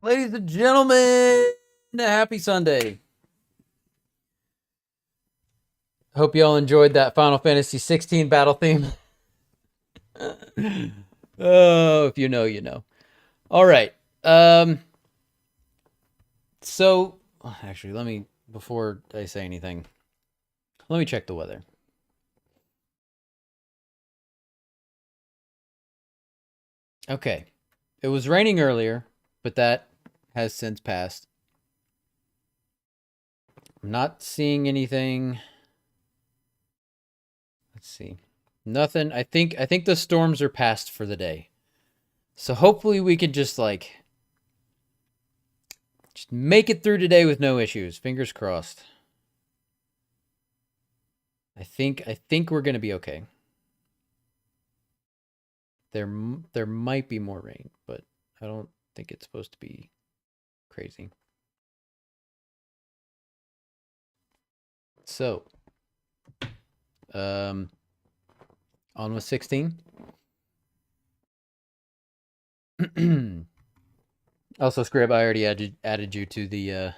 Ladies and gentlemen, happy Sunday. Hope you all enjoyed that Final Fantasy XVI battle theme. Oh, if you know, you know. All right. So, actually, before I say anything, let me check the weather. Okay. It was raining earlier, but that has since passed. I'm not seeing anything. Let's see. Nothing. I think the storms are past for the day. So hopefully we can just make it through today with no issues. Fingers crossed. I think we're going to be okay. There might be more rain, but I don't think it's supposed to be crazy. So, on with 16. Also, Scrib, I already added you to the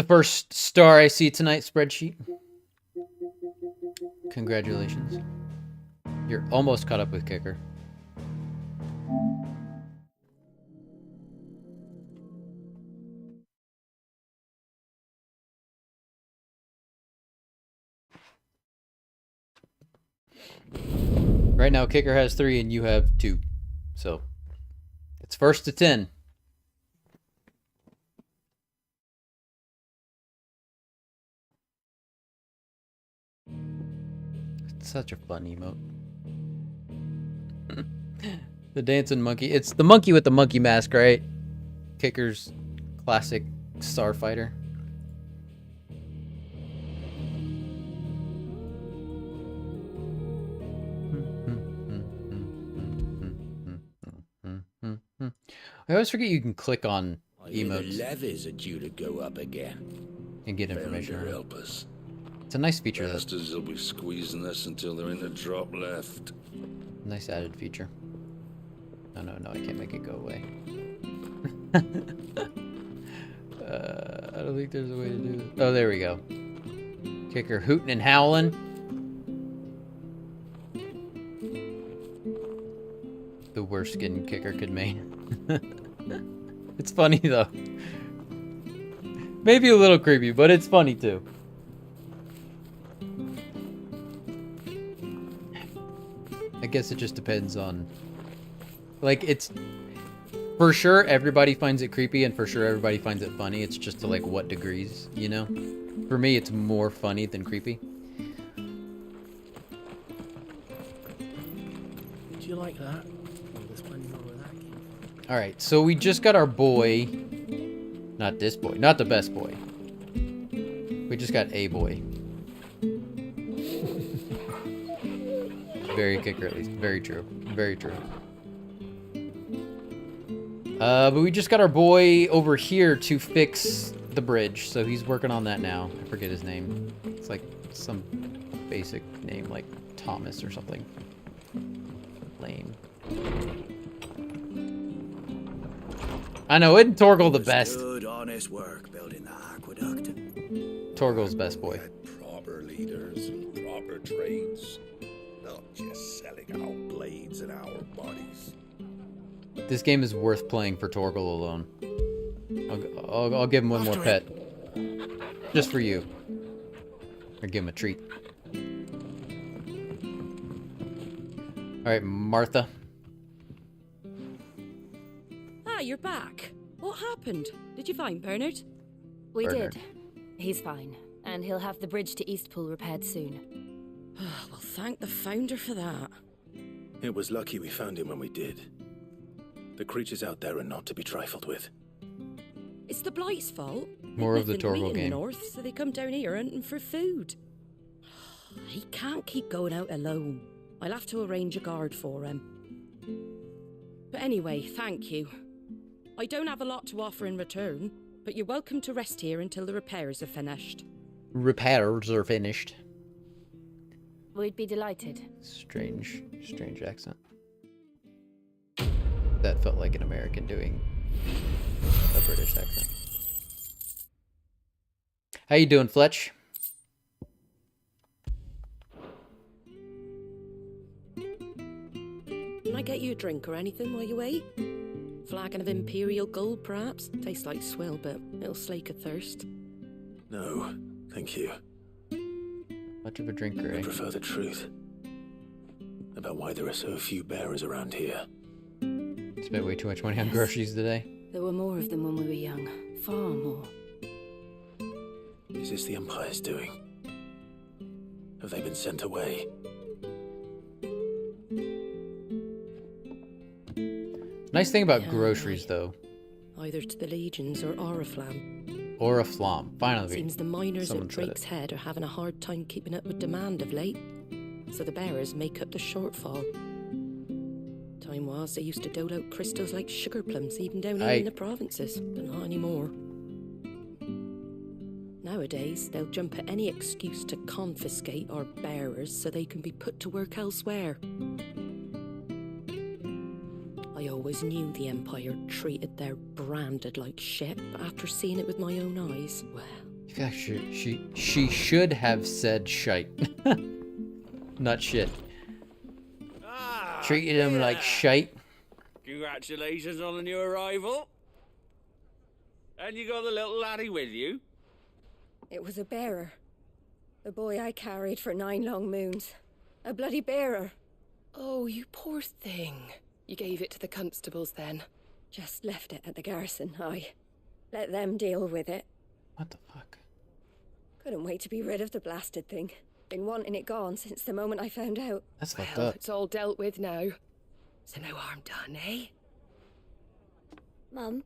first star I see tonight spreadsheet. Congratulations. You're almost caught up with Kicker. Right now, Kicker has 3 and you have 2. So, it's first to 10. It's such a fun emote. The dancing monkey. It's the monkey with the monkey mask, right? Kicker's classic starfighter. I always forget you can click on emotes. The levies are due to go up again. And get information. Better help us. It's a nice feature. Bastards will be squeezing us until there ain't a drop left. Nice added feature. No, I can't make it go away. I don't think there's a way to do it. Oh, there we go. Kicker hooting and howling. The worst skin Kicker could make. It's funny though. Maybe a little creepy, but it's funny too. I guess it just depends on, like, it's for sure everybody finds it creepy and for sure everybody finds it funny. It's just to like what degrees, you know? For me, it's more funny than creepy. Do you like that? All right, so we just got our boy, not this boy, not the best boy. We We just got a boy. Very kicker, at least. Very true. Very true. But we just got our boy over here to fix the bridge, so he's working on that now. I forget his name. It's like some basic name, like Thomas or something. Lame. I know, isn't Torgal the best? Good, honest work building that aqueduct. Torgal's best boy. We had proper leaders and proper trades. Not just selling our blades and our bodies. This game is worth playing for Torgal alone. I'll give him one more pet. Just for you. Or give him a treat. Alright, Martha. Ah, you're back. What happened? Did you find Bernard? We Bernard. did. He's fine. And he'll have the bridge to Eastpool repaired soon. Well, thank the founder for that. It was lucky we found him when we did. The creatures out there are not to be trifled with. It's the Blight's fault. More of the Nothing to eat Torgal in the game. north, so they come down here hunting for food. He can't keep going out alone. I'll have to arrange a guard for him. But anyway, thank you. I don't have a lot to offer in return, but you're welcome to rest here until the repairs are finished. Repairs are finished. We'd be delighted. Strange accent. That felt like an American doing a British accent. How you doing, Fletch? Can I get you a drink or anything while you wait? Flagon of Imperial Gold, perhaps? Tastes like swill, but it'll slake a thirst. No, thank you. Much of a drinker, I eh? prefer the truth. About why there are so few bearers around here. Spent way too much money on groceries today. There were more of them when we were young. Far more. Is this the Empire's doing? Have they been sent away? Nice thing about Yeah, groceries, right. though. Either to the Legions or Oriflamme. Or a flom. Finally. Seems the miners someone at said Drake's it. Head are having a hard time keeping up with demand of late. So the bearers make up the shortfall. Time was they used to dole out crystals like sugar plums even down here in the provinces, but not anymore. Nowadays, they'll jump at any excuse to confiscate our bearers so they can be put to work elsewhere. I always knew the Empire treated their branded like shit, but after seeing it with my own eyes, well... I feel like she should have said shite. Not shit. Treated him like shite. Congratulations on the new arrival. And you got the little laddie with you? It was a bearer. The boy I carried for 9 long moons. A bloody bearer. Oh, you poor thing. You gave it to the constables then? Just left it at the garrison, I let them deal with it. What the fuck? Couldn't wait to be rid of the blasted thing. Been wanting it gone since the moment I found out. That's fucked Well, up. it's all dealt with now. So no harm done, eh? Mum,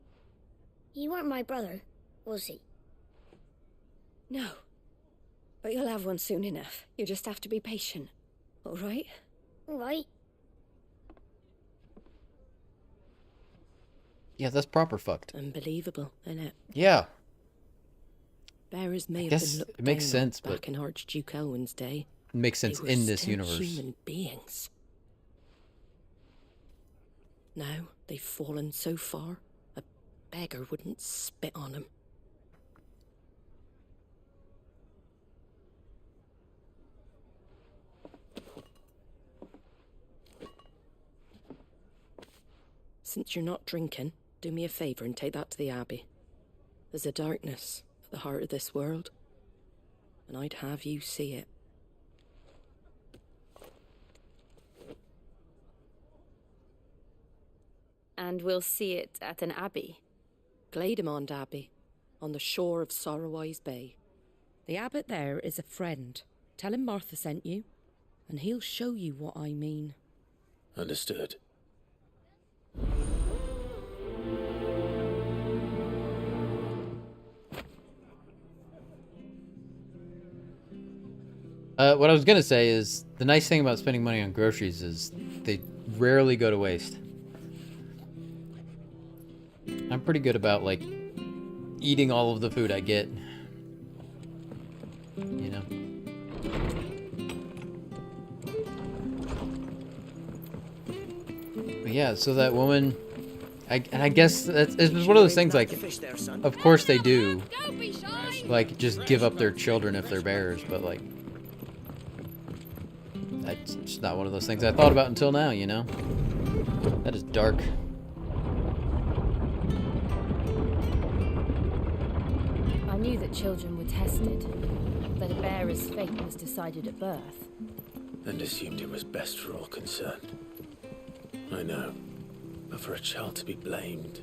he weren't my brother, was he? No. But you'll have one soon enough. You just have to be patient. All right? All right. Yeah, that's proper fucked. Unbelievable, innit? Yeah. Bearers may have guess been looked it makes down sense, back but- in Archduke Elwin's day. It makes sense They were in this still universe. human beings. Now they've fallen so far, a beggar wouldn't spit on them. Since you're not drinking, do me a favour and take that to the Abbey. There's a darkness at the heart of this world, and I'd have you see it. And we'll see it at an abbey. Glademond Abbey, on the shore of Sorrowwise Bay. The abbot there is a friend. Tell him Martha sent you, and he'll show you what I mean. Understood. What I was gonna say is the nice thing about spending money on groceries is they rarely go to waste. I'm pretty good about like eating all of the food I get. You know. But yeah, so that woman, I guess it's one of those things like, of course they do, like just give up their children if they're bears, but like, that's just not one of those things I thought about until now, you know? That is dark. I knew that children were tested, that a bearer's fate was decided at birth. And assumed it was best for all concerned. I know. But for a child to be blamed,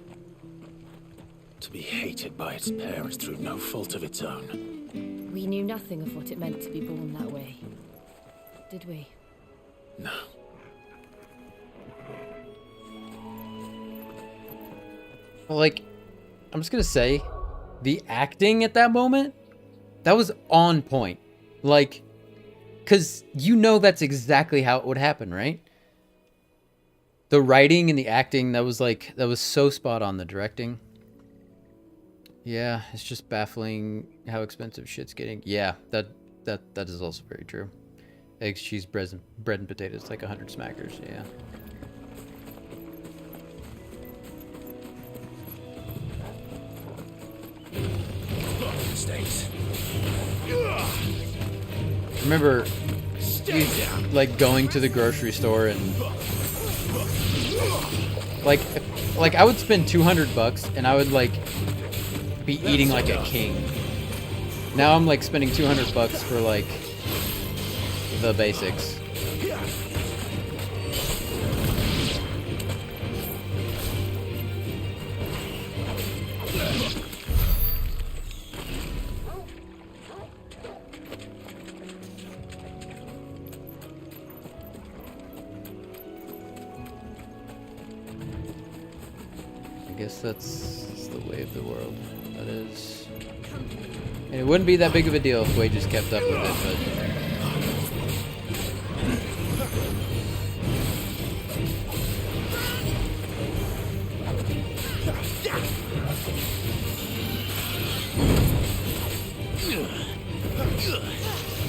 to be hated by its parents through no fault of its own. We knew nothing of what it meant to be born that way. Did we? No. Well, like, I'm just gonna say, the acting at that moment, that was on point. Like, because you know that's exactly how it would happen, right? The writing and the acting, that was so spot on. The directing. Yeah, it's just baffling how expensive shit's getting. Yeah, that is also very true. Eggs, cheese, bread and potatoes, like 100 smackers, yeah. States. Remember, like going to the grocery store and like I would spend $200 and I would like be eating like a king. Now I'm like spending $200 for like the basics. I guess that's the way of the world. That is. And it wouldn't be that big of a deal if wages kept up with it, but.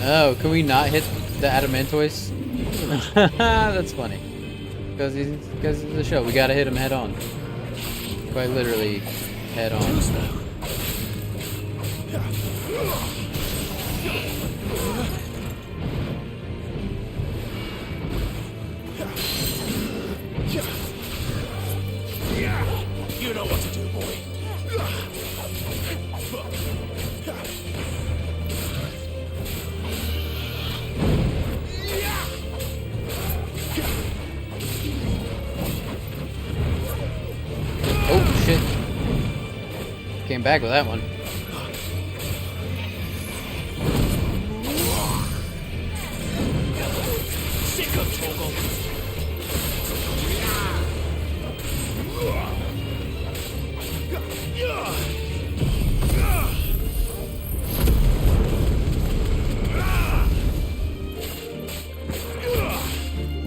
Oh, can we not hit the adamantoise? That's funny. Because of the show, we gotta hit him head on. Quite literally, head on. You know what to do, boy. Oh, shit. Came back with that one. Sick of Toggle.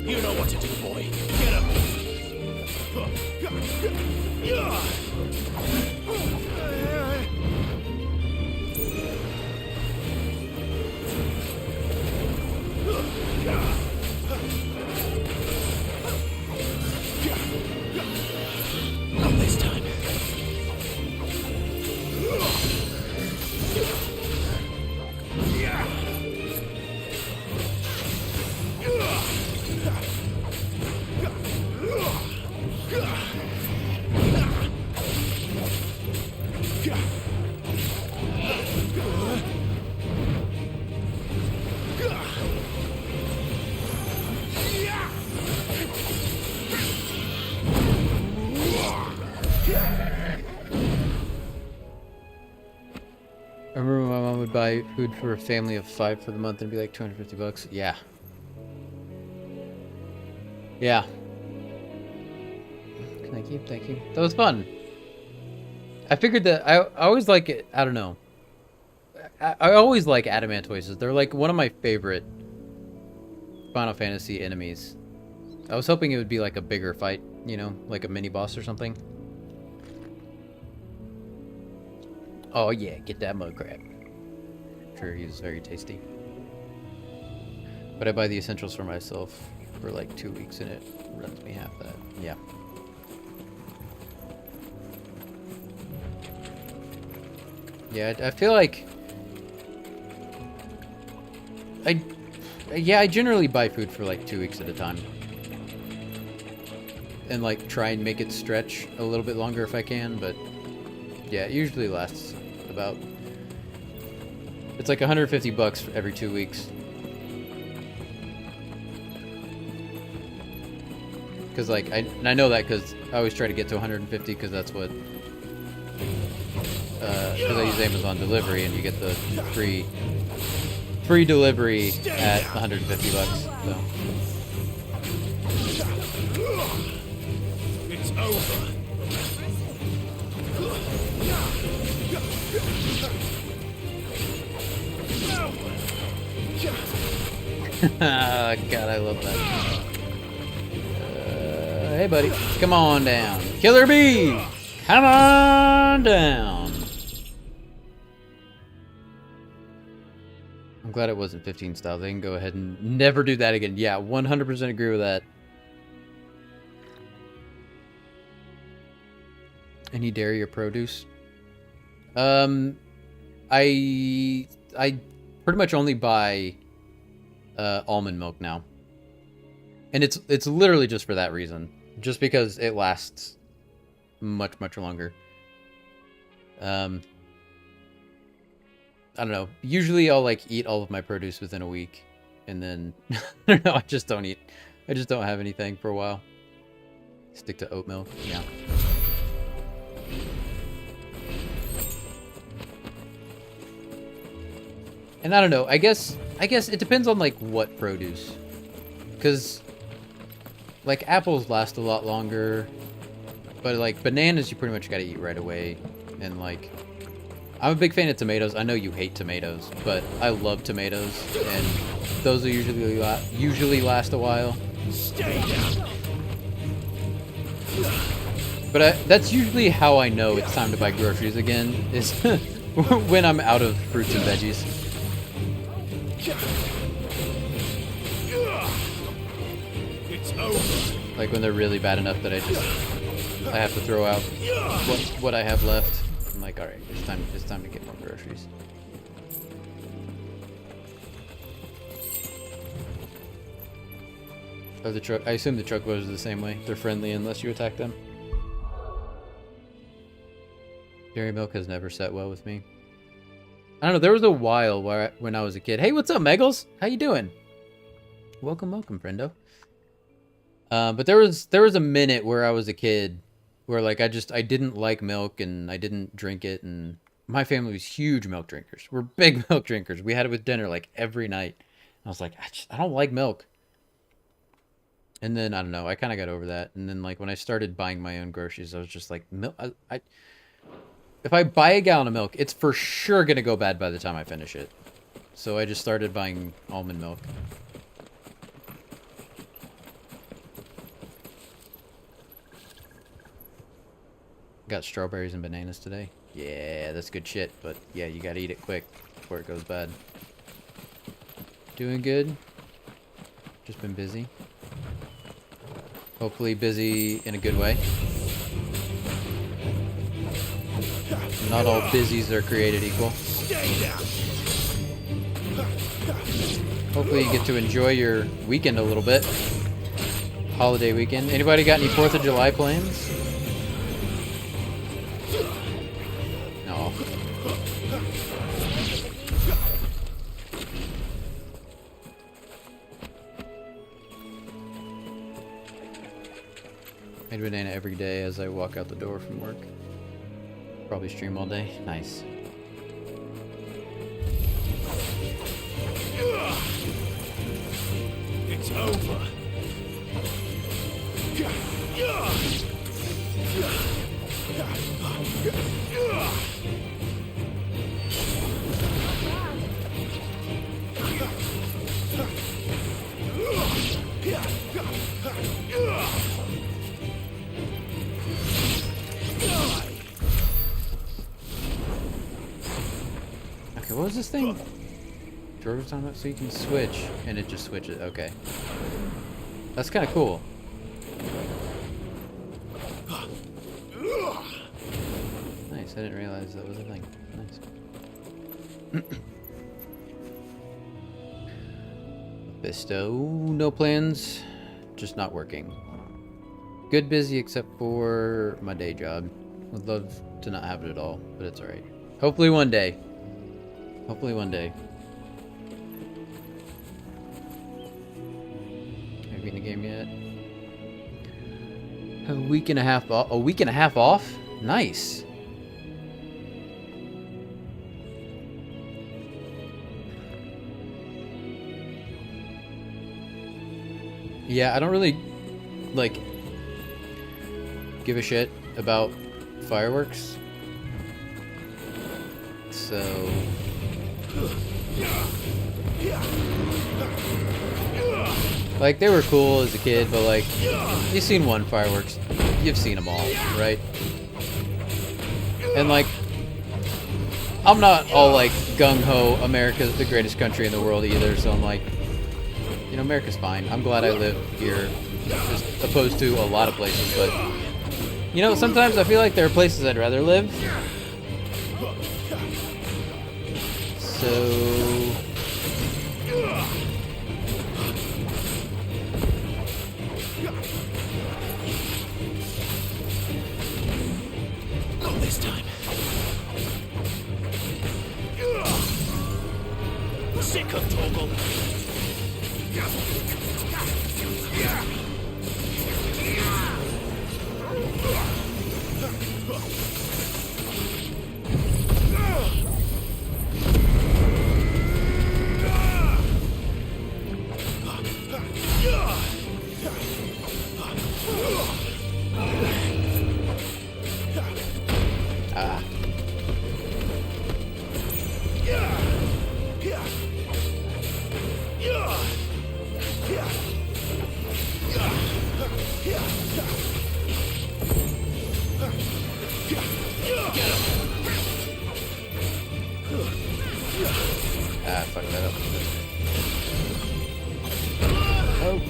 You know what to do, boy. Get him. Not this time. I remember my mom would buy food for a family of 5 for the month and it'd be like $250. Yeah. Yeah. Thank you, thank you. That was fun. I figured that I always like it. I don't know. I always like adamantoises. They're like one of my favorite Final Fantasy enemies. I was hoping it would be like a bigger fight, you know, like a mini boss or something. Oh yeah, get that mud crab. Sure, he's very tasty. But I buy the essentials for myself for like 2 weeks and it runs me half that. Yeah. Yeah, I feel like I generally buy food for like 2 weeks at a time. And like try and make it stretch a little bit longer if I can, but yeah, it usually lasts about, it's like 150 bucks for every 2 weeks. Cause like I know that because I always try to get to 150 because that's what because I use Amazon delivery and you get the free delivery at 150 bucks. So. It's over. God, I love that. Hey, buddy, come on down. Killer Bee, come on down. I'm glad it wasn't 15 styles. They can go ahead and never do that again. Yeah, 100% agree with that. Any dairy or produce? I pretty much only buy almond milk now, and it's literally just for that reason, just because it lasts much longer. I don't know. Usually I'll like eat all of my produce within a week, and then I don't know. I just don't eat. I just don't have anything for a while. Stick to oat milk. Yeah. And I don't know, I guess it depends on like what produce. Cause like apples last a lot longer, but like bananas you pretty much gotta eat right away. And like I'm a big fan of tomatoes. I know you hate tomatoes, but I love tomatoes, and those are usually last a while. But that's usually how I know it's time to buy groceries again, is when I'm out of fruits and veggies. It's over. Like when they're really bad enough that I have to throw out what I have left. I'm like, all right, it's time to get more groceries. Oh, the truck. I assume the truck was the same way. They're friendly unless you attack them. Dairy milk has never sat well with me. I don't know. There was a while when I was a kid. Hey, what's up, Meggles? How you doing? Welcome, friendo. But there was a minute where I was a kid where like I didn't like milk and I didn't drink it, and my family was huge milk drinkers. We're big milk drinkers. We had it with dinner like every night. I was like, I don't like milk. And then I don't know. I kind of got over that. And then like when I started buying my own groceries, I was just like, milk. If I buy a gallon of milk, it's for sure gonna go bad by the time I finish it. So I just started buying almond milk. Got strawberries and bananas today. Yeah, that's good shit. But yeah, you gotta eat it quick before it goes bad. Doing good. Just been busy. Hopefully busy in a good way. Not all busies are created equal. Hopefully you get to enjoy your weekend a little bit. Holiday weekend. Anybody got any 4th of July plans? No. I eat banana every day as I walk out the door from work. Probably stream all day. Nice. It's over. was this thing? George was talking about, so you can switch, and it just switches. Okay. That's kind of cool. Nice, I didn't realize that was a thing. Nice. Bestow, no plans, just not working. Good busy except for my day job. Would love to not have it at all, but it's alright. Hopefully one day. Hopefully one day. Have you beaten the game yet? Have a week and a half off. A week and a half off? Nice. Yeah, I don't really like give a shit about fireworks. So like they were cool as a kid, but like you've seen one fireworks, you've seen them all, right? And like I'm not all like gung-ho America's the greatest country in the world either, so I'm like, you know, America's fine. I'm glad I live here as opposed to a lot of places, but you know, sometimes I feel like there are places I'd rather live. So Not this time. Sick of Toggle. Fuck that up. Oh.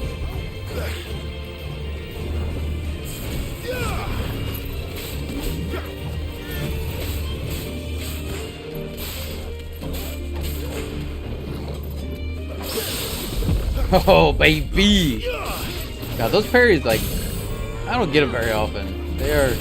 Oh, baby! God, those parries, like, I don't get them very often. They are...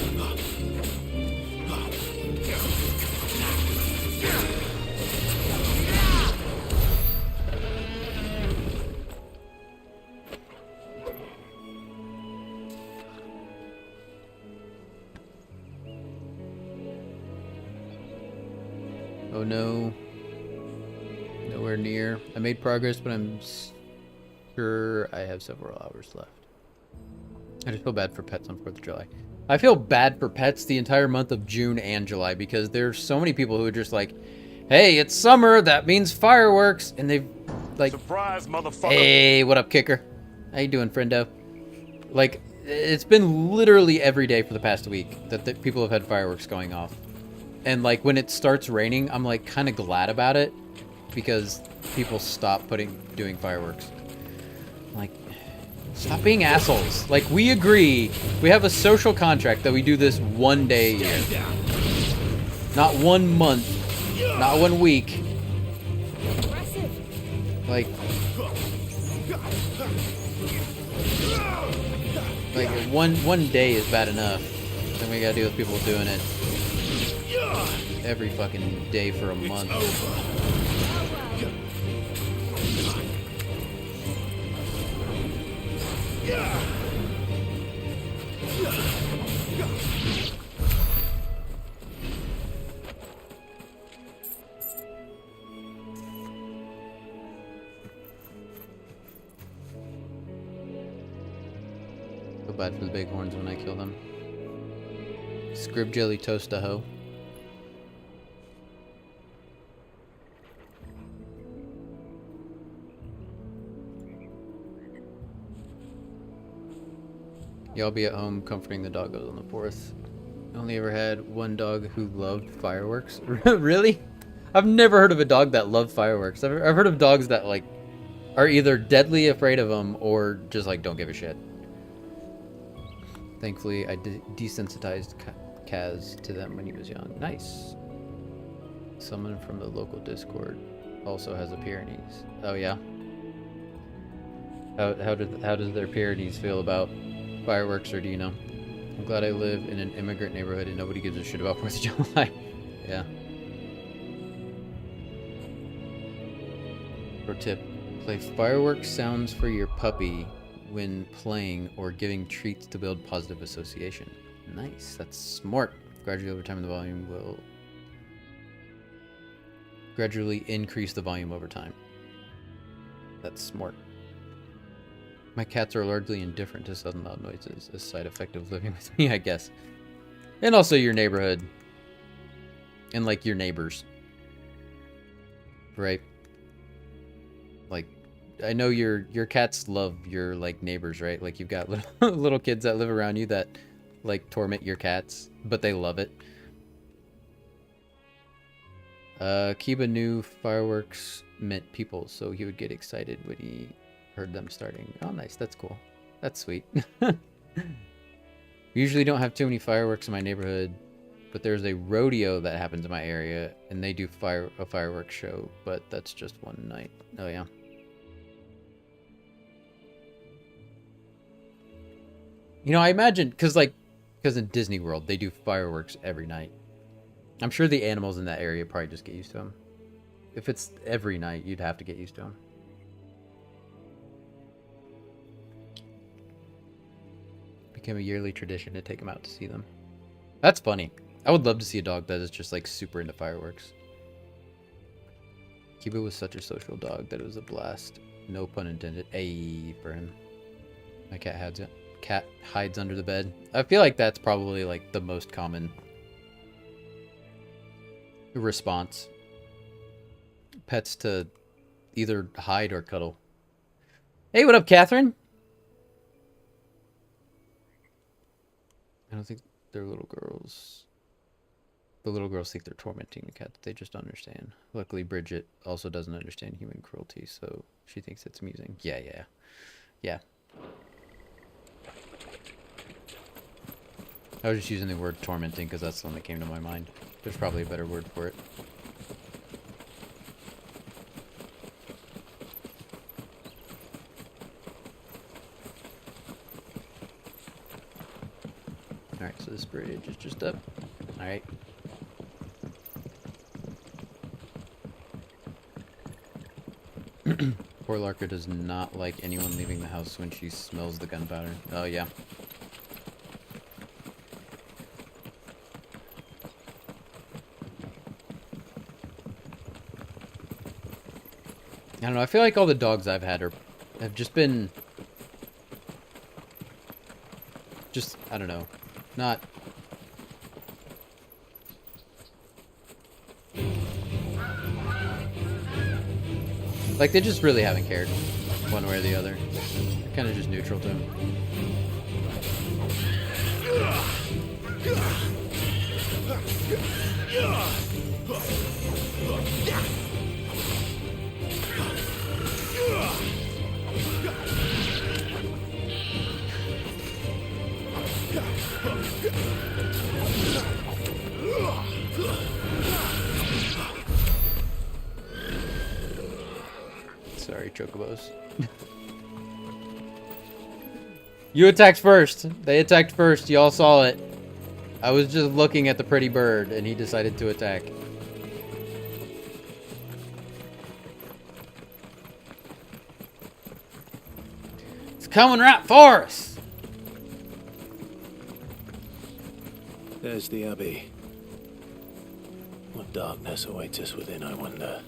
Oh no. Nowhere near. I made progress, but I'm sure I have several hours left. I just feel bad for pets on 4th of July. I feel bad for pets the entire month of June and July because there's so many people who are just like, hey, it's summer, that means fireworks. And they've like, Surprise, motherfucker. hey, what up, kicker? How you doing, friendo? Like, it's been literally every day for the past week that people have had fireworks going off. And like when it starts raining, I'm like kind of glad about it because people stop doing fireworks. Like, stop being assholes. Like, we agree, we have a social contract that we do this one day a year. Not 1 month, not 1 week. Like one day is bad enough. Then we gotta deal with people doing it every fucking day for a month. Feel bad for the bighorns when I kill them. Scrib jelly toast a hoe. Yeah, I'll be at home comforting the doggos on the 4th. Only ever had one dog who loved fireworks. Really? I've never heard of a dog that loved fireworks. I've heard of dogs that like are either deadly afraid of them or just like don't give a shit. Thankfully, I desensitized Kaz to them when he was young. Nice. Someone from the local Discord also has a Pyrenees. Oh yeah. How does their Pyrenees feel about fireworks, or do you know? I'm glad I live in an immigrant neighborhood and nobody gives a shit about 4th of July. Yeah. Pro tip: play fireworks sounds for your puppy when playing or giving treats to build positive association. Nice, that's smart. Gradually over time, the volume will gradually increase the volume over time. That's smart. My cats are largely indifferent to sudden loud noises, a side effect of living with me, I guess. And also your neighborhood. And like your neighbors. Right? Like, I know your cats love your like neighbors, right? Like you've got little kids that live around you that like torment your cats, but they love it. Kiba knew fireworks meant people, so he would get excited when he heard them starting. Oh, nice. That's cool. That's sweet. We usually don't have too many fireworks in my neighborhood, but there's a rodeo that happens in my area, and they do a fireworks show, but that's just one night. Oh, yeah. You know, I imagine, because in Disney World, they do fireworks every night. I'm sure the animals in that area probably just get used to them. If it's every night, you'd have to get used to them. Became a yearly tradition to take them out to see them. That's funny. I would love to see a dog that is just like super into fireworks. Kiba was such a social dog that it was a blast. No pun intended. A for him. My cat hides under the bed. I feel like that's probably like the most common response. Pets to either hide or cuddle. Hey, what up, Catherine? I don't think they're little girls. The little girls think they're tormenting the cats. They just understand. Luckily, Bridget also doesn't understand human cruelty, so she thinks it's amusing. Yeah. I was just using the word tormenting because that's the one that came to my mind. There's probably a better word for it. Alright, so this bridge is just up. Alright. Poor Larka does not like anyone leaving the house when she smells the gunpowder. Oh, yeah. I don't know, I feel like all the dogs I've had have just been... I don't know. Not... Like, they just really haven't cared one way or the other. They're kind of just neutral to them. Sorry, chocobos. You attacked first. They attacked first. Y'all saw it. I was just looking at the pretty bird, and he decided to attack. It's coming right for us! There's the Abbey. What darkness awaits us within, I wonder.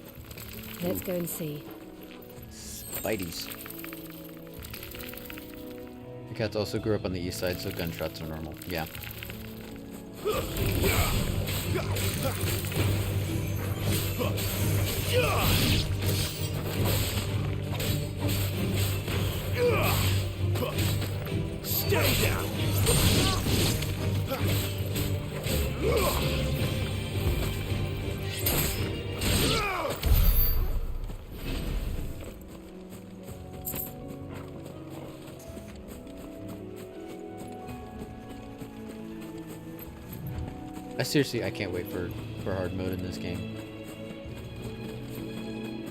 Let's go and see. Spidey's. The cats also grew up on the east side, so gunshots are normal. Yeah. Stay down! I can't wait for hard mode in this game.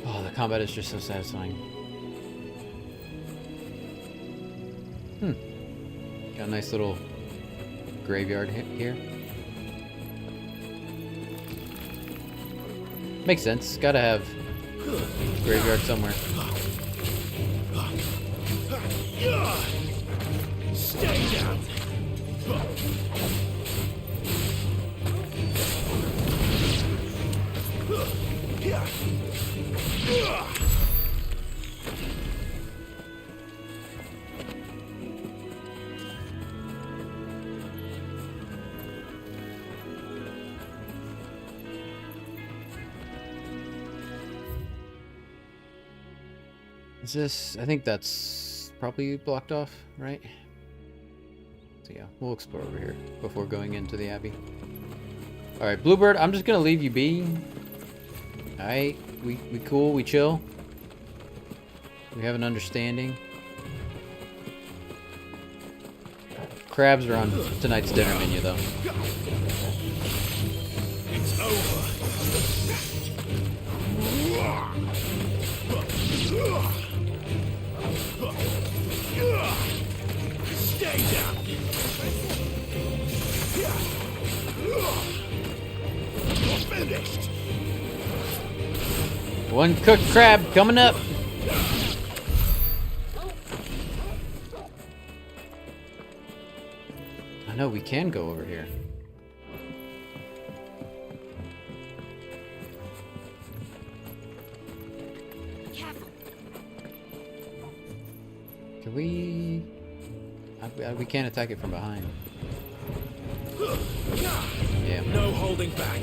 Oh, the combat is just so satisfying. Got a nice little graveyard here. Makes sense. Gotta have graveyard somewhere. Stay down. Is this... I think that's probably blocked off, right? So yeah, we'll explore over here before going into the Abbey. Alright, Bluebird, I'm just gonna leave you be. Alright, we cool, we chill. We have an understanding. Crabs are on tonight's dinner menu, though. It's over. Stay down. You're finished. One cooked crab coming up. I know we can go over here. Can we... we can't attack it from behind. Yeah. No holding back.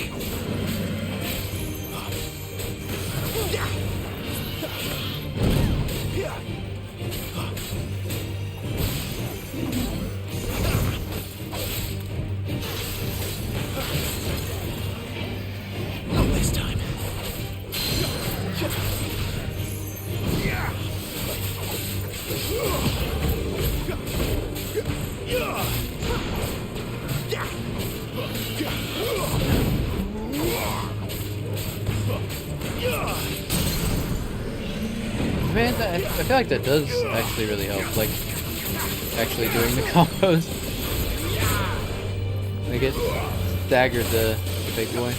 Not this time. Man, I feel like that does actually really help. Like, actually doing the combos. Like it staggered the big boy.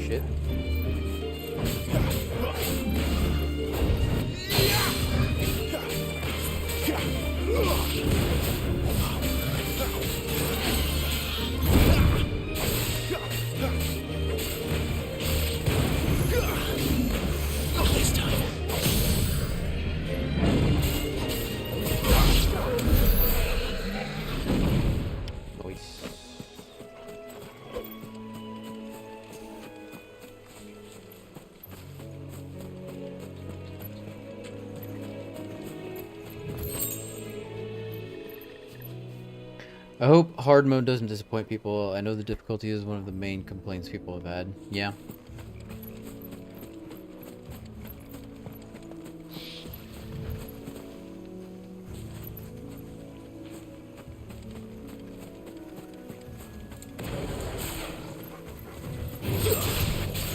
Shit. Not this time. Nice. I hope hard mode doesn't disappoint people. I know the difficulty is one of the main complaints people have had. Yeah.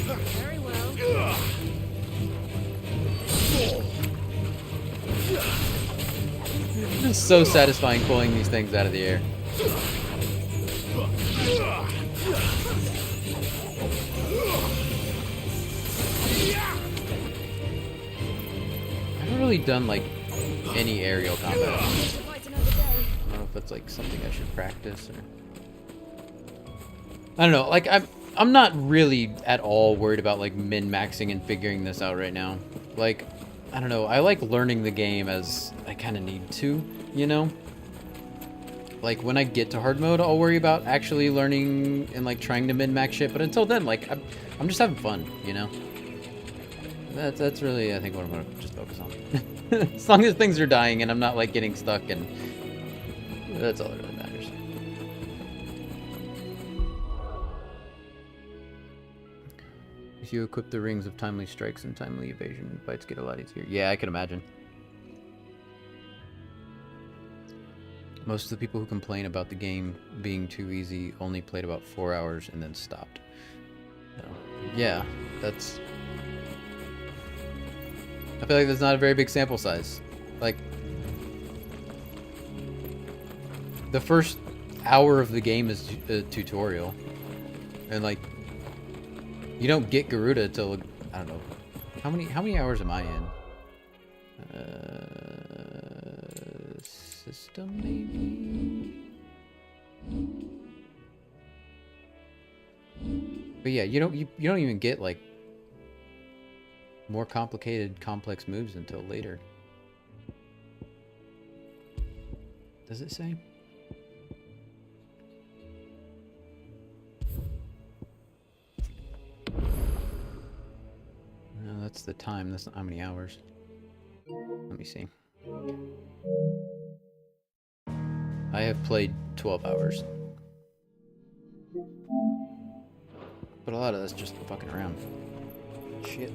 Very well. It's so satisfying pulling these things out of the air. I haven't really done like any aerial combat. Fight another day. I don't know if that's like something I should practice or... I don't know, like I'm not really at all worried about like min-maxing and figuring this out right now. Like, I don't know, I like learning the game as I kind of need to, you know? like when I get to hard mode, I'll worry about actually learning and like trying to min-max shit. But until then, like I'm just having fun, you know. That's really, I think, what I'm gonna just focus on. As long as things are dying and I'm not like getting stuck, and that's all that really matters. If you equip the rings of timely strikes and timely evasion, fights get a lot easier. Yeah, I can imagine. Most of the people who complain about the game being too easy only played about 4 hours and then stopped. So, yeah, that's... I feel like that's not a very big sample size. Like, the first hour of the game is a tutorial. And like, you don't get Garuda till, I don't know, how many hours am I in? System maybe? But yeah, you don't even get like more complicated, complex moves until later. Does it say? No, that's the time. That's not how many hours. Let me see. I have played 12 hours. But a lot of that's just fucking around. Shit.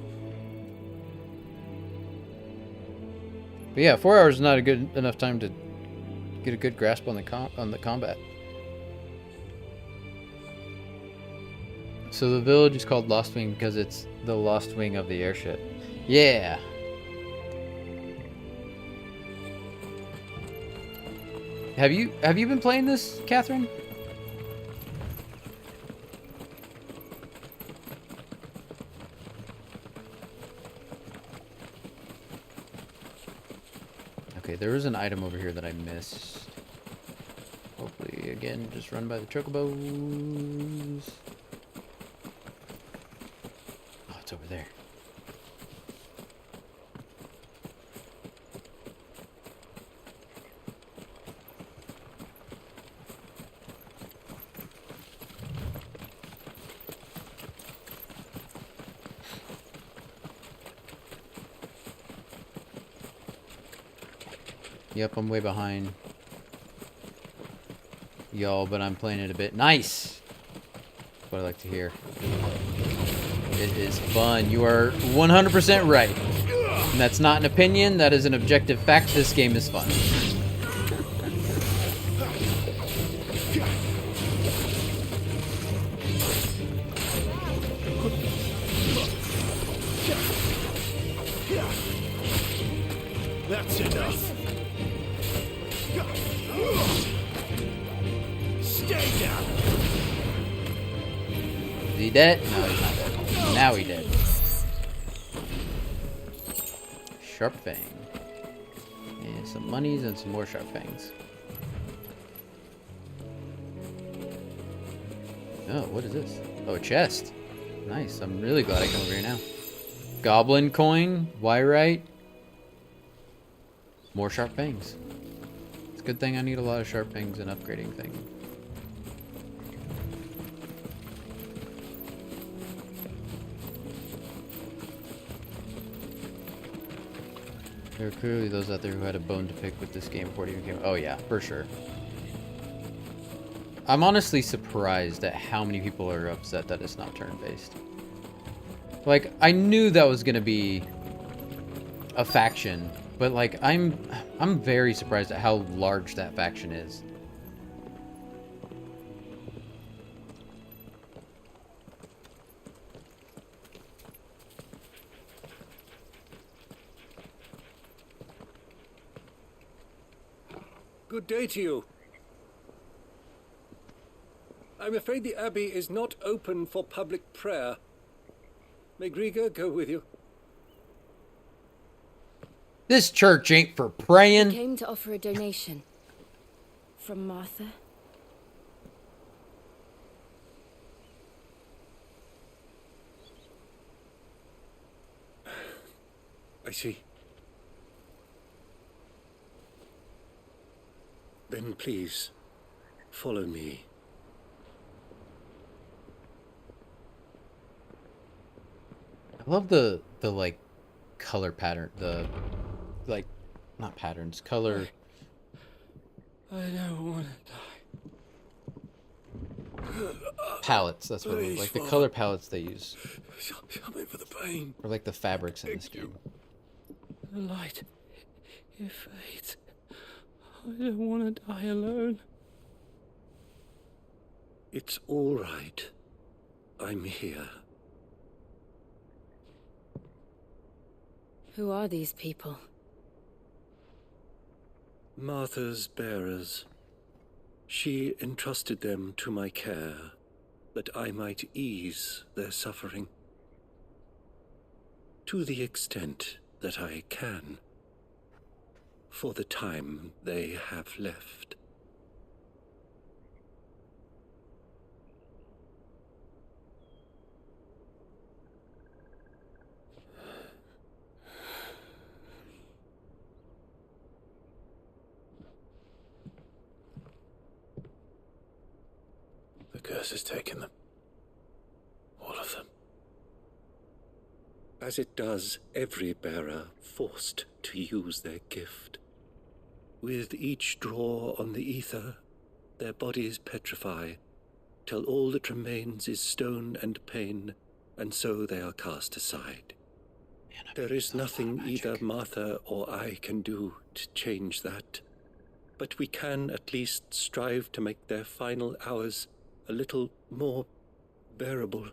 But yeah, 4 hours is not a good enough time to get a good grasp on the combat. So the village is called Lost Wing because it's the lost wing of the airship. Yeah. Have you been playing this, Catherine? Okay, there was an item over here that I missed. Hopefully, again, just run by the chocobos. Oh, it's over there. Yep, I'm way behind y'all, but I'm playing it a bit. Nice! That's what I like to hear. It is fun. You are 100% right. And that's not an opinion, that is an objective fact. This game is fun. That's enough. Stay down. Is he dead? No, he's not dead. Now he's dead. Sharp Fang. And some monies and some more Sharp Fangs. Oh, what is this? Oh, a chest. Nice. I'm really glad I come over here now. Goblin coin. Wyrite. More Sharp Fangs. It's a good thing I need a lot of Sharp Fangs and upgrading things. There are clearly those out there who had a bone to pick with this game before it even came. Oh yeah, for sure. I'm honestly surprised at how many people are upset that it's not turn-based. Like, I knew that was gonna be a faction, but like, I'm very surprised at how large that faction is. Good day to you. I'm afraid the Abbey is not open for public prayer. May Griga go with you? This church ain't for praying. I came to offer a donation. From Martha. I see. Then please, Follow me. I love the like color pattern, the like not patterns, color. I don't want to die. Palettes, that's what it was. Like the color palettes they use. Show me for the pain. Or like the fabrics in this game. The light. Ifrit. I don't want to die alone. It's all right. I'm here. Who are these people? Martha's bearers. She entrusted them to my care, that I might ease their suffering. To the extent that I can, for the time they have left. The curse has taken them. All of them. As it does every bearer forced to use their gift. With each draw on the ether, their bodies petrify, till all that remains is stone and pain, and so they are cast aside. There is nothing either Martha or I can do to change that, but we can at least strive to make their final hours a little more bearable.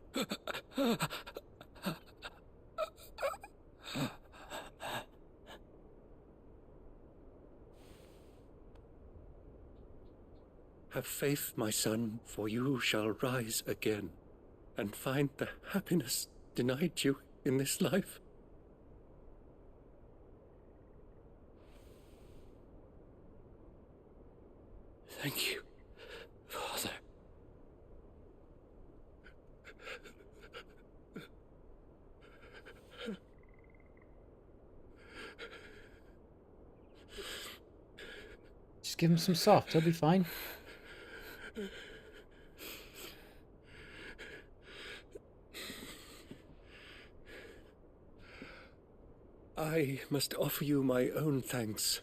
Have faith, my son, for you shall rise again, and find the happiness denied you in this life. Thank you, Father. Just give him some soft, he'll be fine. I must offer you my own thanks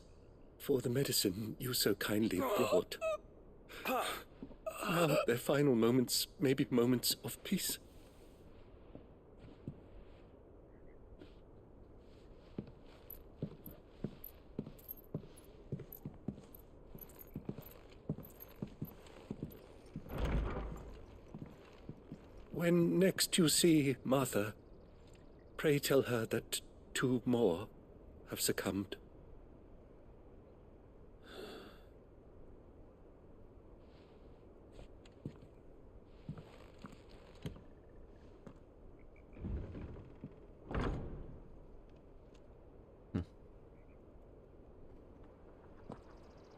for the medicine you so kindly brought. Now their final moments may be moments of peace. When next you see Martha, pray tell her that 2 more have succumbed.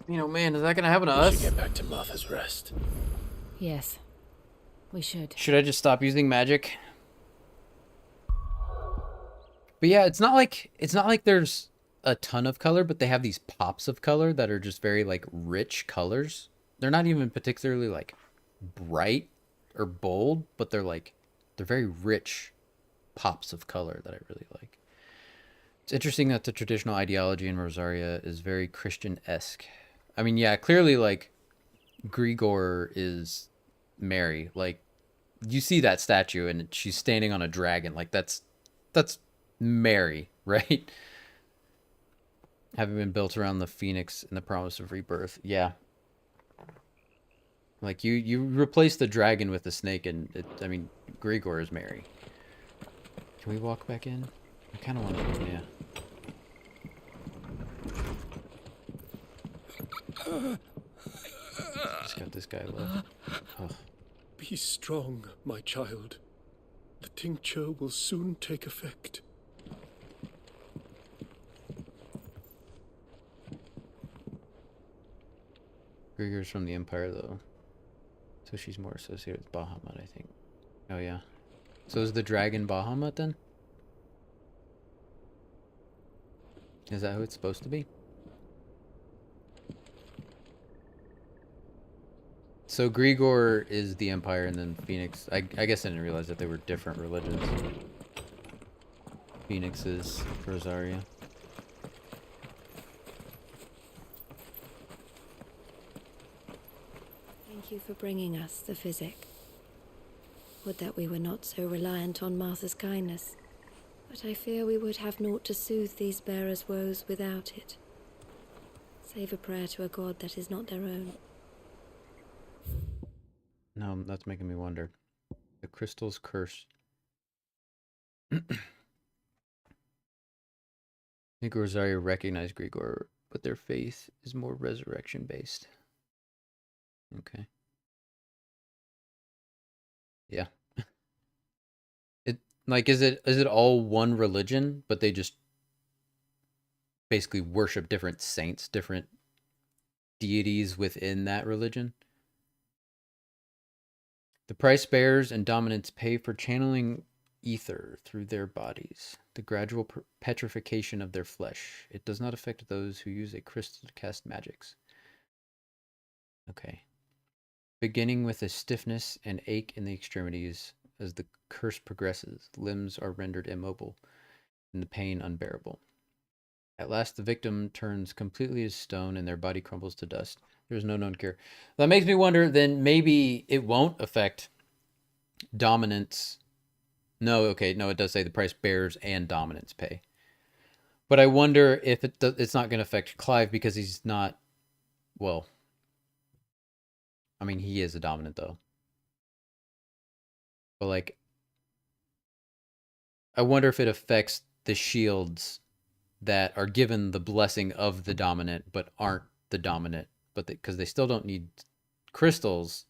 You know, man, is that gonna happen to We us? should get back to Martha's Rest. Yes, we should. Should I just stop using magic? But yeah, it's not like there's a ton of color, but they have these pops of color that are just very like rich colors. They're not even particularly like bright or bold, but they're very rich pops of color that I really like. It's interesting that the traditional ideology in Rosaria is very Christian-esque. I mean, yeah, clearly like Grigor is Mary. Like you see that statue and she's standing on a dragon. Like that's Mary, right? Having been built around the phoenix and the promise of rebirth. Yeah. Like you replace the dragon with the snake and I mean, Grigor is Mary. Can we walk back in? I kind of want to, yeah. Just got this guy left. Oh. Be strong, my child. The tincture will soon take effect. Grigor's from the Empire, though. So she's more associated with Bahamut, I think. Oh, yeah. So is the dragon Bahamut, then? Is that who it's supposed to be? So Grigor is the Empire, and then Phoenix. I guess I didn't realize that they were different religions. Phoenix is Rosaria. Thank you for bringing us the physic. Would that we were not so reliant on Martha's kindness. But I fear we would have naught to soothe these bearers' woes without it. Save a prayer to a god that is not their own. No, that's making me wonder. The crystal's curse. I think Rosaria recognized Grigor, but their faith is more resurrection based. Okay. Yeah. Is it all one religion, but they just basically worship different saints, different deities within that religion? The price bearers and dominants pay for channeling ether through their bodies, the gradual petrification of their flesh. It does not affect those who use a crystal to cast magics. Okay. Beginning with a stiffness and ache in the extremities, as the curse progresses, limbs are rendered immobile and the pain unbearable. At last, the victim turns completely to stone and their body crumbles to dust. There's no known cure. That makes me wonder, then maybe it won't affect dominance. No, okay, no, it does say the price bearers and dominants pay. But I wonder if it's not going to affect Clive because he's not, well, I mean, he is a dominant, though. But, like, I wonder if it affects the shields that are given the blessing of the dominant, but aren't the dominant. But because they still don't need crystals.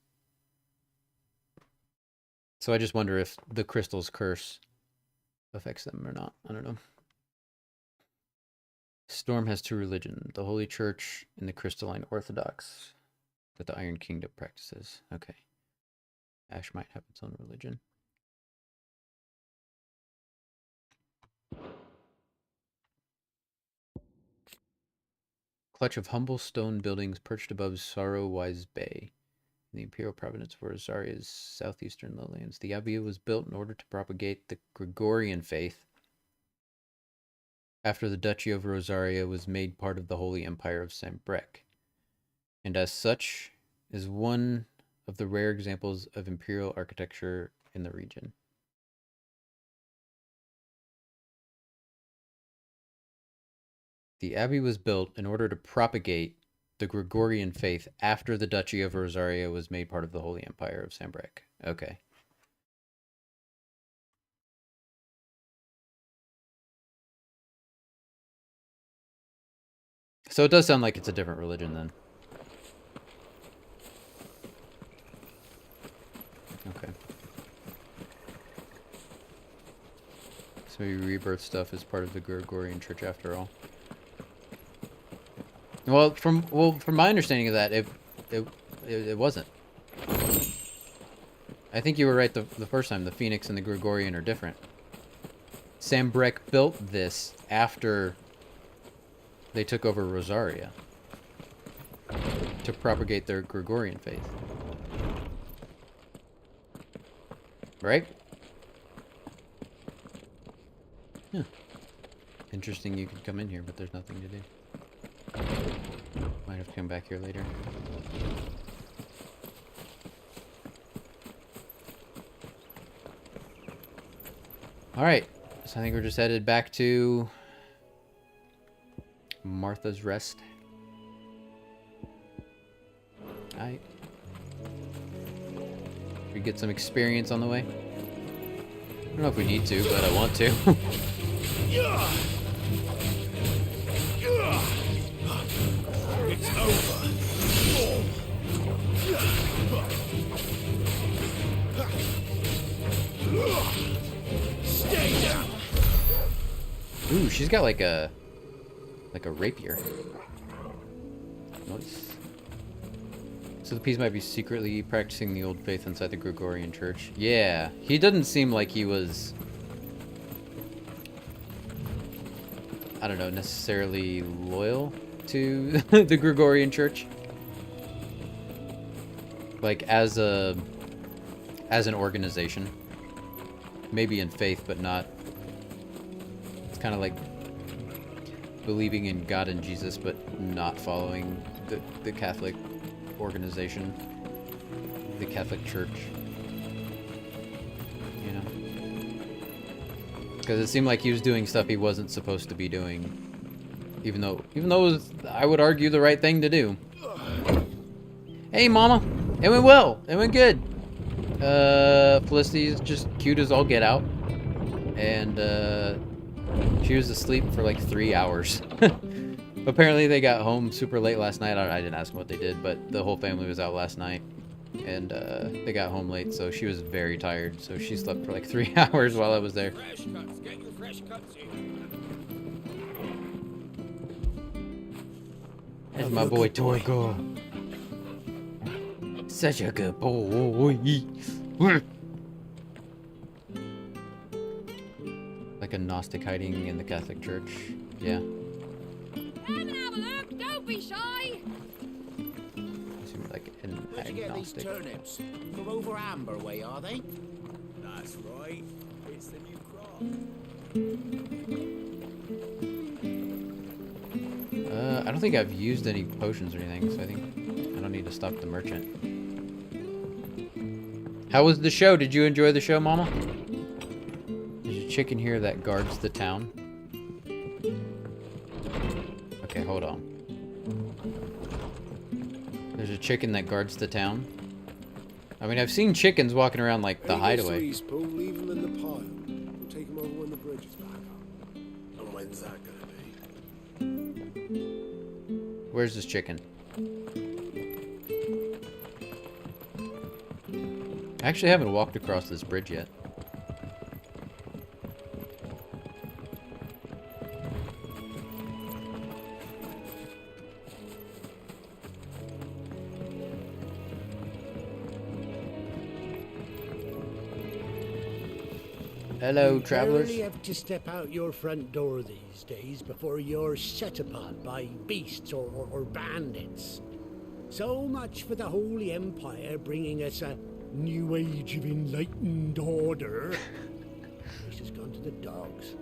So I just wonder if the crystal's curse affects them or not. I don't know. Storm has two religions, the Holy Church and the Crystalline Orthodox that the Iron Kingdom practices. Okay. Ash might have its own religion. Clutch of humble stone buildings perched above Sorrow-Wise Bay, in the imperial province of Rosaria's southeastern lowlands. The abbey was built in order to propagate the Gregorian faith after the Duchy of Rosaria was made part of the Holy Empire of Sambrec, and as such is one of the rare examples of imperial architecture in the region. The abbey was built in order to propagate the Gregorian faith after the Duchy of Rosaria was made part of the Holy Empire of Sambrec. Okay. So it does sound like it's a different religion then. Okay. So maybe rebirth stuff is part of the Gregorian Church after all. Well, from my understanding of that, it wasn't. I think you were right the first time. The Phoenix and the Gregorian are different. Sambrec built this after they took over Rosaria to propagate their Gregorian faith. Right? Yeah. Interesting you could come in here, but there's nothing to do. Might have to come back here later. Alright, so I think we're just headed back to Martha's Rest. Alright. We get some experience on the way. I don't know if we need to, but I want to. It's over. Stay down. Ooh, she's got like a rapier. Nice. So the piece might be secretly practicing the old faith inside the Gregorian Church. Yeah, he doesn't seem like he was, I don't know, necessarily loyal to the Gregorian Church. Like, as an organization. Maybe in faith, but not. It's kind of like believing in God and Jesus, but not following the Catholic organization, the Catholic Church. You know? Because it seemed like he was doing stuff he wasn't supposed to be doing, even though it was, I would argue, the right thing to do. Hey, Mama, it went well. It went good. Felicity's just cute as all get out, and she was asleep for like 3 hours. Apparently they got home super late last night. I didn't ask them what they did, but the whole family was out last night, and they got home late, so she was very tired, so she slept for like 3 hours while I was there. Fresh cuts. Get your fresh cuts in. That's my boy Torgo. Such a good boy. Like a Gnostic hiding in the Catholic Church. Yeah. Come and have a look. Don't be shy. Seems like an Where'd you get these agnostic. turnips? From over Amber way, are they? That's right. It's the new crop. I don't think I've used any potions or anything, so I think I don't need to stop the merchant. How was the show? Did you enjoy the show, Mama? There's a chicken here that guards the town. Okay, hold on. There's a chicken that guards the town. I mean, I've seen chickens walking around like the hideaway. Freeze, Paul. Leave them in the pile. We'll take them over when the bridge is back up. And when's that gonna be? Where's this chicken? I actually haven't walked across this bridge yet. Hello, travelers. You have to step out your front door these days before you're set upon by beasts or bandits. So much for the Holy Empire bringing us a new age of enlightened order. This has gone to the dogs.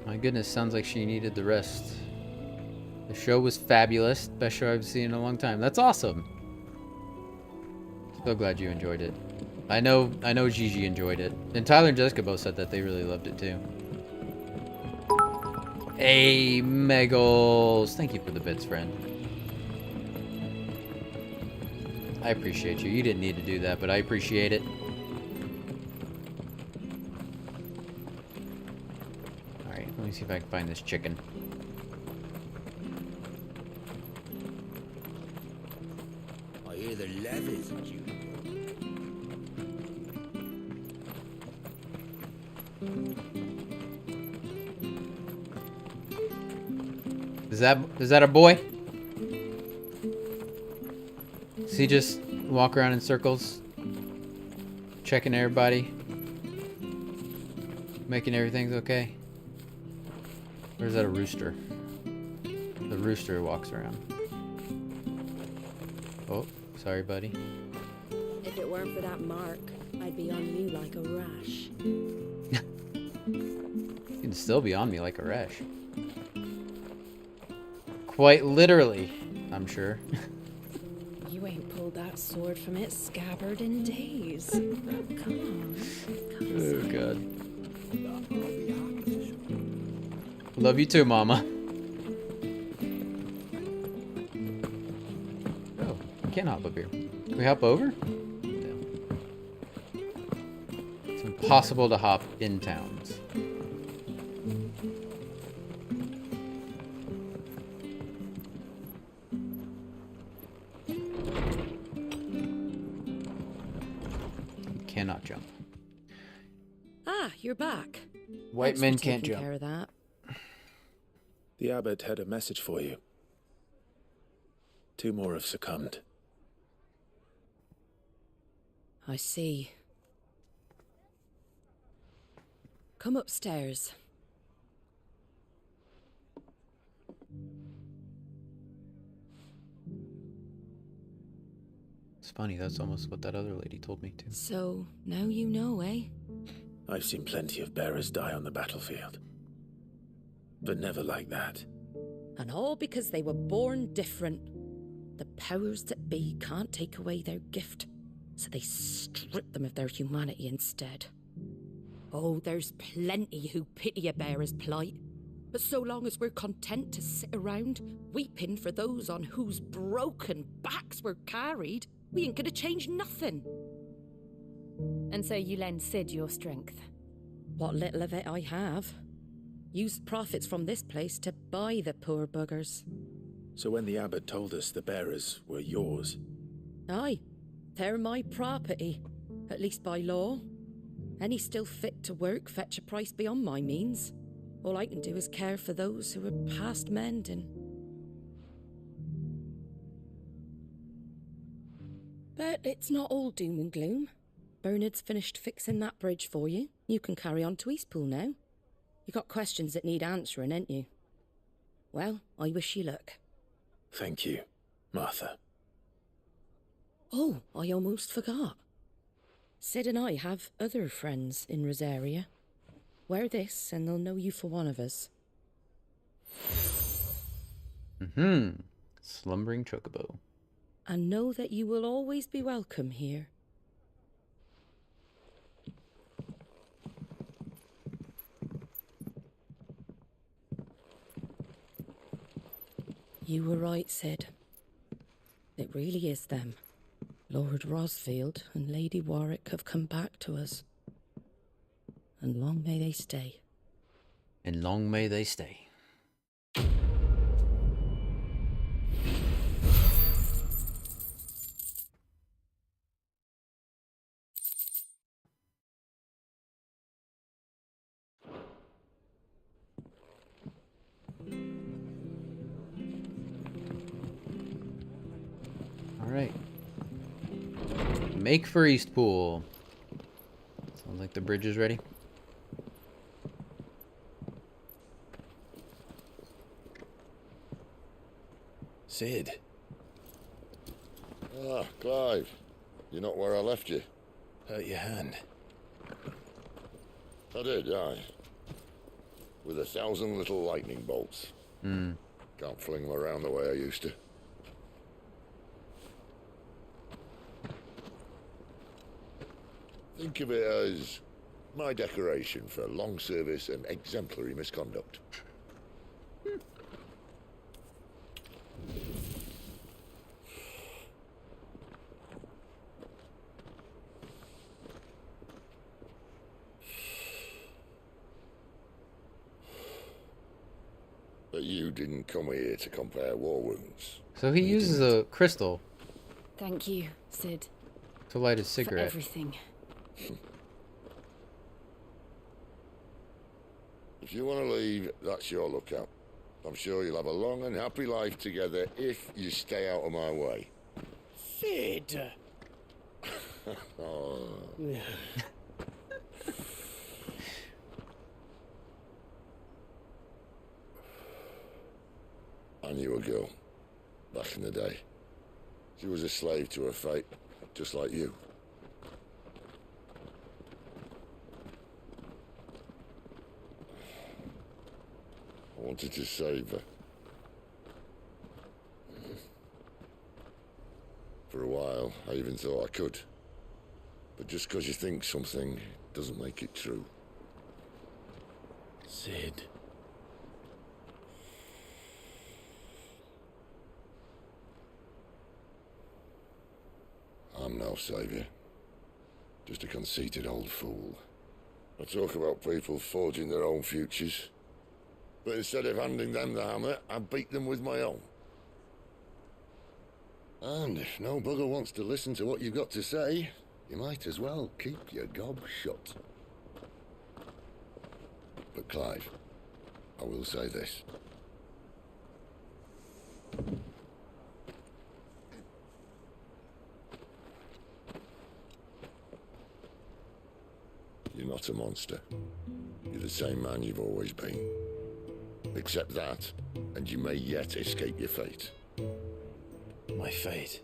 My goodness, sounds like she needed the rest. The show was fabulous. Best show I've seen in a long time. That's awesome. So glad you enjoyed it. I know Gigi enjoyed it. And Tyler and Jessica both said that they really loved it too. Hey, Megals. Thank you for the bits, friend. I appreciate you. You didn't need to do that, but I appreciate it. Alright, let me see if I can find this chicken. I hear the levies at you. Is that a boy? Does he just walk around in circles? Checking everybody? Making everything's okay? Or is that a rooster? The rooster walks around. Oh, sorry, buddy. If it weren't for that mark, I'd be on you like a rash. You can still be on me like a rash. Quite literally, I'm sure. You ain't pulled that sword from its scabbard in days. Come on. Oh, God. Love you too, Mama. Oh, we can't hop up here. Can we hop over? No. It's impossible to hop in towns. Cannot jump. Ah, you're back. White Thanks men for can't taking jump. care of that. The abbot had a message for you. 2 more have succumbed. I see. Come upstairs. funny. That's almost what that other lady told me too. So, now you know, eh? I've seen plenty of bearers die on the battlefield. But never like that. And all because they were born different. The powers that be can't take away their gift, so they strip them of their humanity instead. Oh, there's plenty who pity a bearer's plight. But so long as we're content to sit around, weeping for those on whose broken backs we're carried, we ain't gonna change nothing. And so you lend Sid your strength? What little of it I have. Used profits from this place to buy the poor buggers. So when the abbot told us the bearers were yours... Aye, they're my property, at least by law. Any still fit to work fetch a price beyond my means. All I can do is care for those who are past mending. But it's not all doom and gloom. Bernard's finished fixing that bridge for you. You can carry on to Eastpool now. You got questions that need answering, ain't you? Well, I wish you luck. Thank you, Martha. Oh, I almost forgot. Sid and I have other friends in Rosaria. Wear this and they'll know you for one of us. Slumbering chocobo. And know that you will always be welcome here. You were right, Sid. It really is them. Lord Rosfield and Lady Warwick have come back to us. And long may they stay. And long may they stay. Alright. Make for Eastpool. Sounds like the bridge is ready. Sid. Ah, Clive. You're not where I left you. Hurt your hand. I did, aye. With 1,000 little lightning bolts. Can't fling them around the way I used to. Think of it as my decoration for long service and exemplary misconduct. But you didn't come here to compare war wounds. So he uses a crystal Thank you, Sid. to light his For cigarette. everything. If you want to leave, that's your lookout. I'm sure you'll have a long and happy life together if you stay out of my way. Sid! Oh. I knew a girl, back in the day. She was a slave to her fate, just like you. I wanted to save her. For a while, I even thought I could. But just because you think something doesn't make it true. Sid. I'm no savior. Just a conceited old fool. I talk about people forging their own futures. But instead of handing them the hammer, I beat them with my own. And if no bugger wants to listen to what you've got to say, you might as well keep your gob shut. But Clive, I will say this. You're not a monster. You're the same man you've always been. Accept that, and you may yet escape your fate. My fate?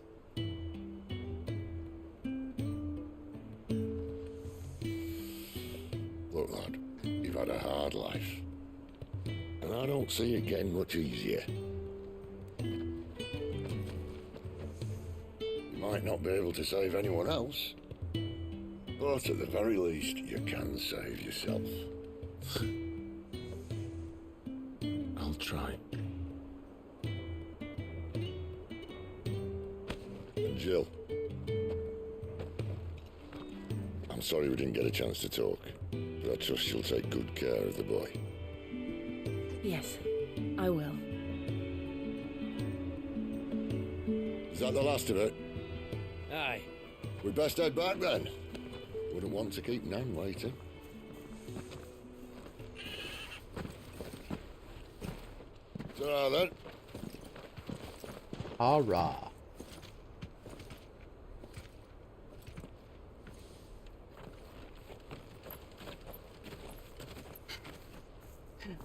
Look, lad, you've had a hard life. And I don't see it getting much easier. You might not be able to save anyone else, but at the very least, you can save yourself. I'll try. And Jill, I'm sorry we didn't get a chance to talk, but I trust you'll take good care of the boy. Yes, I will. Is that the last of it? Aye. We'd best head back then. Wouldn't want to keep Nan waiting. Ta-ra then. Hurrah.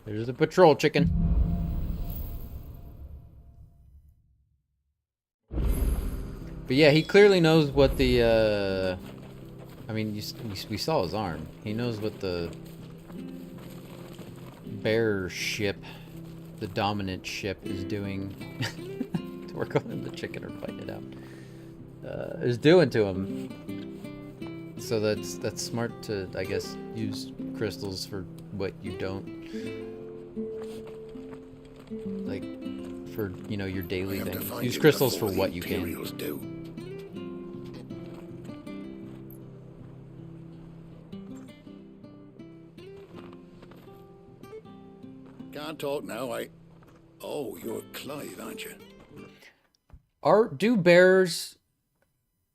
There's the patrol chicken. But yeah, he clearly knows what the, I mean, we saw his arm. He knows what the bear ship, the dominant ship, is doing. Torko and the chicken are fighting it out. Is doing to him. So that's smart to, I guess, use crystals for what you don't. Like, for, you know, your daily thing. Use crystals for what you can. Do. Can't talk now, Oh, you're Clive, aren't you? Do bears,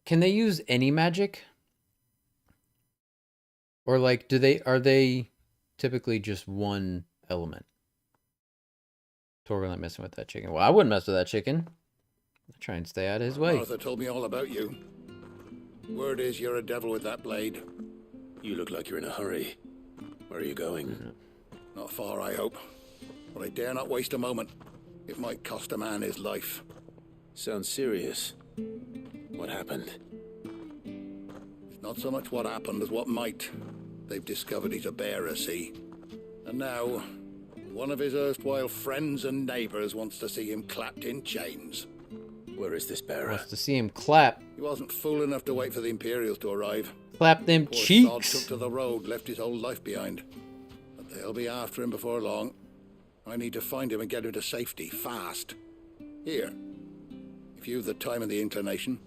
can they use any magic? Or like, are they typically just one element? Torvald not messing with that chicken. Well, I wouldn't mess with that chicken. I'd try and stay out of his way. Martha told me all about you. Word is you're a devil with that blade. You look like you're in a hurry. Where are you going? Not far, I hope. But I dare not waste a moment. It might cost a man his life. Sounds serious. What happened? It's not so much what happened as what might. They've discovered he's a bearer, see? And now, one of his erstwhile friends and neighbours wants to see him clapped in chains. Where is this bearer? Wants to see him clap. He wasn't fool enough to wait for the Imperials to arrive. Clap them Poor cheeks. sod took to the road, left his whole life behind. But they'll be after him before long. I need to find him and get him to safety, fast. Here, if you've the time and the inclination,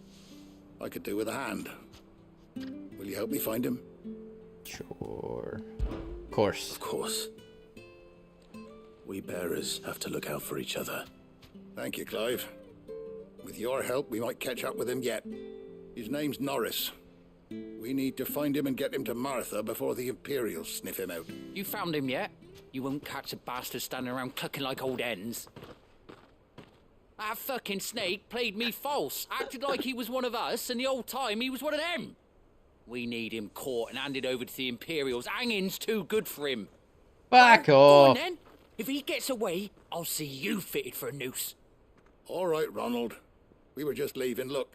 I could do with a hand. Will you help me find him? Sure. Of course. Of course. We bearers have to look out for each other. Thank you, Clive. With your help, we might catch up with him yet. His name's Norris. We need to find him and get him to Martha before the Imperials sniff him out. You found him yet? You won't catch a bastard standing around clucking like old hens. That fucking snake played me false, acted like he was one of us, and the whole time he was one of them. We need him caught and handed over to the Imperials. Hanging's too good for him. Back Go off. on then. If he gets away, I'll see you fitted for a noose. All right, Ronald. We were just leaving. Look,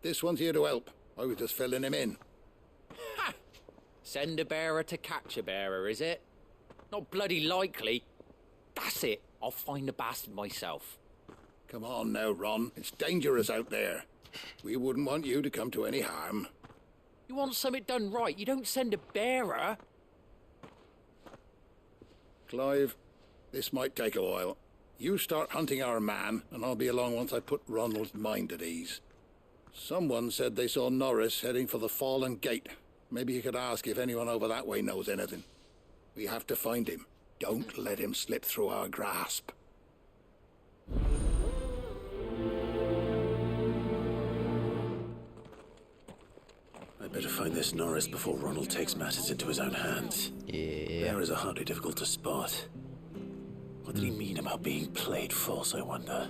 this one's here to help. I was just filling him in. Ha! Send a bearer to catch a bearer, is it? Not bloody likely. That's it. I'll find the bastard myself. Come on now, Ron. It's dangerous out there. We wouldn't want you to come to any harm. You want something done right, you don't send a bearer. Clive, this might take a while. You start hunting our man, and I'll be along once I put Ronald's mind at ease. Someone said they saw Norris heading for the Fallen Gate. Maybe you could ask if anyone over that way knows anything. We have to find him. Don't let him slip through our grasp. I better find this Norris before Ronald takes matters into his own hands. Yeah. Bearers are hardly difficult to spot. What did he mean about being played false, I wonder?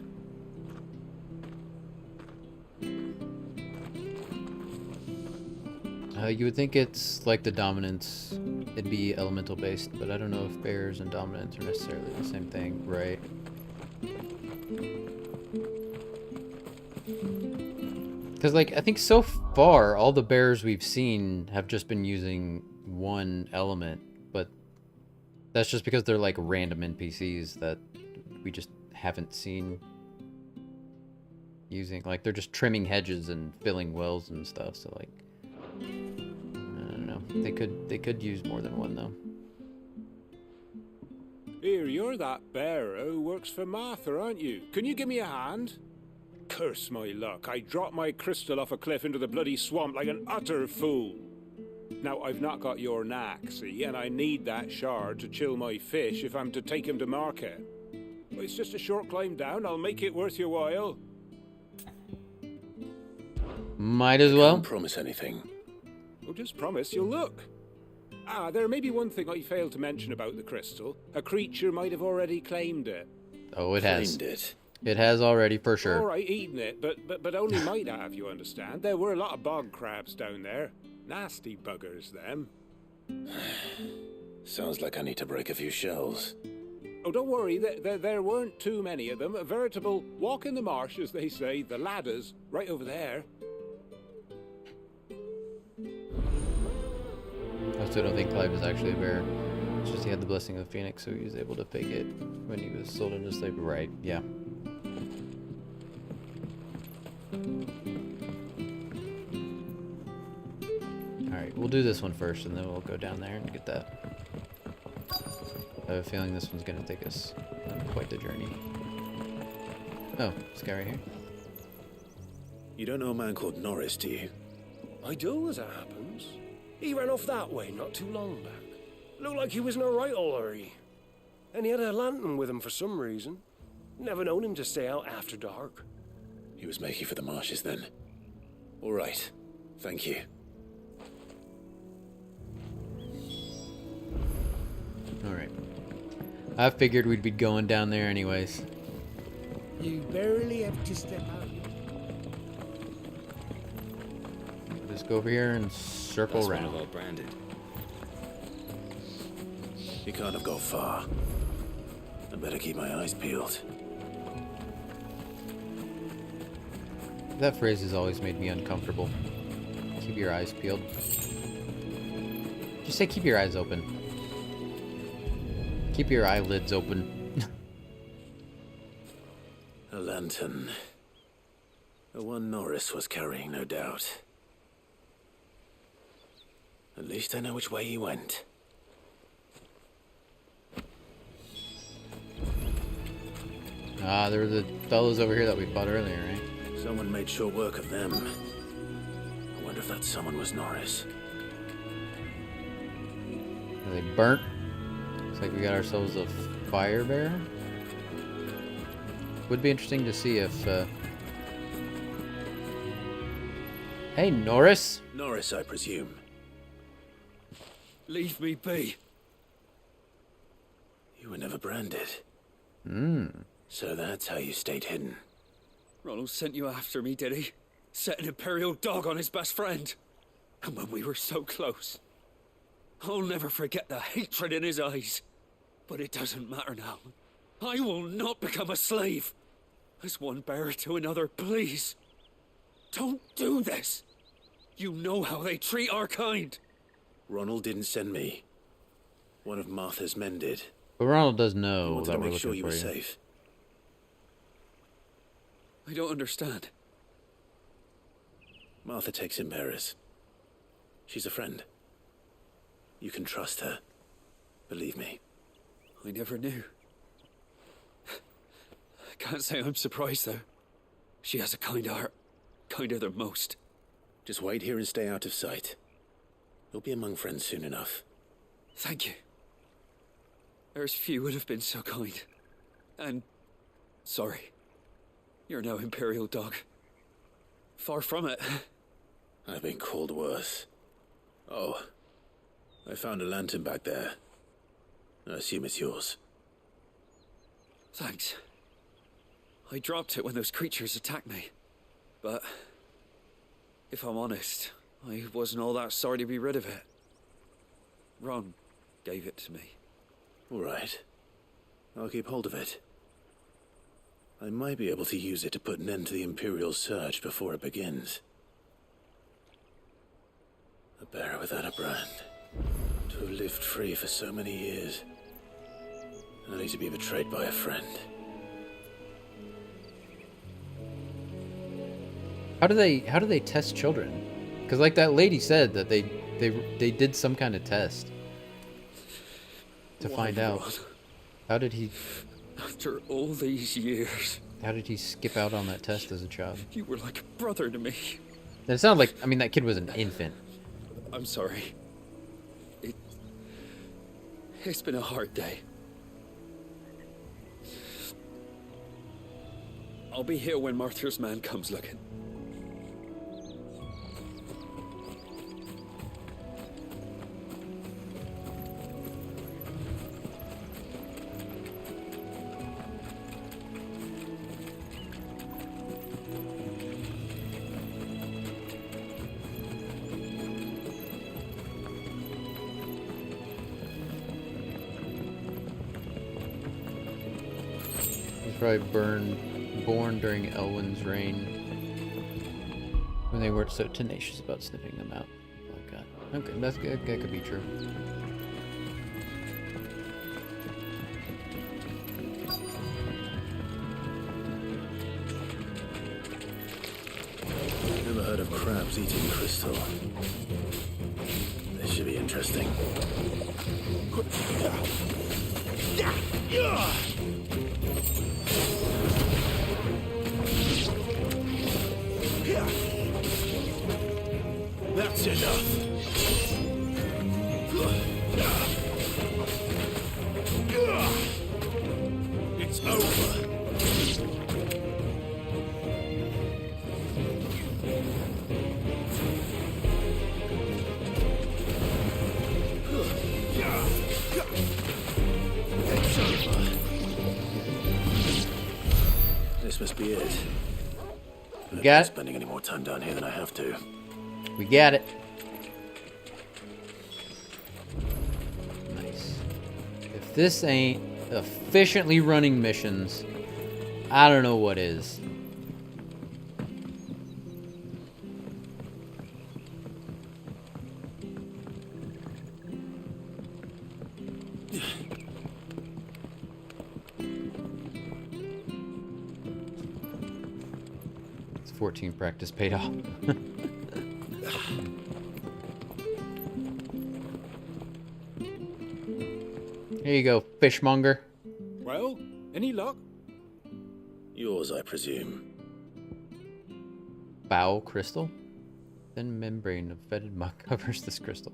You would think it's like the dominance. It'd be elemental based, but I don't know if bears and dominance are necessarily the same thing, right? Because, like, I think so far, all the bears we've seen have just been using one element, but that's just because they're like random NPCs that we just haven't seen using. Like they're just trimming hedges and filling wells and stuff. So like, I don't know. They could use more than one though. Here, you're that bearer who works for Martha, aren't you? Can you give me a hand? Curse my luck, I dropped my crystal off a cliff into the bloody swamp like an utter fool. Now, I've not got your knack, see, and I need that shard to chill my fish if I'm to take him to market. But it's just a short climb down, I'll make it worth your while. Might as well. Can't promise anything. Well, just promise you'll look. Ah, there may be one thing I failed to mention about the crystal. A creature might have already claimed it. Oh, it has. Claimed it. It has already, for sure. All right, eaten it, but only might have, you understand. There were a lot of bog crabs down there. Nasty buggers, them. Sounds like I need to break a few shells. Oh, don't worry, there weren't too many of them. A veritable walk in the marsh, as they say. The ladders, right over there. I still don't think Clive is actually a bear. It's just he had the blessing of the Phoenix, so he was able to fake it when he was sold into slavery. Right, yeah. Alright, we'll do this one first, and then we'll go down there and get that. I have a feeling this one's going to take us on quite the journey. Oh, this guy right here. You don't know a man called Norris, do you? I do, as it happens. He ran off that way not too long back. Looked like he was in a right old hurry. And he had a lantern with him for some reason. Never known him to stay out after dark. He was making for the marshes then. All right. Thank you. Alright. I figured we'd be going down there anyways. You barely have to step out. Just go over here and circle That's around. one well branded. He can't have gone far. I better keep my eyes peeled. That phrase has always made me uncomfortable. Keep your eyes peeled. Just say keep your eyes open. Keep your eyelids open. A lantern. The one Norris was carrying, no doubt. At least I know which way he went. Ah, there were the fellows over here that we fought earlier, right? Someone made short work of them. I wonder if that someone was Norris. Are they burnt? Looks like we got ourselves a fire bear. Would be interesting to see if, Hey, Norris! Norris, I presume. Leave me be. You were never branded. Hmm. So that's how you stayed hidden. Ronald sent you after me, did he? Set an Imperial dog on his best friend. And when we were so close. I'll never forget the hatred in his eyes. But it doesn't matter now. I will not become a slave. As one bearer to another, please. Don't do this. You know how they treat our kind. Ronald didn't send me. One of Martha's men did. But Ronald does He know wanted that to we're make looking sure you for were you. safe. I don't understand. Martha takes in bearers. She's a friend. You can trust her. Believe me. I never knew. I can't say I'm surprised, though. She has a kind heart. Kinder than most. Just wait here and stay out of sight. You'll be among friends soon enough. Thank you. There's few would have been so kind. And... sorry. You're no Imperial dog. Far from it. I've been called worse. Oh. I found a lantern back there. I assume it's yours. Thanks. I dropped it when those creatures attacked me. But... if I'm honest, I wasn't all that sorry to be rid of it. Ron gave it to me. All right. I'll keep hold of it. I might be able to use it to put an end to the Imperial Surge before it begins. A bearer without a brand. To To have lived free for so many years, only to be betrayed by a friend. How do they test children? Because like that lady said that they did some kind of test to find out. How did he? After all these years. How did he skip out on that test as a child? You were like a brother to me. It sounded like, I mean, that kid was an infant. I'm sorry. It's been a hard day. I'll be here when Martha's man comes looking. Probably born during Elwyn's reign, when they weren't so tenacious about sniffing them out. Oh god. Okay, that could be true. Never heard of crabs eating crystal. This should be interesting. That's enough. It's over. This must be it. We got it. Spending any more time down here than I have to. We got it. Nice. If this ain't efficiently running missions, I don't know what is. It's 14 practice paid off. Here you go, fishmonger. Well, any luck? Yours, I presume. Bow crystal. Thin membrane of fetid muck covers this crystal,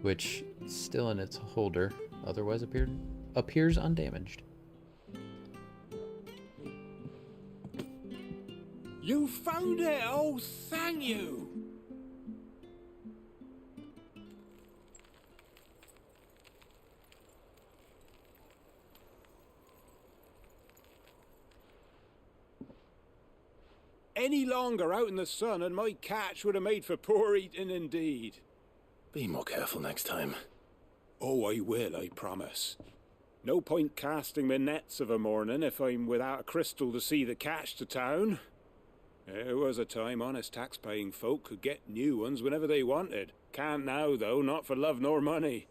which is still in its holder, otherwise appears undamaged. You found it! Oh, thank you! Any longer out in the sun and my catch would have made for poor eating indeed. Be more careful next time. Oh, I will, I promise. No point casting my nets of a morning if I'm without a crystal to see the catch to town. There was a time honest tax-paying folk could get new ones whenever they wanted. Can't now, though, not for love nor money.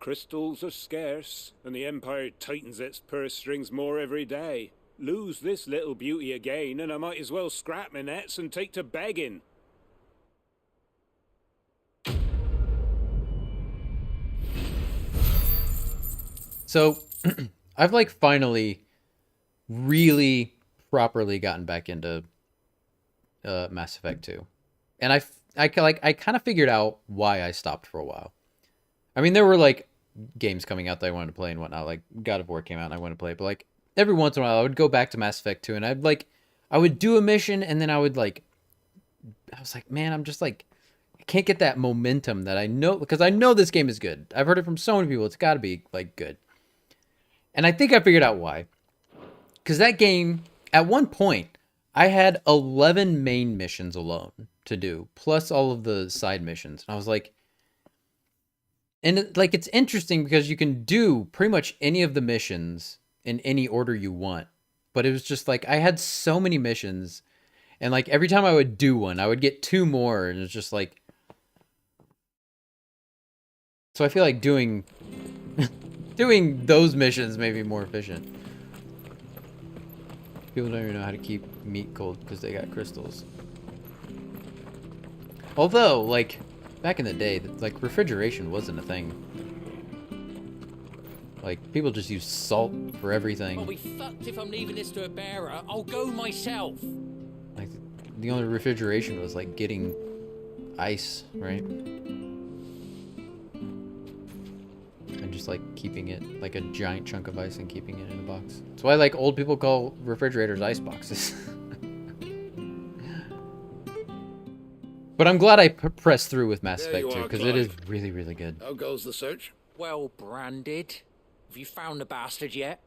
Crystals are scarce, and the Empire tightens its purse strings more every day. Lose this little beauty again, and I might as well scrap my nets and take to begging. So, I've like finally really properly gotten back into Mass Effect 2. And I kind of figured out why I stopped for a while. I mean, there were like games coming out that I wanted to play and whatnot. Like God of War came out and I wanted to play it, but like every once in a while I would go back to Mass Effect 2 and I would do a mission and then I was like, man, I'm just like, I can't get that momentum that I know, because I know this game is good. I've heard it from so many people. It's got to be like good. And I think I figured out why. Because that game, at one point, I had 11 main missions alone to do, plus all of the side missions. And I was like, it's interesting because you can do pretty much any of the missions in any order you want. But it was just like, I had so many missions, and like every time I would do one, I would get two more, and it's just like, So I feel like doing those missions may be more efficient. People don't even know how to keep meat cold because they got crystals. Although, like, back in the day, like, refrigeration wasn't a thing. Like, people just use salt for everything. I'll be fucked if I'm leaving this to a bearer. I'll go myself. Like, the only refrigeration was, like, getting ice, right? And just, like, keeping it, like, a giant chunk of ice and keeping it in a box. That's why, like, old people call refrigerators ice boxes. But I'm glad I pressed through with Mass Effect 2, because it is really, really good. How goes the search? Well branded. Have you found the bastard yet?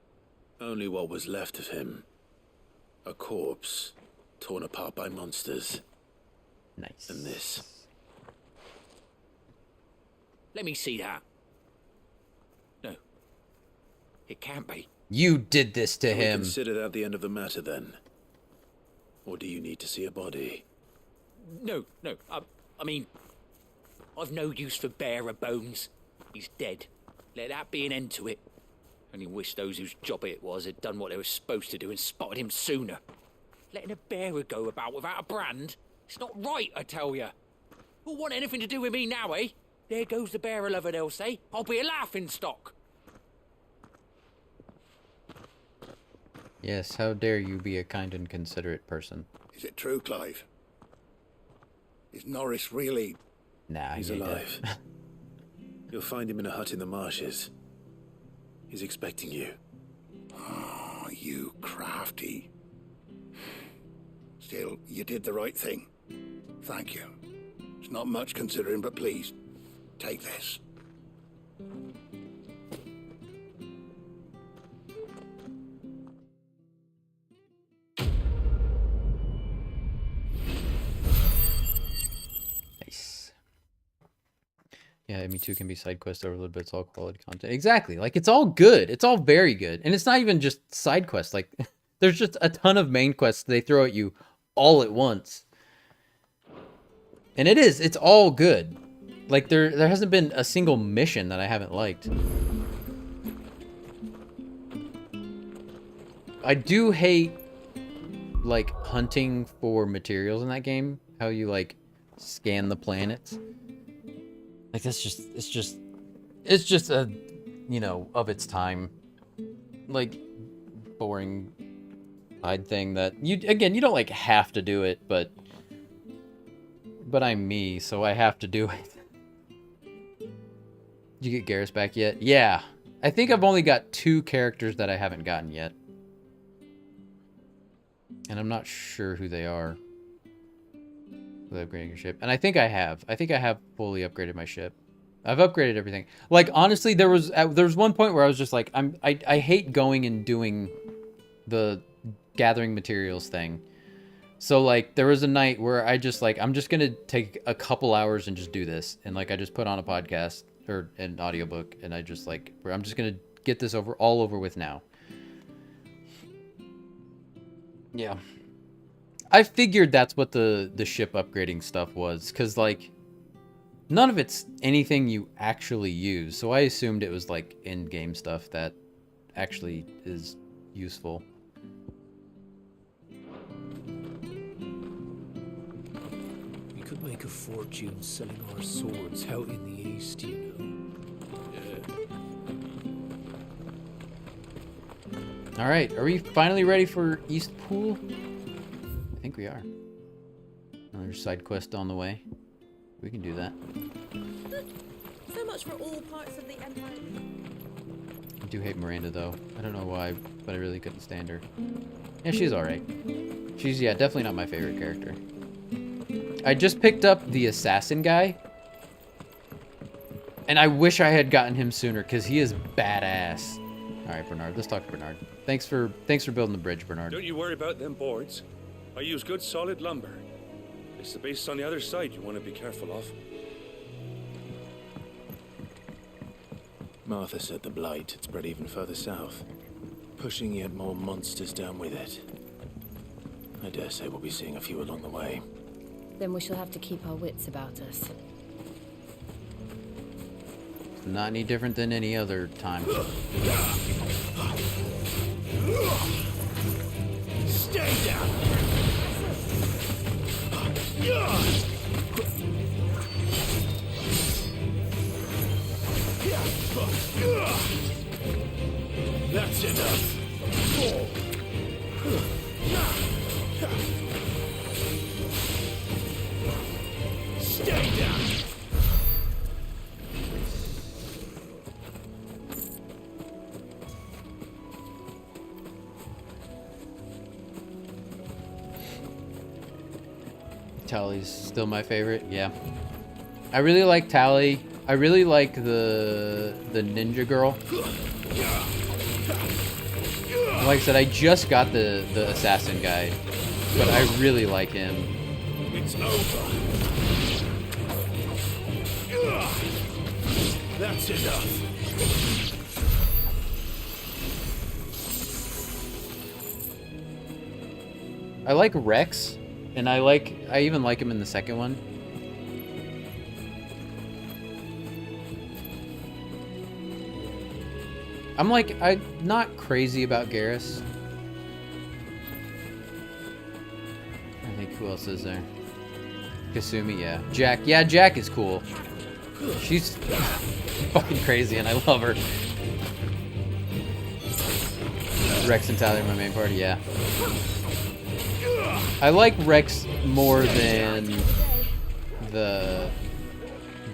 Only what was left of him. A corpse, torn apart by monsters. Nice. And this. Let me see that. No. It can't be. You did this to Can we him. consider that the end of the matter, then? Or do you need to see a body? No. I mean, I've no use for bearer bones. He's dead. Let that be an end to it. Only wish those whose job it was had done what they were supposed to do and spotted him sooner. Letting a bearer go about without a brand? It's not right, I tell you. Who'll want anything to do with me now, eh? There goes the bearer lover, they'll say. I'll be a laughing stock. Yes, how dare you be a kind and considerate person. Is it true, Clive? Is Norris really... Nah, he's alive. You'll find him in a hut in the marshes. He's expecting you. Oh, you crafty. Still, you did the right thing. Thank you. It's not much considering, but please, take this. Nice. Yeah, Me Too can be side quest overload, but it's all quality content. Exactly. Like, it's all good. It's all very good. And it's not even just side quests. Like, there's just a ton of main quests they throw at you all at once. And it's all good. Like, there hasn't been a single mission that I haven't liked. I do hate, like, hunting for materials in that game. How you, like, scan the planets. Like, that's just, it's just a, you know, of its time, like, boring side thing that you don't, like, have to do it, but I'm me, so I have to do it. Did you get Garrus back yet? Yeah. I think I've only got 2 characters that I haven't gotten yet. And I'm not sure who they are. With upgrading your ship. And I think I have. I think I have fully upgraded my ship. I've upgraded everything. Like, honestly, there was one point where I was just like, I hate going and doing the gathering materials thing. So, like, there was a night where I just, like, I'm just gonna take a couple hours and just do this. And, like, I just put on a podcast or an audiobook, and I just, like, I'm just gonna get this all over with now. Yeah. I figured that's what the ship upgrading stuff was, because, like, none of it's anything you actually use. So I assumed it was, like, in-game stuff that actually is useful. We could make a fortune selling our swords out in the east, you know. Alright, are we finally ready for East Pool? I think we are. Another side quest on the way. We can do that. So much for all parts of the Empire. I do hate Miranda, though. I don't know why, but I really couldn't stand her. Yeah, she's alright. She's, yeah, definitely not my favorite character. I just picked up the assassin guy. And I wish I had gotten him sooner, because he is badass. Alright, Bernard, let's talk to Bernard. Thanks for building the bridge, Bernard. Don't you worry about them boards. I use good solid lumber. It's the base on the other side you want to be careful of. Martha said the blight had spread even further south, pushing yet more monsters down with it. I dare say we'll be seeing a few along the way. Then we shall have to keep our wits about us. Not any different than any other time. Stay down. That's enough. Stay down. Tally's still my favorite. Yeah. I really like Tally. I really like the ninja girl. Like I said, I just got the assassin guy, but I really like him. It's over. That's enough. I like Rex, and I even like him in the second one. I'm not crazy about Garrus. I think who else is there? Kasumi, yeah. Jack, yeah, Jack is cool. She's fucking crazy, and I love her. Rex and Tyler are my main party, yeah. I like Rex more than the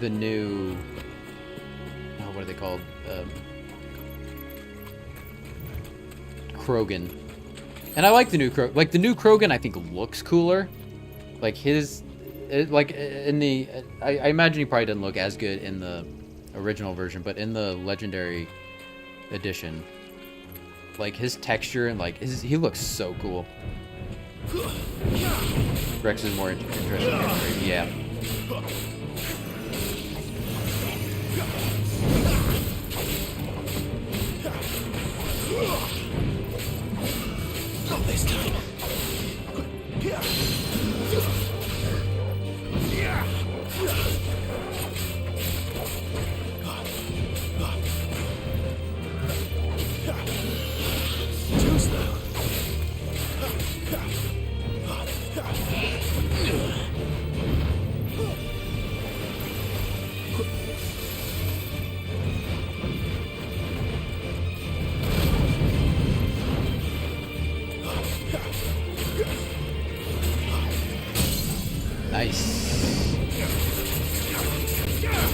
new. Oh, what are they called? Krogan. And I like the new Krogan. Like the new Krogan, I think looks cooler. Like his, I imagine he probably doesn't look as good in the original version, but in the legendary edition, like his texture and like he looks so cool. Rex is more interesting. Yeah. Not this time. Too slow. Nice.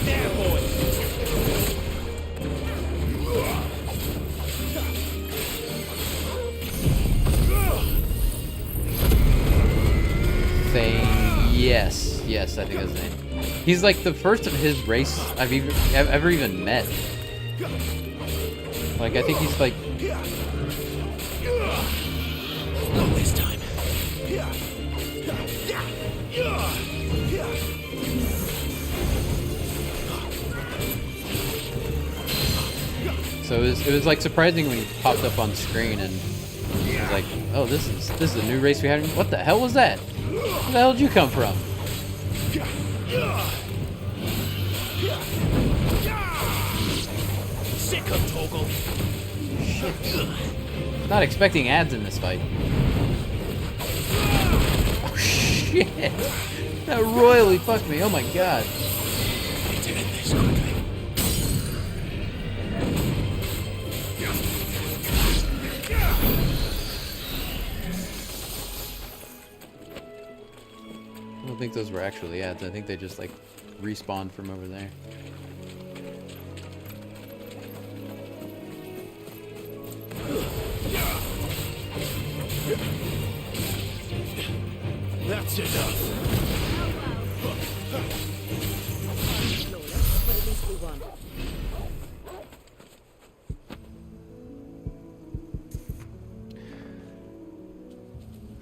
There, boy. Thing. Yes, I think that's his name. He's like the first of his race I've ever even met. Like I think he's like. Not this time. So it was like surprising when he popped up on screen and I was like, oh, this is a new race we haven't. What the hell was that? Where the hell did you come from? Sick of Toggle. Shit. Not expecting ads in this fight. Oh shit! That royally fucked me. Oh my god. I don't think those were actually ads. I think they just like respawned from over there. That's enough. But at least we won.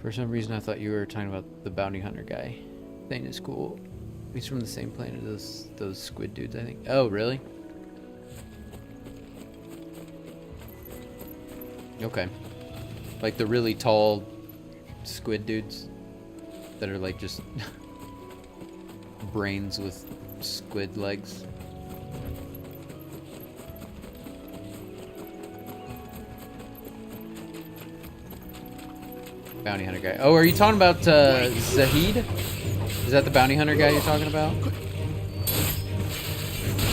For some reason, I thought you were talking about the bounty hunter guy. Thing is cool. He's from the same planet as those squid dudes, I think. Oh, really? Okay. Like the really tall squid dudes that are like just brains with squid legs. Bounty hunter guy. Oh, are you talking about Zahid? Is that the bounty hunter guy you're talking about?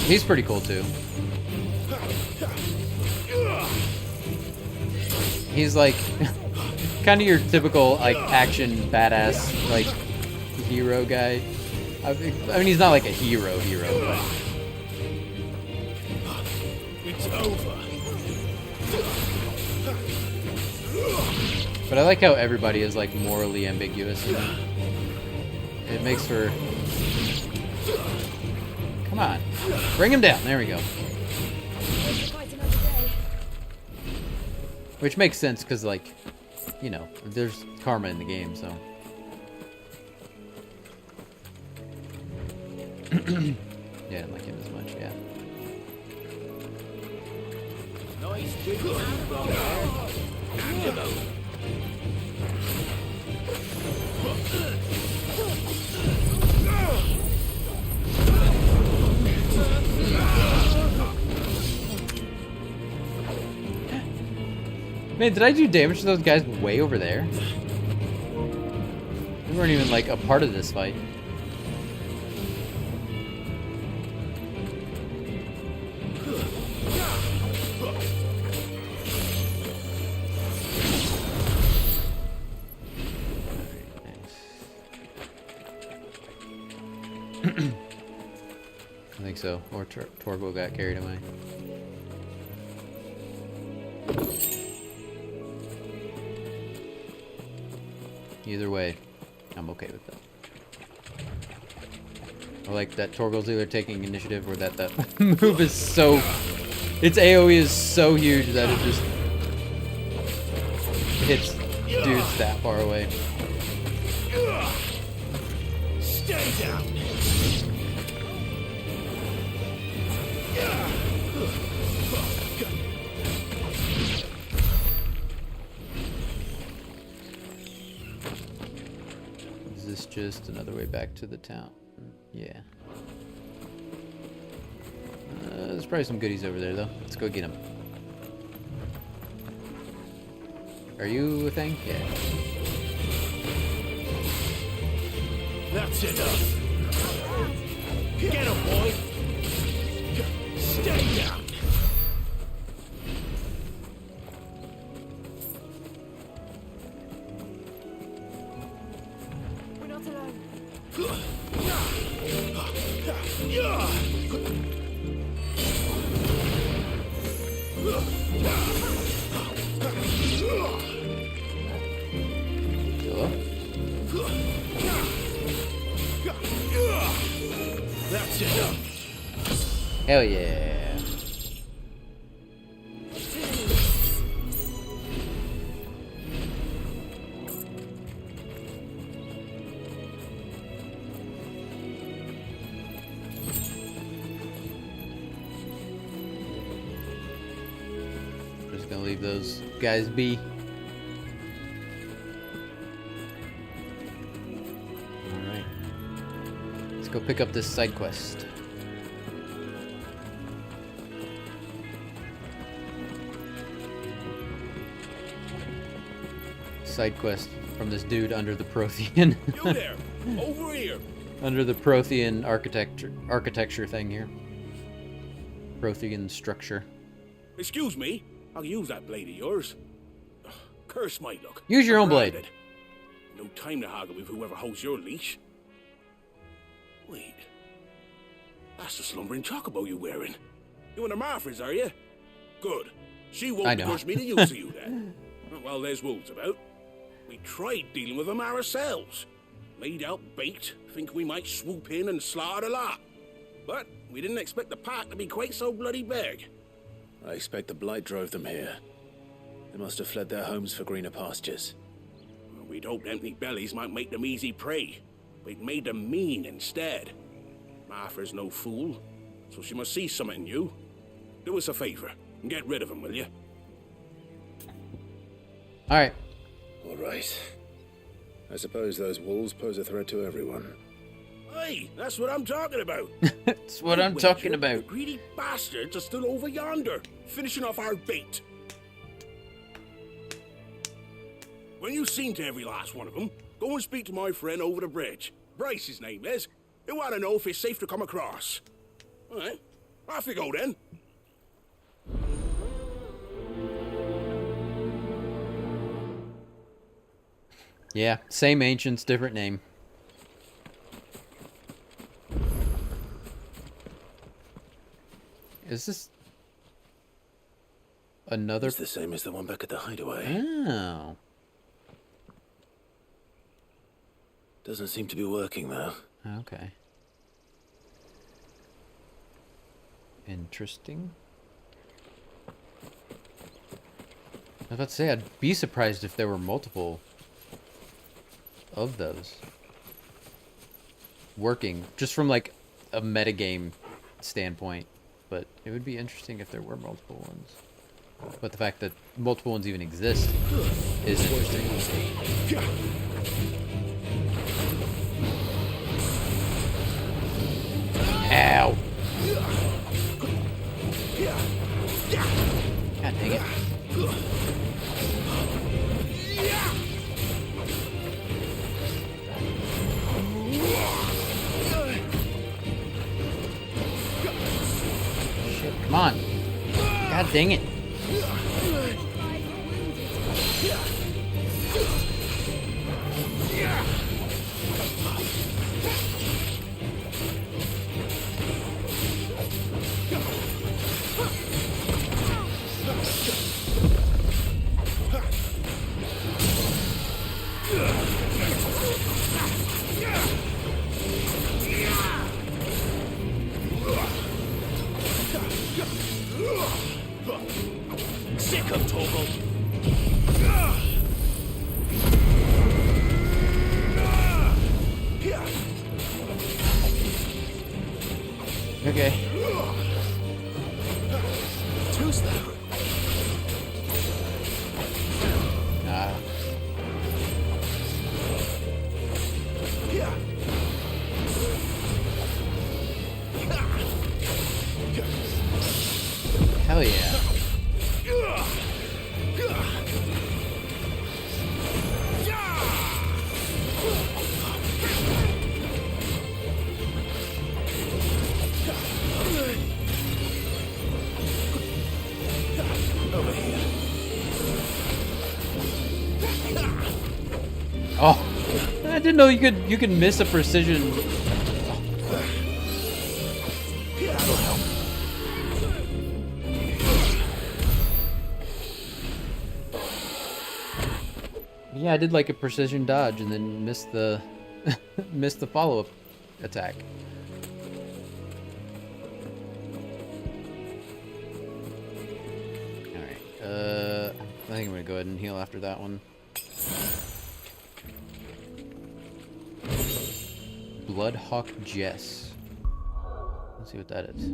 He's pretty cool too. He's like kind of your typical like action badass like hero guy. I mean, he's not like a hero, but It's over. But I like how everybody is like morally ambiguous. It makes for. Come on, bring him down. There we go. Which makes sense because, like, you know, there's karma in the game, so. Yeah, I didn't like him as much. Yeah. Nice big from there. Angelo. Man, did I do damage to those guys way over there? They weren't even like a part of this fight. I think so. Or Torgo got carried away. Either way, I'm okay with that. I like that Torgo's either taking initiative or that move is so... Its AoE is so huge that it just hits dudes that far away. Stay down. Is this just another way back to the town? Yeah. There's probably some goodies over there, though. Let's go get them. Are you a thing? Yeah. That's enough. Get him, boy. Stay down. We're not alone. That's enough. Hell yeah. Just gonna leave those guys be. Alright. Let's go pick up this side quest. Side quest from this dude under the Prothean. You there? Over here. Under the Prothean architecture thing here. Prothean structure. Excuse me. I'll use that blade of yours. Ugh, curse my luck. Use your own blade. Branded. No time to haggle with whoever holds your leash. Wait. That's the slumbering chocobo you're wearing. You and the Marfors, are you? Good. She won't push me to use you then. Well, there's wolves about. We tried dealing with them ourselves. Laid out bait, think we might swoop in and slaughter the lot. But we didn't expect the pack to be quite so bloody big. I expect the blight drove them here. They must have fled their homes for greener pastures. Well, we'd hoped empty bellies might make them easy prey. We'd made them mean instead. Martha's no fool, so she must see something in you. Do us a favor and get rid of them, will you? Alright. All right. I suppose those wolves pose a threat to everyone. Hey, that's what I'm talking about. That's what I'm talking about. The greedy bastards are still over yonder, finishing off our bait. when you've seen to every last one of them, go and speak to my friend over the bridge. Bryce, his name is. He'll want to know if it's safe to come across. All right, off you go then. Yeah, same ancients, different name. Is this another? It's the same as the one back at the hideaway. Oh. Doesn't seem to be working though. Okay. Interesting. I was about to say, I'd be surprised if there were multiple of those working, just from like a metagame standpoint. But it would be interesting if there were multiple ones. But the fact that multiple ones even exist is interesting. Ow! God dang it. Shit, come on. God dang it. Sick of Torgal. Okay. Too slow. Ah. Hell yeah. Oh, I didn't know you could miss a precision. That'll help. Yeah, I did like a precision dodge and then missed the missed the follow-up attack. All right. I think I'm gonna go ahead and heal after that one. Bloodhawk Jess. Let's see what that is.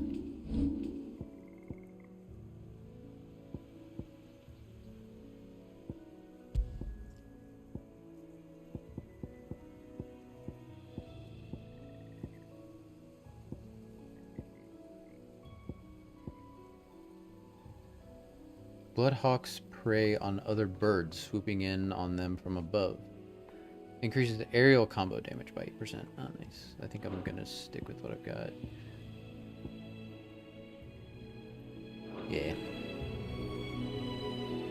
Bloodhawks prey on other birds, swooping in on them from above. Increases the aerial combo damage by 8%. Oh, nice. I think I'm gonna stick with what I've got. Yeah.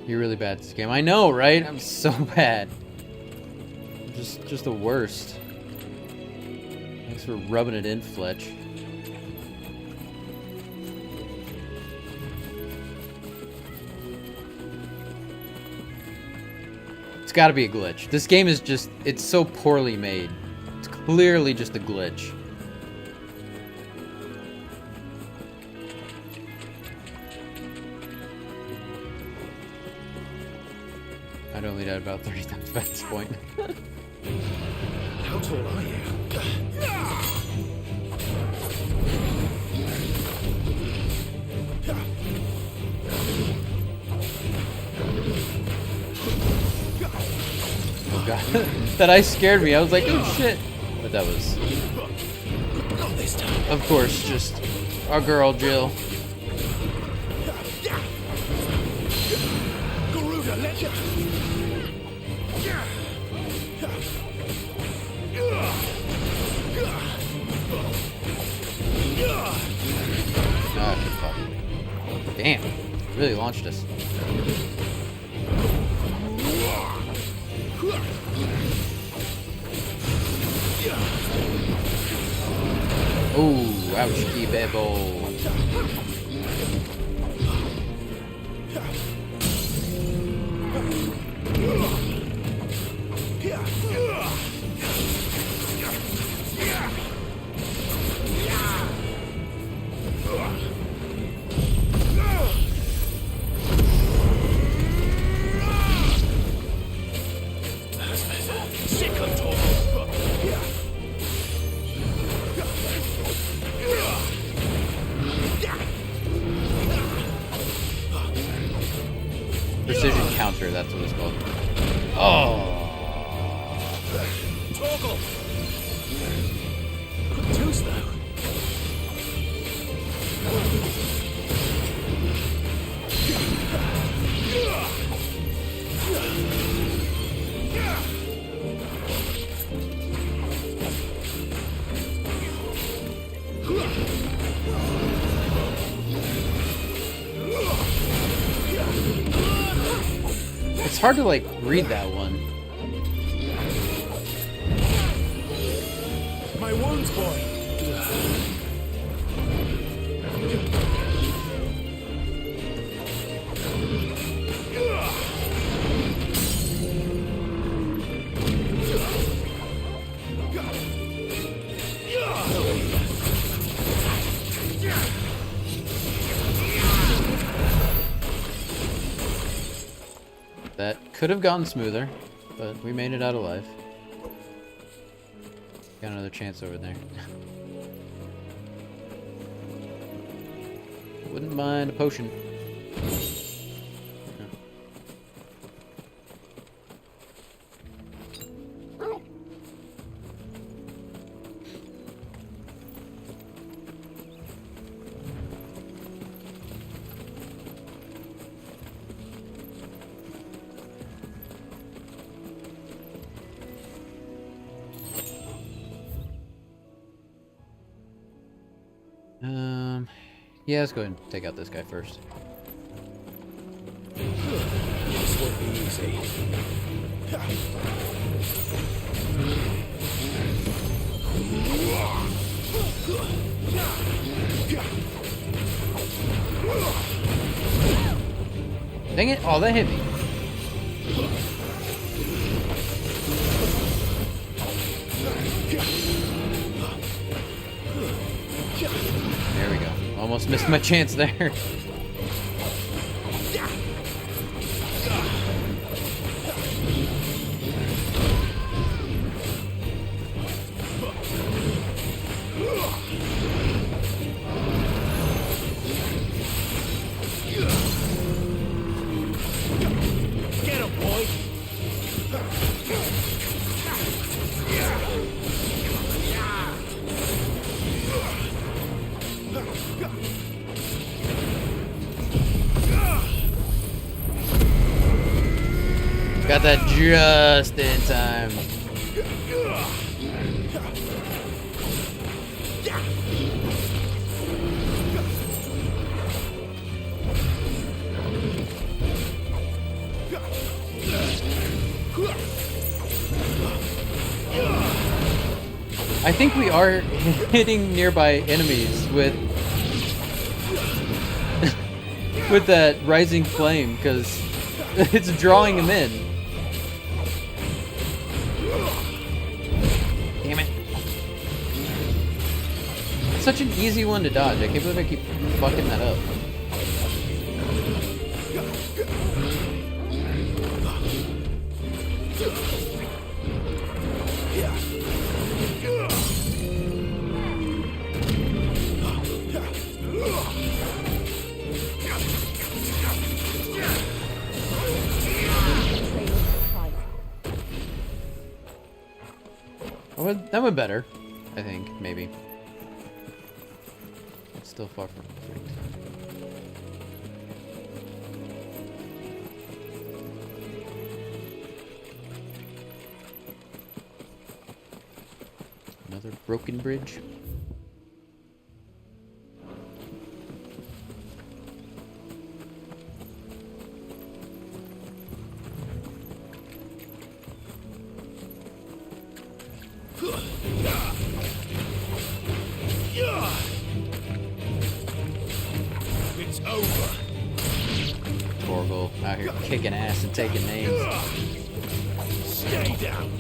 You're really bad at this game. I know, right? I'm so bad. Just the worst. Thanks for rubbing it in, Fletch. It's gotta be a glitch. This game is just, it's so poorly made. It's clearly just a glitch. I'd only died about 30 times by this point. How tall are you? Oh god. That ice scared me. I was like, oh shit. But that was, of course, just our girl Jill. Really launched us. Oh, ouch, bebo. Precision counter, that's what it's called. Oh! Toggle! Too slow. It's hard to like read that one. My wounds, boy. That could have gone smoother, but we made it out alive. Got another chance over there. Wouldn't mind a potion. Yeah, let's go ahead and take out this guy first. This won't be easy. Dang it! Oh, that hit me. There we go. Almost missed my chance there. Get him, boy! Got that just in time. I think we are hitting nearby enemies with with that rising flame because it's drawing them in. Damn it. It's such an easy one to dodge. I can't believe I keep fucking that up. Oh, that went better, I think, maybe. It's still far from perfect. Another broken bridge. Torgal out here kicking ass and taking names. Stay down.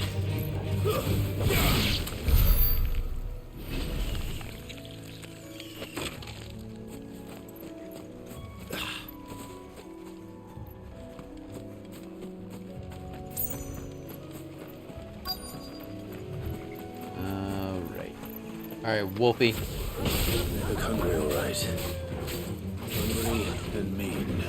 Alright, Wolfie. They look hungry, all right. Hungry and mean.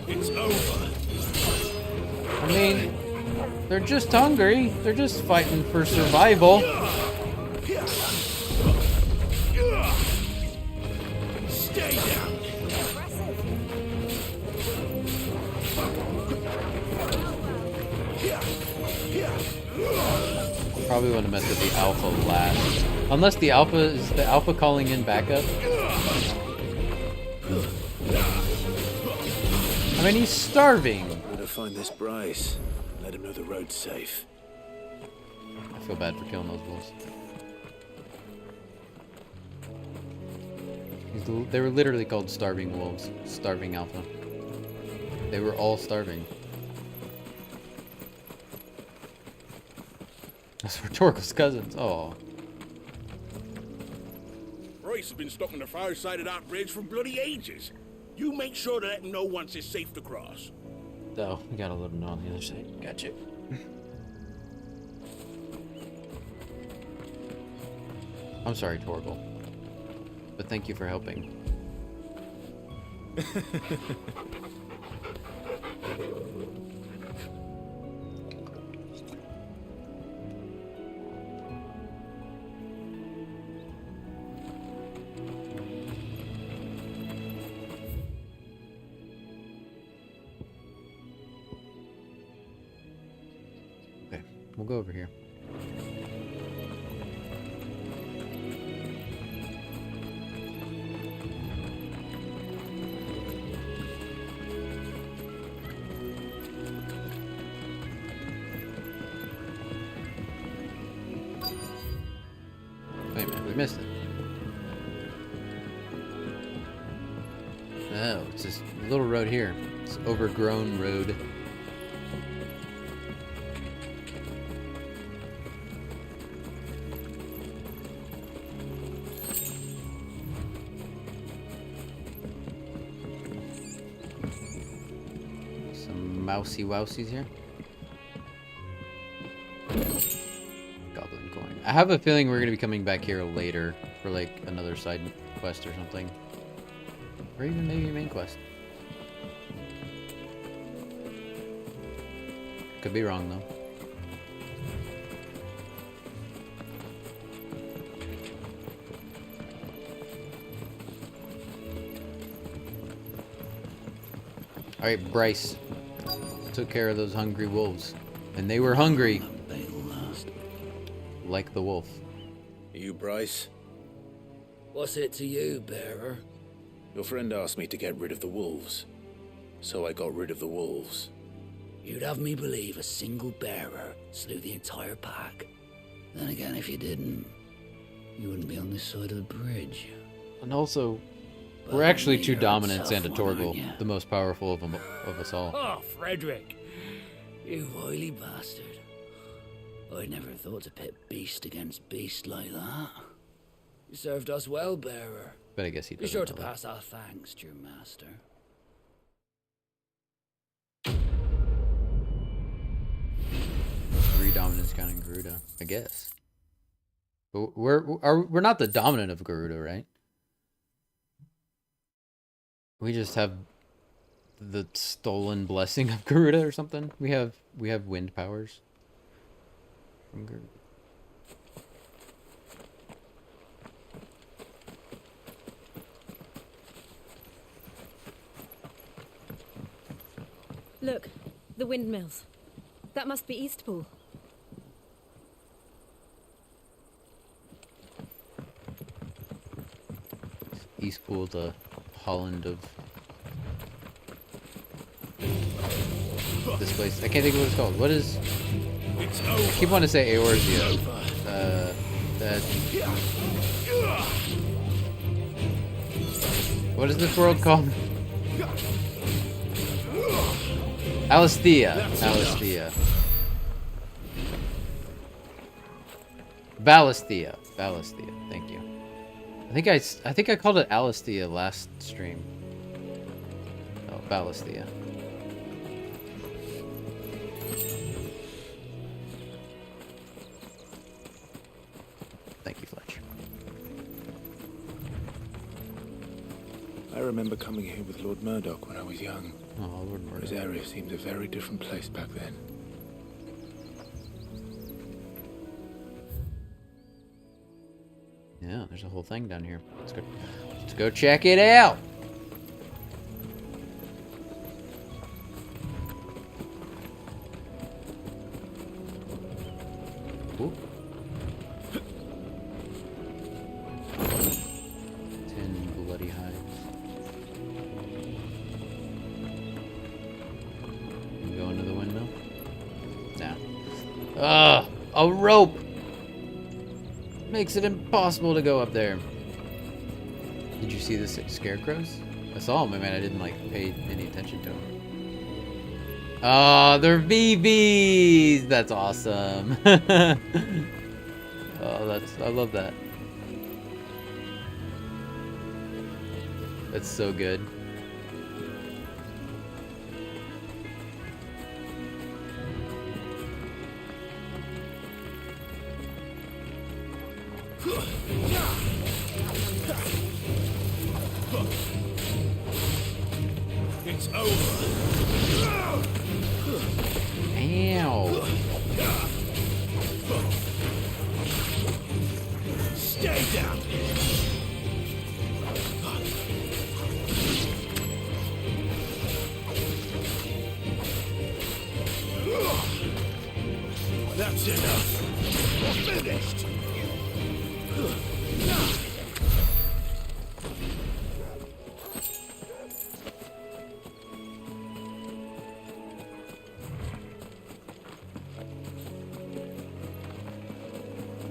It's over. I mean, they're just hungry. They're just fighting for survival. Stay down. Probably want to mess with the alpha last. Unless the alpha is the alpha calling in backup. I mean, he's starving. Better find this Bryce. Let him know the road's safe. I feel bad for killing those wolves. They were literally called starving wolves. Starving alpha. They were all starving. Those were Torgal's cousins. Oh. Bryce has been stuck on the far side of that bridge for bloody ages. You make sure to let him know once it's safe to cross. Oh, we gotta let him know on the other side. Gotcha. I'm sorry, Torgal. But thank you for helping. Okay, we'll go over here. Wait a minute, we missed it. Oh, it's this little road here. It's overgrown road. Some mousy wousies here. Goblin coin. I have a feeling we're gonna be coming back here later for like another side quest or something. Or even maybe a main quest. Could be wrong though. Alright, Bryce took care of those hungry wolves. And they were hungry. Like the wolf. You, Bryce? What's it to you, bearer? Your friend asked me to get rid of the wolves. So I got rid of the wolves. You'd have me believe a single bearer slew the entire pack. Then again, if you didn't, you wouldn't be on this side of the bridge. And also, we're actually two dominants and a Torgal, the most powerful of us all. Oh, Frederick! You wily bastard. I never thought to pit beast against beast like that. You served us well, bearer. But I guess he doesn't. Be sure to know that. pass our thanks to your master. Three dominants counting Garuda, I guess. But we're not the dominant of Garuda, right? We just have the stolen blessing of Garuda or something. We have wind powers from Garuda. Look, the windmills. That must be Eastpool. Eastpool, the Holland of this place. I can't think of what it's called. What is? I keep wanting to say Eorzea. What is this world called? Alisthea. Alisthea. Ballisthea. Ballisthea. Thank you. I think I called it Alisthea last stream. Oh, Ballisthea. Thank you, Fletch. I remember coming here with Lord Murdoch when I was young. Oh, Lord Murdoch. This area seemed a very different place back then. Yeah, there's a whole thing down here. Let's go check it out. Ooh. 10 bloody hives. You go into the windmill? No. Ugh! A rope! Makes it impossible to go up there. Did you see the scarecrows? I saw them, man. I didn't like pay any attention to them. Oh, they're BBs! That's awesome. Oh, I love that. That's so good. It's over. Ow. Stay down. That's enough. We're finished.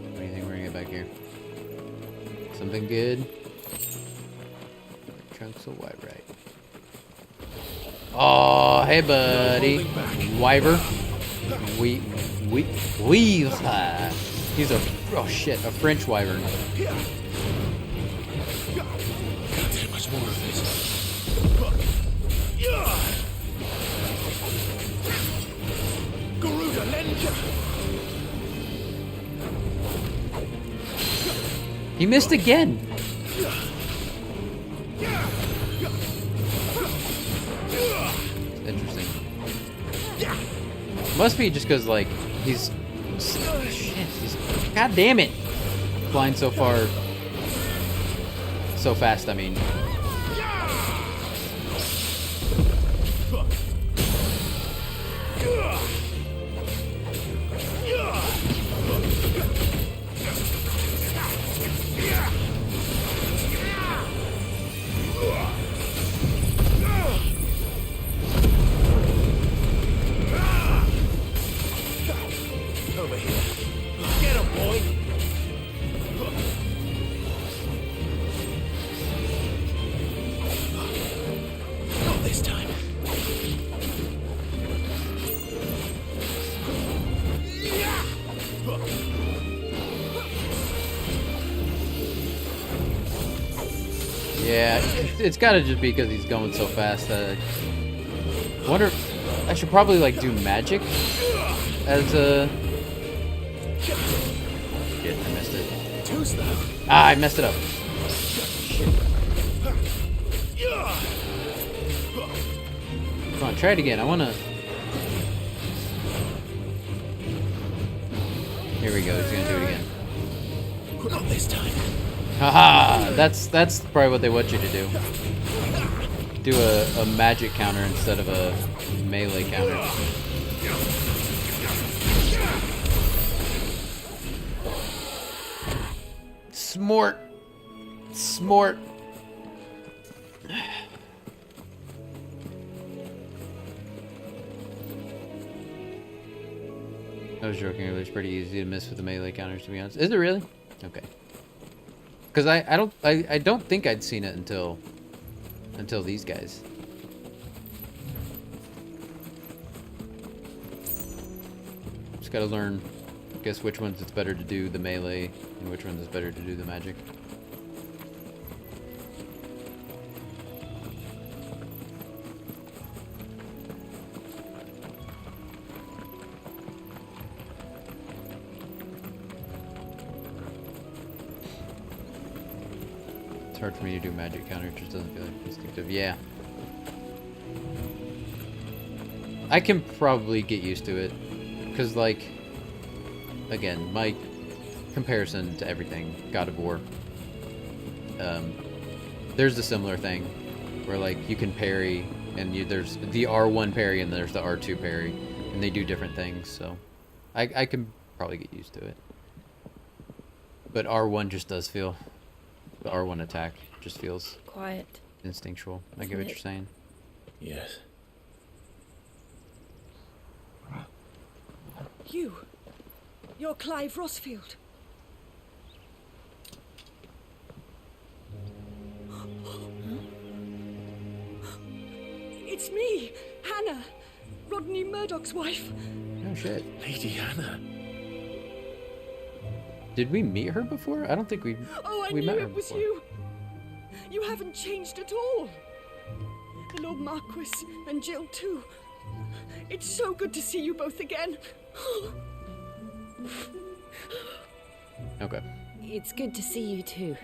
What do you think we're gonna get back here? Something good? Chunks of white, right? Oh, hey, buddy. Wyver. He's a, oh shit, a French wyvern. Can't take much more of this. Garuda Lenka. He missed again. Interesting. Must be just because, like, he's... Shit, he's... God damn it! Flying so far... So fast, I mean. Over here. Get him, boy. Not this time. Yeah, it's gotta just be because he's going so fast. I wonder... I should probably, like, do magic as a... Shit, I missed it. Ah, I messed it up. Shit. Come on, try it again. I wanna... Here we go, he's gonna do it again. Not this time. Haha! That's probably what they want you to do. Do a magic counter instead of a melee counter. Smort! Smort! I was joking earlier, it's pretty easy to miss with the melee counters, to be honest. Is it really? Okay. Because I don't think I'd seen it until until these guys. Just gotta learn, I guess, which ones it's better to do the melee and which ones it's better to do the magic. It's hard for me to do magic counter, it just doesn't feel like instinctive. Yeah. I can probably get used to it. Because, like, again, my comparison to everything, God of War, there's a similar thing where, like, you can parry, and there's the R1 parry and there's the R2 parry, and they do different things, so I can probably get used to it. But R1 just does feel, the R1 attack just feels quiet, instinctual. I get what you're saying. Yes. You're Clive Rossfield. It's me, Hannah, Rodney Murdoch's wife. Oh shit. Lady Hannah. Did we meet her before? I don't think we Oh, I we knew met her it was before. you. You haven't changed at all. The Lord Marquis and Jill too. It's so good to see you both again. Okay. It's good to see you too,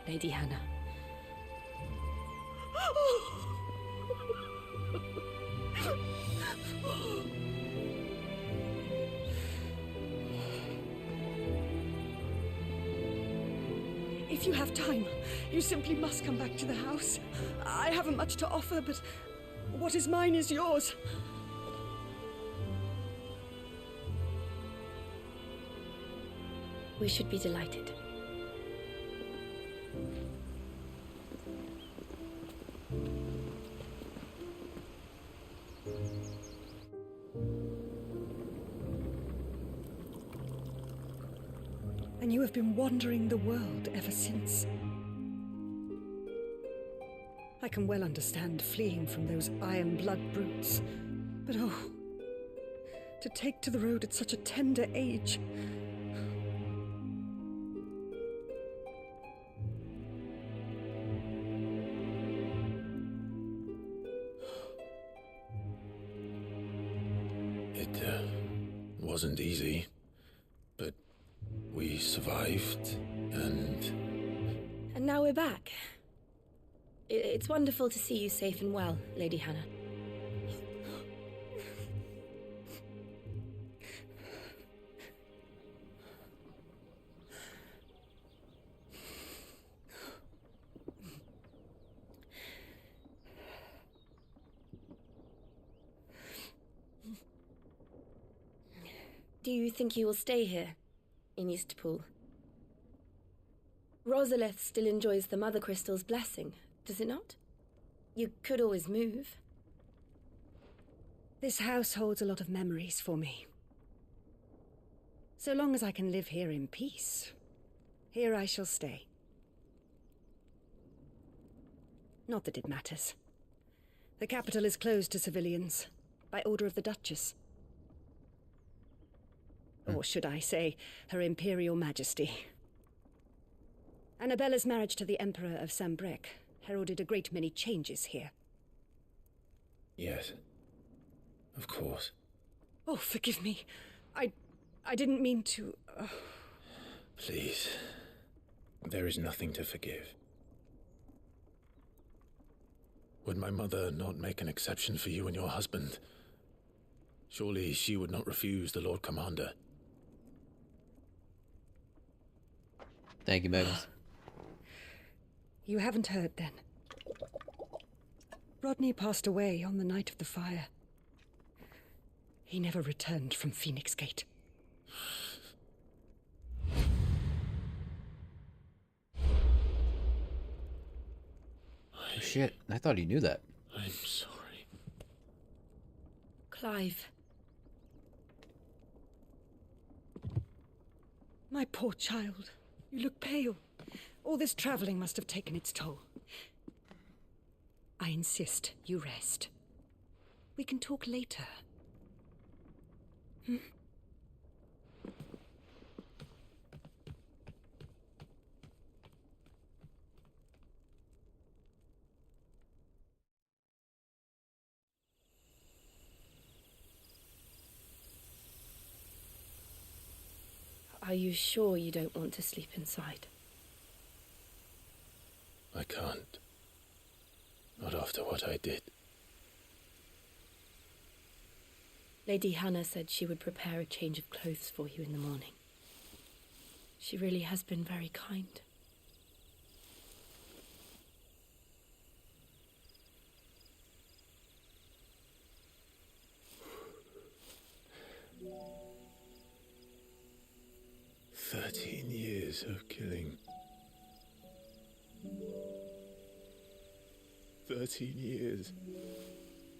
Lady Hannah. If you have time, you simply must come back to the house. I haven't much to offer, but what is mine is yours. We should be delighted. And you have been wandering the world ever since. I can well understand fleeing from those iron blood brutes, but oh, to take to the road at such a tender age. It wasn't easy, but we survived, and now we're back. It's wonderful to see you safe and well, Lady Hannah. Do you think you will stay here, in Eastpool? Rosalith still enjoys the Mother Crystal's blessing, does it not? You could always move. This house holds a lot of memories for me. So long as I can live here in peace, here I shall stay. Not that it matters. The capital is closed to civilians, by order of the Duchess. Or should I say, Her Imperial Majesty. Annabella's marriage to the Emperor of Sambrec heralded a great many changes here. yes, of course. Oh, forgive me. I didn't mean to... Please, there is nothing to forgive. Would my mother not make an exception for you and your husband? Surely she would not refuse the Lord Commander. Thank you, Mavis. You haven't heard, then. Rodney passed away on the night of the fire. He never returned from Phoenix Gate. Oh, shit. I thought he knew that. I'm sorry. Clive. My poor child. You look pale. All this traveling must have taken its toll. I insist you rest. We can talk later. Hmm? Are you sure you don't want to sleep inside? I can't. Not after what I did. Lady Hannah said she would prepare a change of clothes for you in the morning. She really has been very kind. Years of killing. 13 years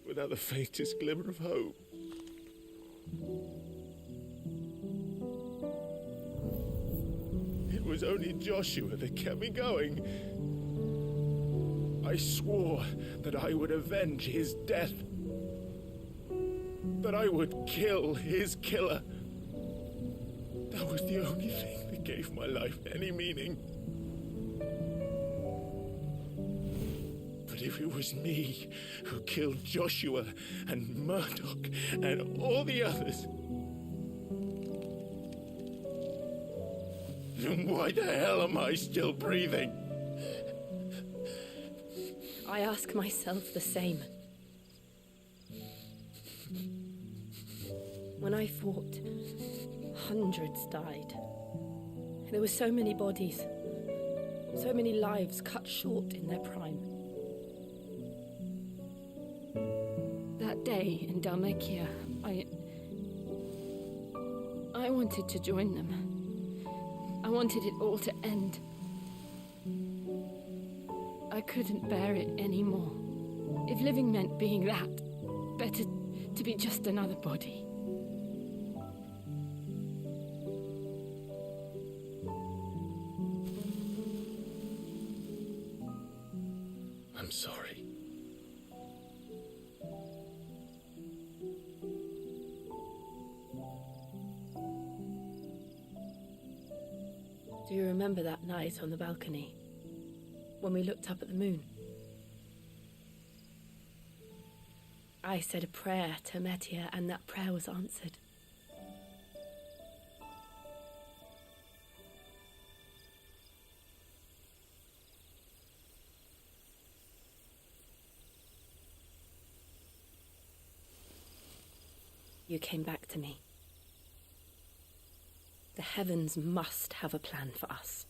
without the faintest glimmer of hope. It was only Joshua that kept me going. I swore that I would avenge his death. That I would kill his killer. That was the only thing that gave my life any meaning. But if it was me who killed Joshua and Murdoch and all the others, then why the hell am I still breathing? I ask myself the same. When I fought, hundreds died. There were so many bodies, so many lives cut short in their prime. That day in Dalmekia, I wanted to join them. I wanted it all to end. I couldn't bear it anymore. If living meant being that, better to be just another body. I'm sorry. Do you remember that night on the balcony, when we looked up at the moon? I said a prayer to Metia, and that prayer was answered. You came back to me. The heavens must have a plan for us.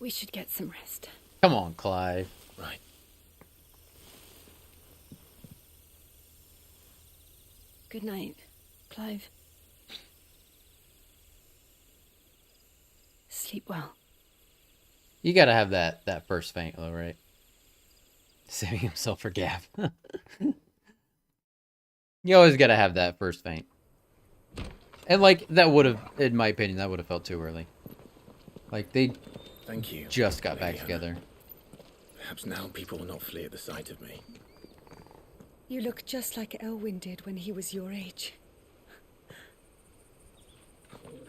We should get some rest. Come on, Clive. Right. Good night, Clive. Sleep well. You gotta have that first faint, though, right? Saving himself for Gav. You always gotta have that first faint. And, like, that would have, in my opinion, that would have felt too early. Like, they Thank you, just got Lady back together. Hannah. Perhaps now people will not flee at the sight of me. You look just like Elwyn did when he was your age.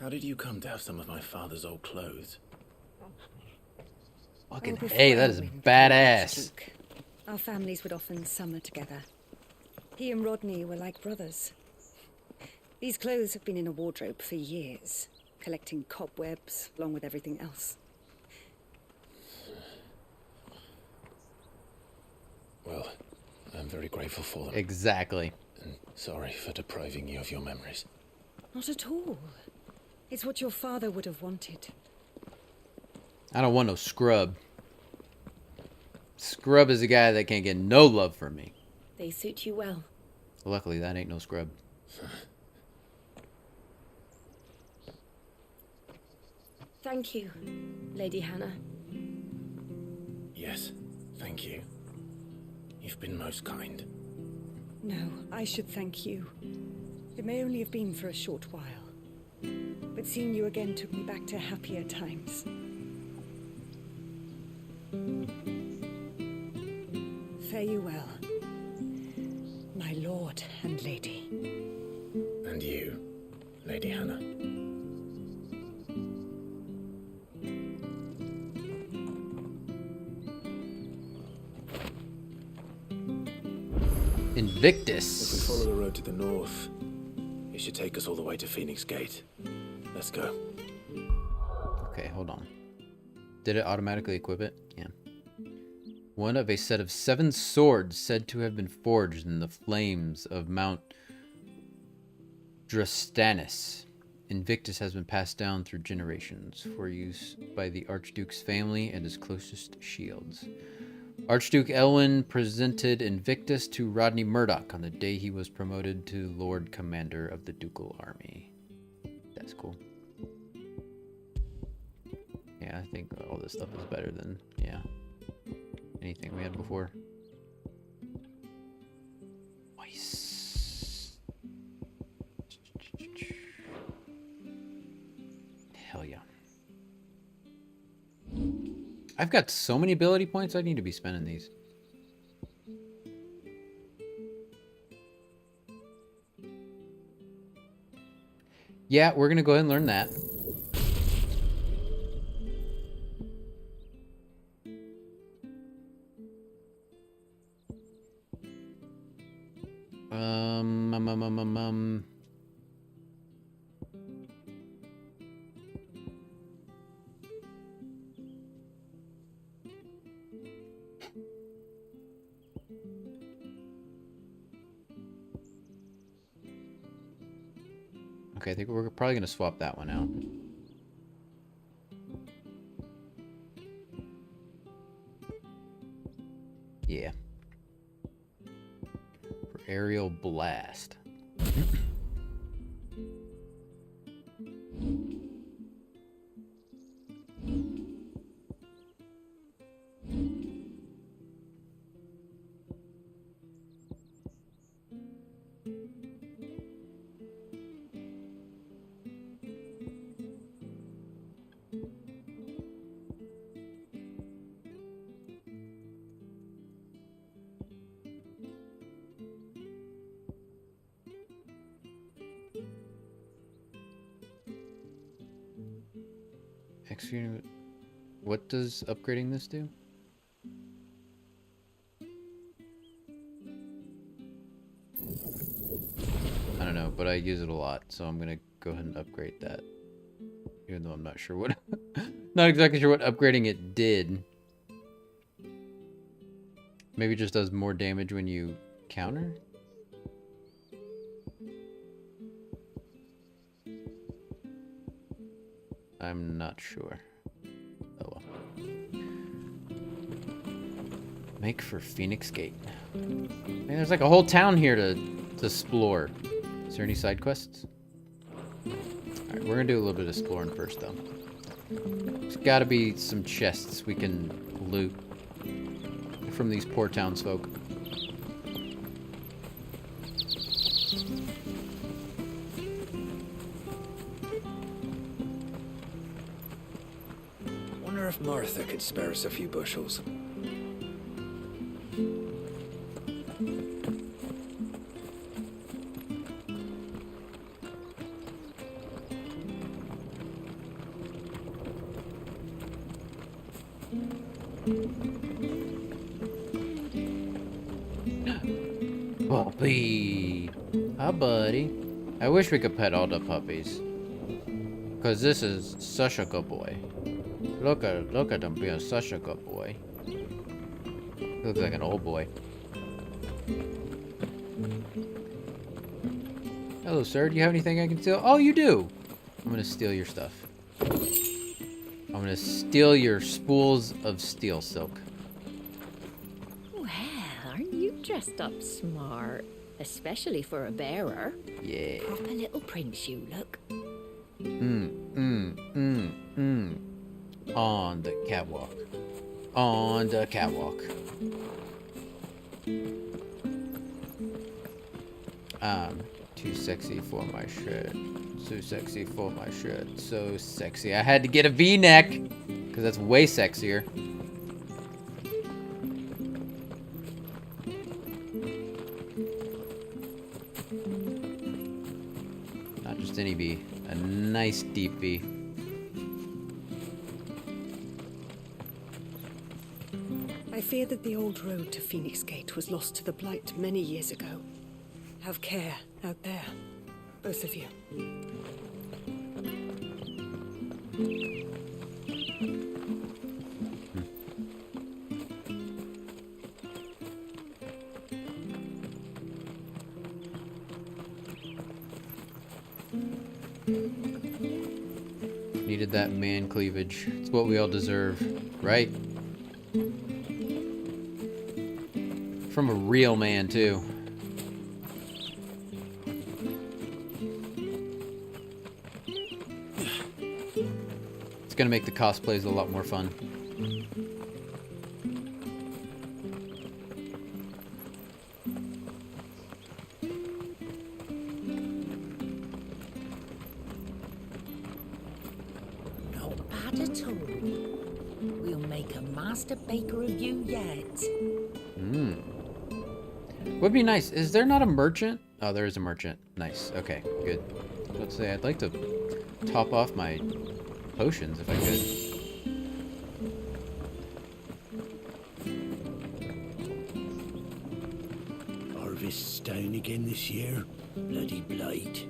How did you come to have some of my father's old clothes? Fucking before hey, that is Elwyn became badass. Archduke, our families would often summer together. He and Rodney were like brothers. These clothes have been in a wardrobe for years, collecting cobwebs along with everything else. Well, I'm very grateful for them. Exactly. And sorry for depriving you of your memories. Not at all. It's what your father would have wanted. I don't want no scrub. Scrub is a guy that can't get no love from me. They suit you well. Luckily, that ain't no scrub. Thank you, Lady Hannah. Yes, thank you. You've been most kind. No, I should thank you. It may only have been for a short while, but seeing you again took me back to happier times. Fare you well, my lord and lady. And you, Lady Hannah. Invictus. If we follow the road to the north, it should take us all the way to Phoenix Gate. Let's go. Okay, hold on. Did it automatically equip it? Yeah. One of a set of 7 swords said to have been forged in the flames of Mount Drastanus. Invictus has been passed down through generations for use by the Archduke's family and his closest shields. Archduke Elwyn presented Invictus to Rodney Murdoch on the day he was promoted to Lord Commander of the Ducal Army. That's cool. Yeah, I think all this stuff is better than, anything we had before. Nice. Hell yeah. I've got so many ability points, I need to be spending these. Yeah, we're gonna go ahead and learn that. Okay, I think we're probably gonna swap that one out. Yeah. For aerial blast. What does upgrading this do? I don't know, but I use it a lot, so I'm gonna go ahead and upgrade that. Even though I'm not sure what... not exactly sure what upgrading it did. Maybe it just does more damage when you counter? I'm not sure. Oh well. Make for Phoenix Gate. Man, there's like a whole town here to explore. Is there any side quests? Alright, we're gonna do a little bit of exploring first though. There's gotta be some chests we can loot from these poor townsfolk. Wonder if Martha could spare us a few bushels. Puppy. Hi, buddy. I wish we could pet all the puppies. Because this is such a good boy. Look at him being such a good boy. He looks like an old boy. Hello, sir. Do you have anything I can steal? Oh, you do. I'm going to steal your stuff. I'm going to steal your spools of steel silk. Well, aren't you dressed up smart? Especially for a bearer. Yeah. Proper little prince you look. On the catwalk. On the catwalk. I'm too sexy for my shirt. So sexy for my shirt. So sexy. I had to get a V-neck because that's way sexier. Not just any V. A nice deep V. I fear that the old road to Phoenix Gate was lost to the Blight many years ago. Have care out there, both of you. Needed that man cleavage. It's what we all deserve, right? From a real man, too. It's gonna make the cosplays a lot more fun. Not bad at all. We'll make a master baker of you yet. Hmm. Would be nice. Is there not a merchant? Oh, there is a merchant. Nice. Okay, good. Let's say I'd like to top off my potions if I could. Harvest's down again this year. Bloody blight.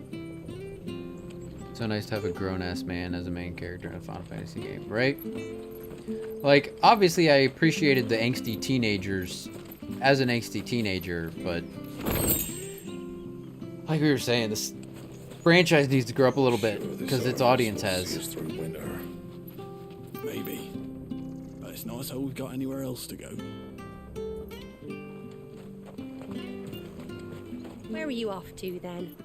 So nice to have a grown-ass man as a main character in a Final Fantasy game, right? Like, obviously I appreciated the angsty teenagers as an angsty teenager, but like we were saying, this franchise needs to grow up a little bit because its audience has. Through winter. Maybe. But it's not as though we've got anywhere else to go. Where are you off to then?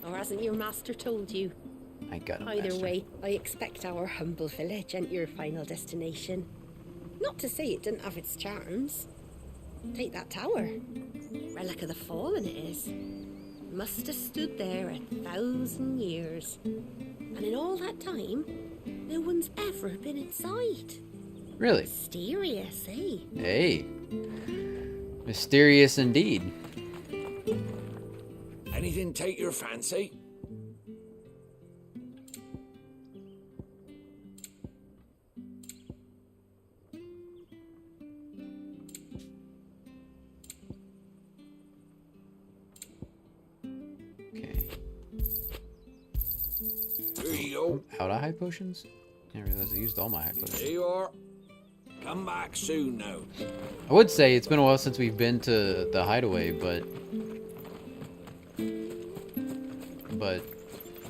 Or hasn't your master told you? I got it. Either way, I expect our humble village ain't your final destination. Not to say it didn't have its charms. Take that tower. Relic of the Fallen it is. Must have stood there 1,000 years. And in all that time, no one's ever been inside. Really? Mysterious, eh? Hey. Mysterious indeed. Anything take your fancy? Here you go. Out of high potions? Didn't realize I used all my high potions. Here you are. Come back soon now. I would say it's been a while since we've been to the hideaway, but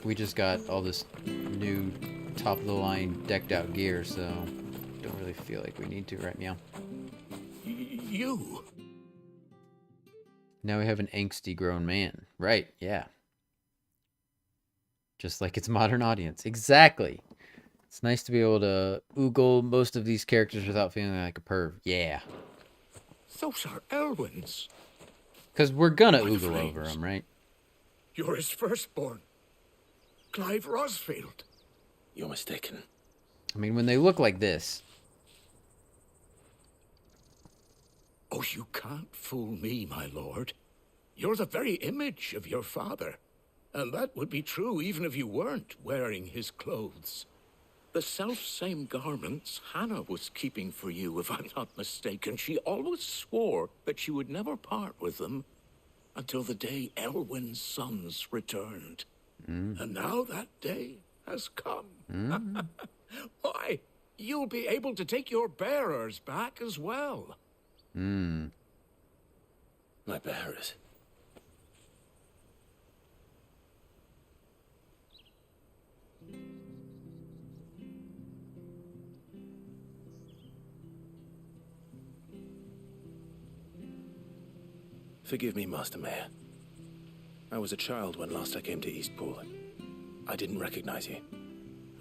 we just got all this new top of the line decked out gear, so don't really feel like we need to right now. You? Now we have an angsty grown man. Right, yeah. Just like its modern audience. Exactly. It's nice to be able to oogle most of these characters without feeling like a perv. Yeah. Those are Elwyn's. Because we're gonna oogle over them, right? You're his firstborn. Clive Rosfield. You're mistaken. I mean, when they look like this. Oh, you can't fool me, my lord. You're the very image of your father. And that would be true even if you weren't wearing his clothes. The self-same garments Hannah was keeping for you, if I'm not mistaken. She always swore that she would never part with them until the day Elwyn's sons returned. And now that day has come. Why, you'll be able to take your bearers back as well. My bearers? Forgive me, Master Mayor. I was a child when last I came to Eastpool. I didn't recognize you.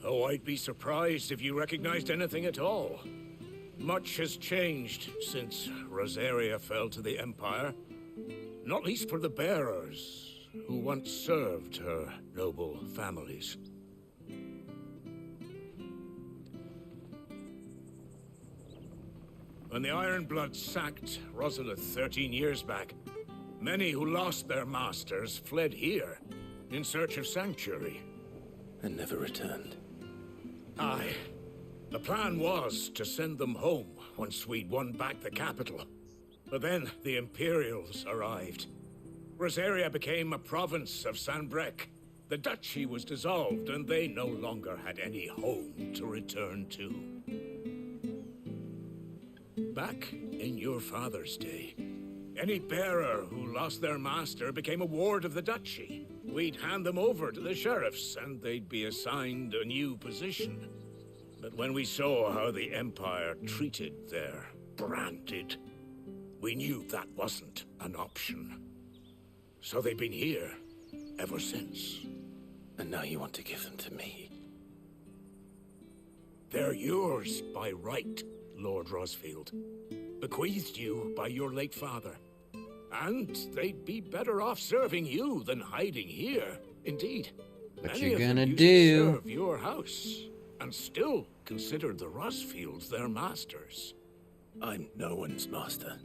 Oh, I'd be surprised if you recognized anything at all. Much has changed since Rosaria fell to the Empire. Not least for the bearers. who once served her noble families. When the Ironbloods sacked Rosalith 13 years back, many who lost their masters fled here in search of sanctuary. And never returned. Aye. The plan was to send them home once we'd won back the capital. But then the Imperials arrived. Rosaria became a province of Sanbreque. The duchy was dissolved, and they no longer had any home to return to. Back in your father's day, any bearer who lost their master became a ward of the duchy. We'd hand them over to the sheriffs, and they'd be assigned a new position. But when we saw how the Empire treated their branded, we knew that wasn't an option. So they've been here ever since. And now you want to give them to me? They're yours by right, Lord Rosfield. Bequeathed you by your late father. And they'd be better off serving you than hiding here. Indeed. What many you of them gonna used do? to serve your house, and still considered the Rosfields their masters. I'm no one's master.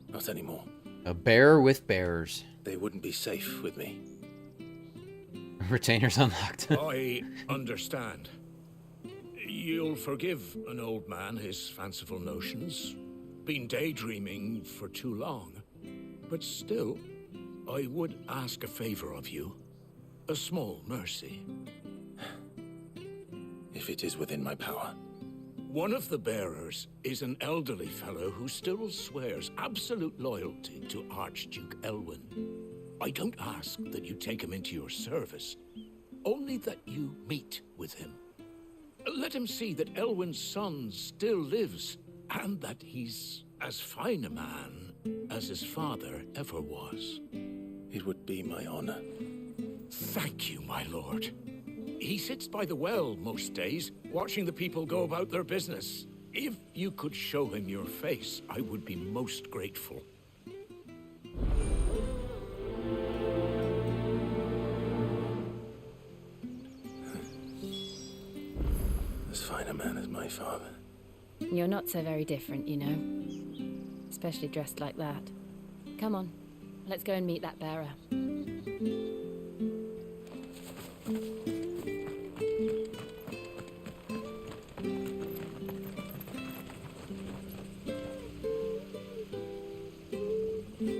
Not anymore. A bear with bears. They wouldn't be safe with me. Retainers unlocked. I understand. You'll forgive an old man his fanciful notions. Been daydreaming for too long. But still, I would ask a favor of you. A small mercy. If it is within my power. One of the bearers is an elderly fellow who still swears absolute loyalty to Archduke Elwyn. I don't ask that you take him into your service, only that you meet with him. Let him see that Elwyn's son still lives, and that he's as fine a man as his father ever was. It would be my honor. Thank you, my lord. He sits by the well most days, watching the people go about their business. If you could show him your face, I would be most grateful. As fine a man as my father. You're not so very different, you know. Especially dressed like that. Come on, let's go and meet that bearer.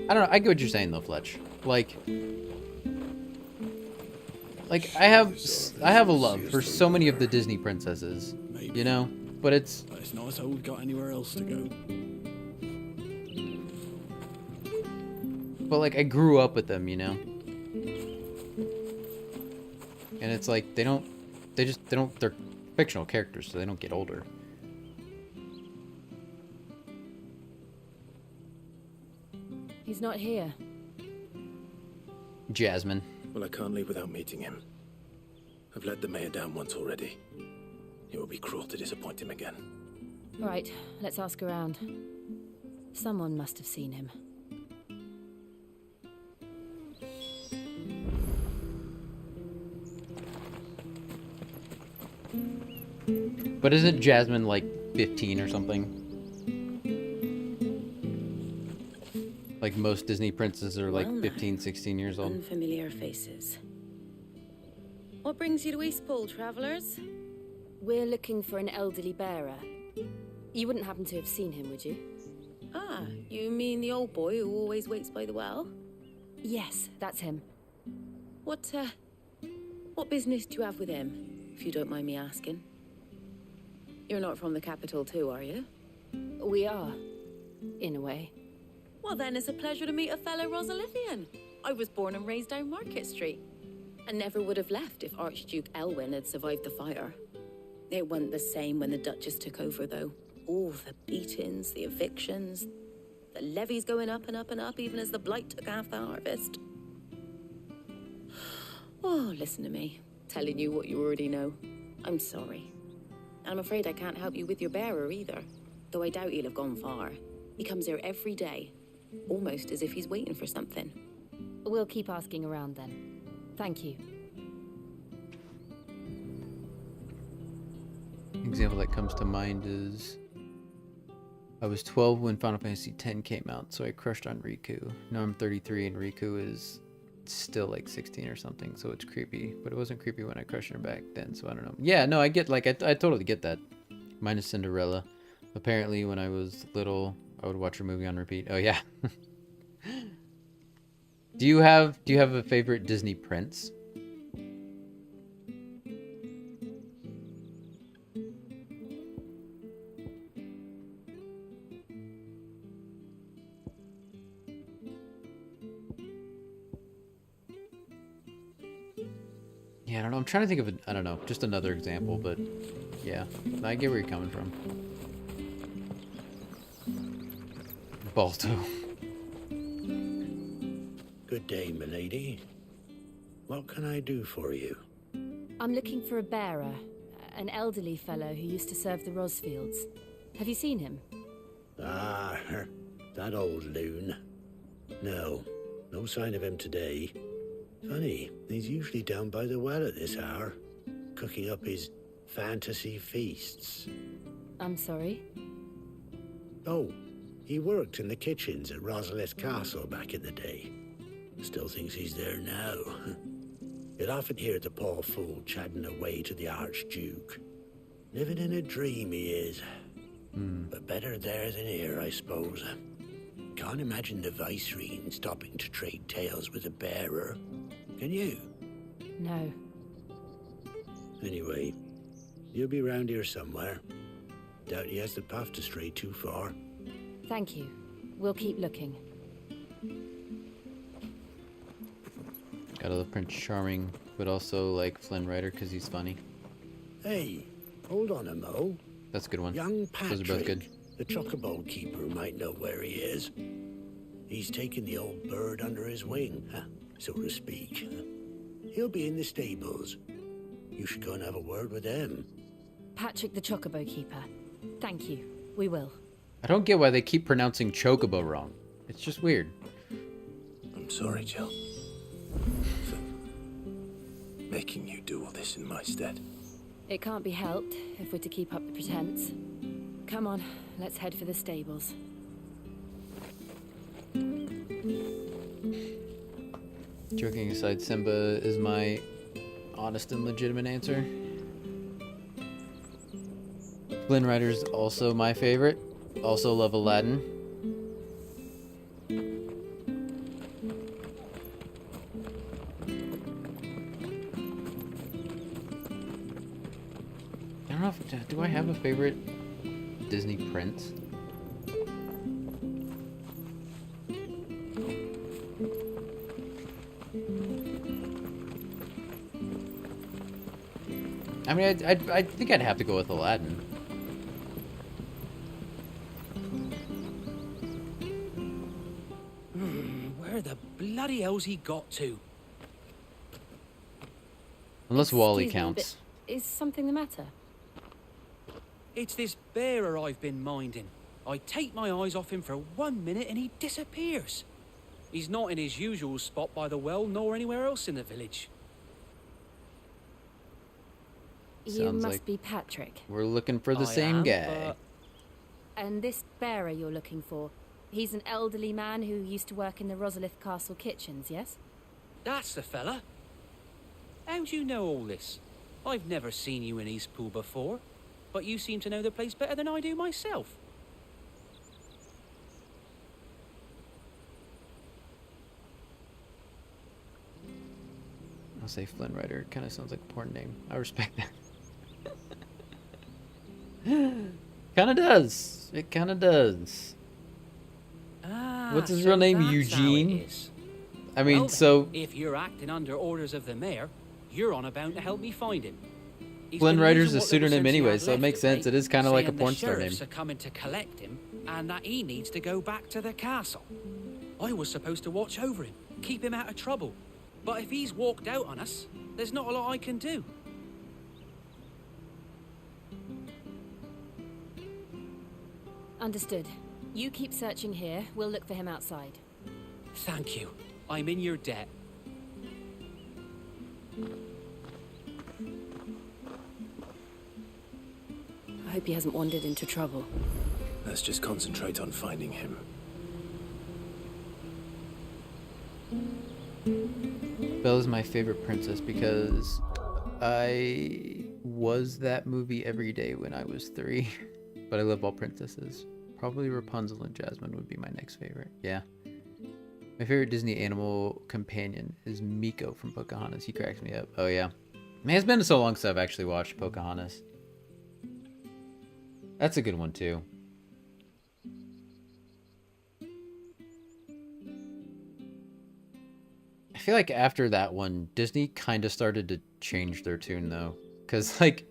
I don't know. I get what you're saying though, Fletch. Like I have a love for so many of the Disney princesses, you know. But it's nice how we've got anywhere else to go. But like I grew up with them, you know. And it's like they're fictional characters, so they don't get older. He's not here. Jasmine. Well, I can't leave without meeting him. I've let the mayor down once already. It would be cruel to disappoint him again. Right, let's ask around. Someone must have seen him. But isn't Jasmine like 15 or something? Like most Disney princesses are like Well, 15, 16 years old. Unfamiliar faces. What brings you to Eastpool, travellers? We're looking for an elderly bearer. You wouldn't happen to have seen him, would you? Ah, you mean the old boy who always waits by the well? Yes, that's him. What business do you have with him, if you don't mind me asking? You're not from the capital too, are you? We are, in a way. Well then, it's a pleasure to meet a fellow Rosalithian. I was born and raised down Market Street. And never would have left if Archduke Elwyn had survived the fire. It wasn't the same when the Duchess took over, though. All the beatings, the evictions, the levies going up and up and up, even as the blight took half the harvest. Oh, listen to me, telling you what you already know. I'm sorry. I'm afraid I can't help you with your bearer either, though I doubt he'll have gone far. He comes here every day, almost as if he's waiting for something. We'll keep asking around then. Thank you. Example that comes to mind is I was 12 when Final Fantasy X came out, so I crushed on Riku. Now I'm 33 and Riku is still like 16 or something, so it's creepy. But it wasn't creepy when I crushed her back then, so I don't know. Yeah, no, I get, like, I totally get that. Minus Cinderella. Apparently when I was little, I would watch her movie on repeat. Oh yeah. Do you have a favorite Disney prince? Yeah, I don't know. I'm trying to think of I don't know, just another example, but yeah, I get where you're coming from. Balto. Good day, milady. What can I do for you? I'm looking for a bearer, an elderly fellow who used to serve the Rosfields. Have you seen him? Ah, that old loon. No sign of him today. Funny, he's usually down by the well at this hour, cooking up his fantasy feasts. I'm sorry? Oh, he worked in the kitchens at Rosalith Castle back in the day. Still thinks he's there now. You'll often hear the poor fool chatting away to the Archduke. Living in a dream he is. But better there than here, I suppose. Can't imagine the Vicereine stopping to trade tales with a bearer. Can you? No. Anyway, you'll be round here somewhere. Doubt he has the path to stray too far. Thank you. We'll keep looking. Gotta love Prince Charming, but also like Flynn Rider because he's funny. Hey, hold on a mo. That's a good one. Young Patrick, Those are both good. the chocobo keeper, might know where he is. He's taken the old bird under his wing, so to speak. He'll be in the stables. You should go and have a word with them. Patrick the Chocobo Keeper. Thank you. We will. I don't get why they keep pronouncing Chocobo wrong. It's just weird. I'm sorry, Jill. For making you do all this in my stead. It can't be helped if we're to keep up the pretense. Come on, let's head for the stables. Joking aside, Simba is my honest and legitimate answer. Flynn Rider's also my favorite. Also love Aladdin. I don't know if, do I have a favorite Disney prince? I mean, I think I'd have to go with Aladdin. Where the bloody hell's he got to? Unless Wally Excuse me, counts. but is something the matter? It's this bearer I've been minding. I take my eyes off him for 1 minute and he disappears. He's not in his usual spot by the well, nor anywhere else in the village. You Sounds must like be Patrick. We're looking for the I same am, guy. And this bearer you're looking for, he's an elderly man who used to work in the Rosalith Castle kitchens, yes? That's the fella. How'd you know all this? I've never seen you in Eastpool before, but you seem to know the place better than I do myself. I'll say Flynn Rider. Kind of sounds like a porn name. I respect that. Kind of does. It kind of does. What's his real name? Eugene? I mean, Well then, so if you're acting under orders of the mayor, you're on about to help me find him. He's Flynn been Rider's using a what little pseudonym sense he anyway, had so it left makes today, sense. It is kind of like a saying porn the star name. sheriffs are coming to collect him, and that he needs to go back to the castle. I was supposed to watch over him, keep him out of trouble. But if he's walked out on us, there's not a lot I can do. Understood. You keep searching here. We'll look for him outside. Thank you. I'm in your debt. I hope he hasn't wandered into trouble. Let's just concentrate on finding him. Bella's my favorite princess because I was that movie every day when I was 3. But I love all princesses. Probably Rapunzel and Jasmine would be my next favorite. Yeah. My favorite Disney animal companion is Miko from Pocahontas. He cracks me up. Oh, yeah. Man, it's been so long since I've actually watched Pocahontas. That's a good one, too. I feel like after that one, Disney kind of started to change their tune, though. Because, like,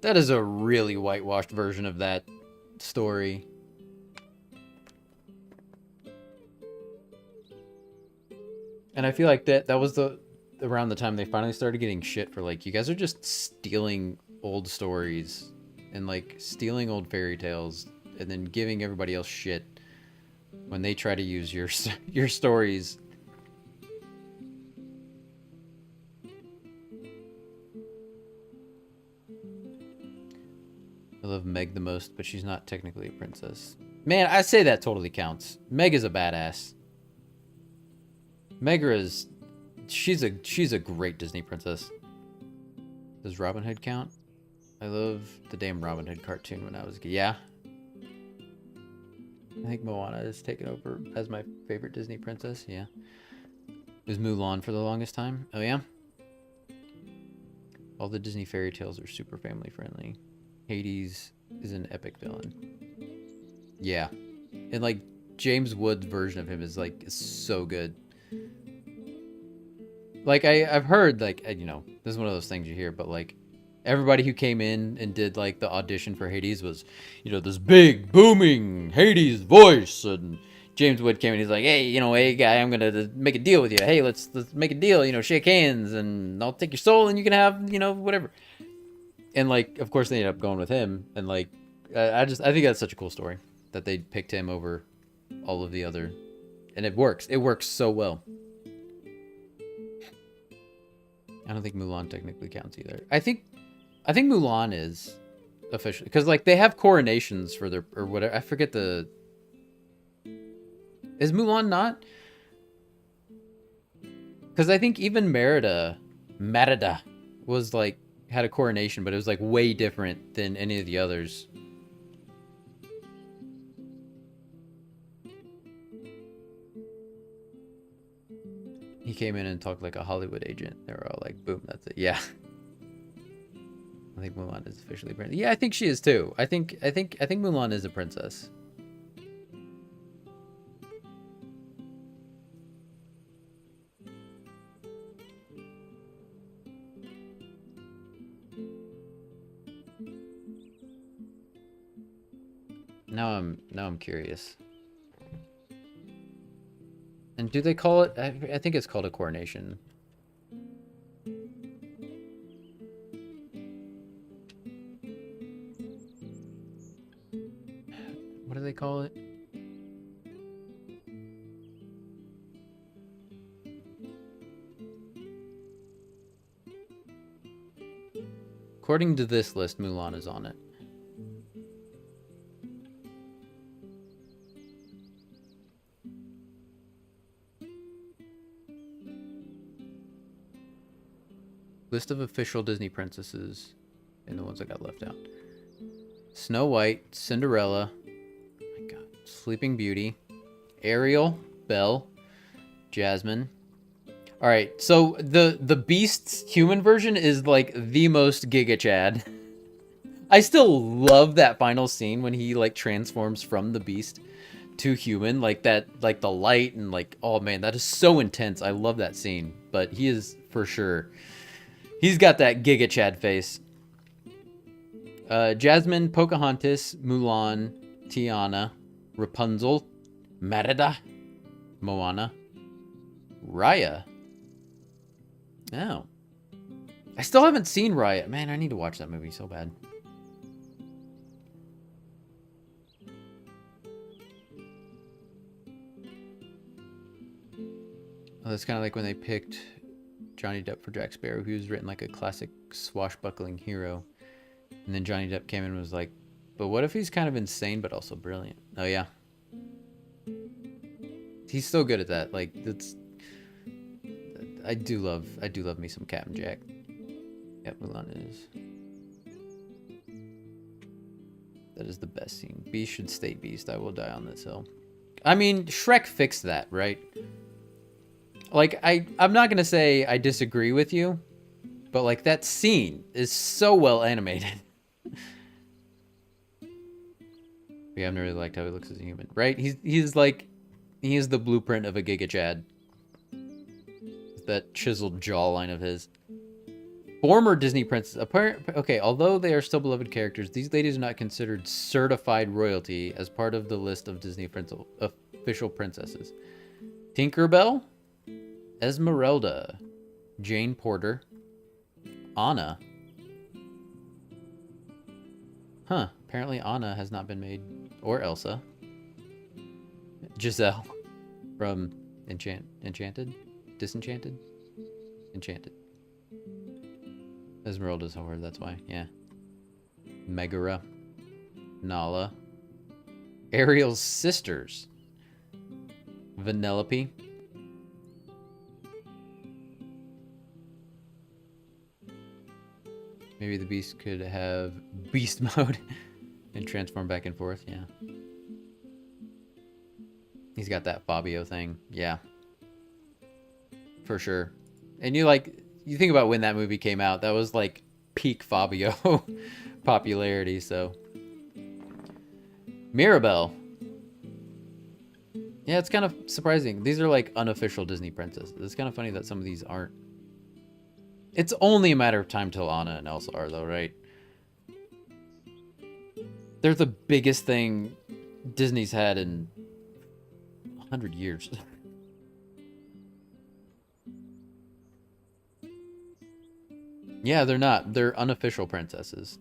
that is a really whitewashed version of that story. And I feel like that was around the time they finally started getting shit for, like, you guys are just stealing old stories and, like, stealing old fairy tales and then giving everybody else shit when they try to use your stories. I love Meg the most, but she's not technically a princess. Man, I say that totally counts. Meg is a badass. Megra is... She's a great Disney princess. Does Robin Hood count? I love the damn Robin Hood cartoon when I was a kid. Yeah. I think Moana is taken over as my favorite Disney princess. Yeah. It was Mulan for the longest time. Oh, yeah? All the Disney fairy tales are super family friendly. Hades is an epic villain. Yeah. And, like, James Wood's version of him is so good. Like, I've heard, like, you know, this is one of those things you hear, but, like, everybody who came in and did, like, the audition for Hades was, you know, this big, booming Hades voice. And James Wood came in, he's like, hey, you know, hey, guy, I'm going to make a deal with you. Hey, let's make a deal, you know, shake hands, and I'll take your soul, and you can have, you know, whatever. And, like, of course, they ended up going with him. And, like, I think that's such a cool story that they picked him over all of the other. And it works. It works so well. I don't think Mulan technically counts either. I think Mulan is officially, because, like, they have coronations for their, or whatever. I forget the... Is Mulan not? Because I think even Merida was, like, had a coronation, but it was, like, way different than any of the others. He came in and talked like a Hollywood agent. They were all like, boom, that's it. Yeah. I think Mulan is officially a princess. Yeah, I think she is too. I think Mulan is a princess. Now I'm curious. And do they call it? I think it's called a coronation. What do they call it? According to this list, Mulan is on it. List of official Disney princesses and the ones that got left out. Snow White, Cinderella, oh my God, Sleeping Beauty, Ariel, Belle, Jasmine. All right, so the Beast's human version is like the most Giga Chad. I still love that final scene when he like transforms from the Beast to human, like that, like the light and like, oh man, that is so intense. I love that scene, but he is for sure. He's got that Giga Chad face. Jasmine, Pocahontas, Mulan, Tiana, Rapunzel, Merida, Moana, Raya. Oh. I still haven't seen Raya. Man, I need to watch that movie so bad. Well, that's kind of like when they picked Johnny Depp for Jack Sparrow. He was written like a classic swashbuckling hero. And then Johnny Depp came in and was like, but what if he's kind of insane but also brilliant? Oh, yeah. He's so good at that. Like, that's... I do love me some Captain Jack. Yep, Mulan is... That is the best scene. Beast should stay Beast. I will die on this hill. I mean, Shrek fixed that, right? Like, I'm not going to say I disagree with you, but, like, that scene is so well animated. Yeah, I've never really liked how he looks as a human, right? He's like, he is the blueprint of a Giga Chad. That chiseled jawline of his. Former Disney princess. Okay, although they are still beloved characters, these ladies are not considered certified royalty as part of the list of Disney official princesses. Tinkerbell, Esmeralda, Jane Porter, Anna. Huh, apparently Anna has not been made. Or Elsa. Giselle from Enchanted? Disenchanted? Enchanted. Esmeralda's a word, that's why, yeah. Megara. Nala. Ariel's sisters. Vanellope. Maybe the beast could have beast mode and transform back and forth, yeah. He's got that Fabio thing, yeah. For sure. And you think about when that movie came out, that was like peak Fabio popularity, so. Mirabelle. Yeah, it's kind of surprising. These are like unofficial Disney princesses. It's kind of funny that some of these aren't. It's only a matter of time till Anna and Elsa are, though, right? They're the biggest thing Disney's had in 100 years. Yeah, they're not. They're unofficial princesses.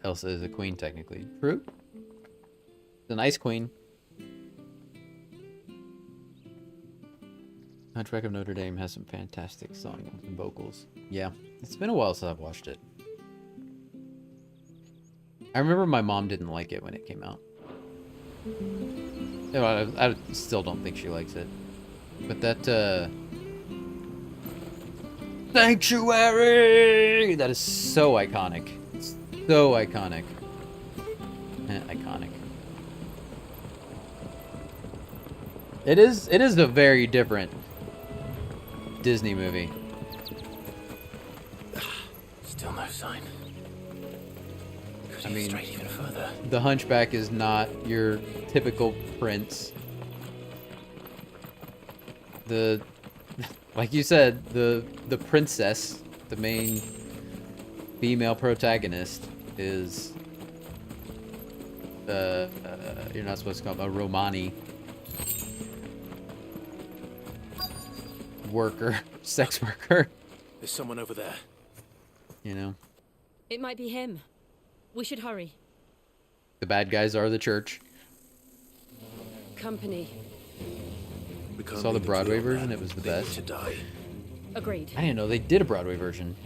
Elsa is a queen, technically. True. It's a nice queen. Hunchback of Notre Dame has some fantastic songs and vocals. Yeah, it's been a while since I've watched it. I remember my mom didn't like it when it came out. I still don't think she likes it. But that, Sanctuary! That is so iconic. It's so iconic. Iconic. It is a very different Disney movie. Still no sign. I mean, straight even further. The Hunchback is not your typical prince. Like you said, the princess, the main female protagonist, is you're not supposed to call it a Romani worker, sex worker. There's someone over there. You know, It might be him. We should hurry. the bad guys are the church. Company. Saw the Broadway version. It was the best. To die. Agreed. I didn't know they did a Broadway version.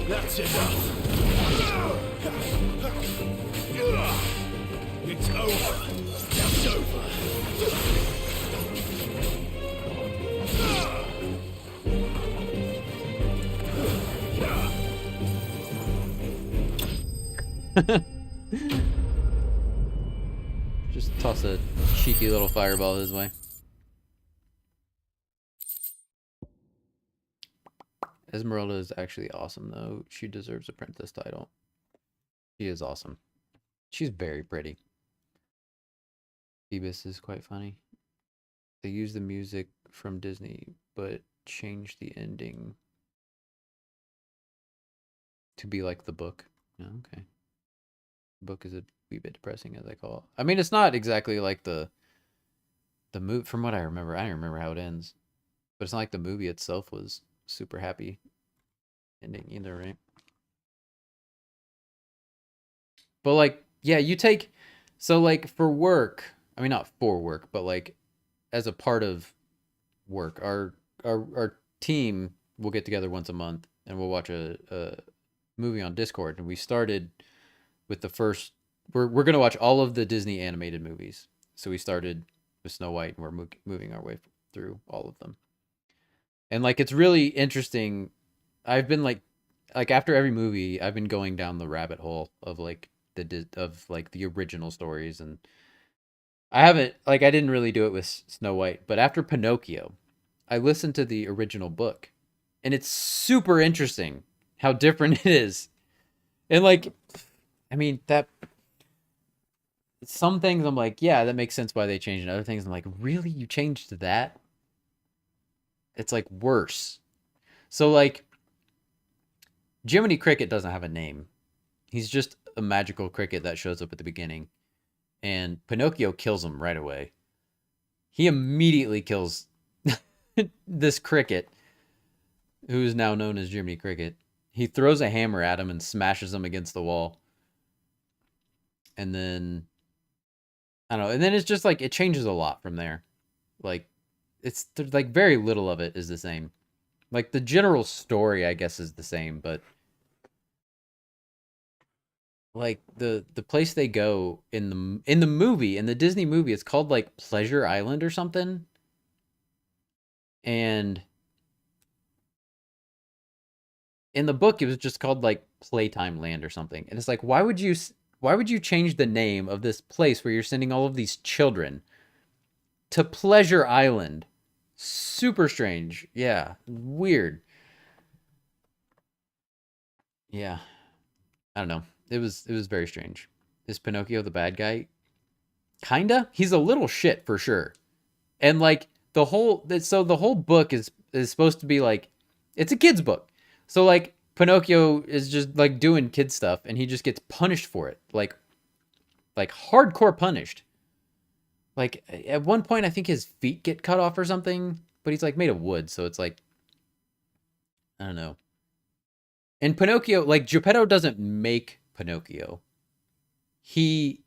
That's enough. It's over. It's over. Just toss a cheeky little fireball his way. Esmeralda is actually awesome, though. She deserves a princess title. She is awesome. She's very pretty. Phoebus is quite funny. They use the music from Disney, but change the ending to be like the book. Oh, okay. The book is a wee bit depressing, as I call it. I mean, it's not exactly like the movie. From what I remember, I don't remember how it ends, but it's not like the movie itself was super happy ending either, right? But like, yeah, you take, so like for work, I mean not for work, but like as a part of work, our team will get together once a month and we'll watch a movie on Discord. And we started with the first, we're gonna watch all of the Disney animated movies. So we started with Snow White and we're moving our way through all of them. And like it's really interesting. I've been like after every movie, I've been going down the rabbit hole of like the original stories, and I didn't really do it with Snow White, but after Pinocchio, I listened to the original book, and it's super interesting how different it is. And like, I mean, that some things I'm like, yeah, that makes sense why they changed it. Other things I'm like, really? You changed that? It's like worse. So like, Jiminy Cricket doesn't have a name. He's just a magical cricket that shows up at the beginning. And Pinocchio kills him right away. He immediately kills this cricket, who is now known as Jiminy Cricket. He throws a hammer at him and smashes him against the wall. And then, I don't know. And then it's just like, it changes a lot from there. Like, it's like very little of it is the same. Like the general story, I guess, is the same, but like the place they go in the movie, in the Disney movie, it's called like Pleasure Island or something. And in the book, it was just called like Playtime Land or something. And it's like, why would you change the name of this place where you're sending all of these children to Pleasure Island? Super strange. Yeah. Weird. Yeah. I don't know. It was very strange. Is Pinocchio the bad guy? Kinda. He's a little shit for sure. And like the whole book is supposed to be like, it's a kid's book. So like Pinocchio is just like doing kid stuff and he just gets punished for it. Like hardcore punished. Like at one point I think his feet get cut off or something, but he's like made of wood, so it's like, I don't know. And Pinocchio, like Geppetto doesn't make Pinocchio. He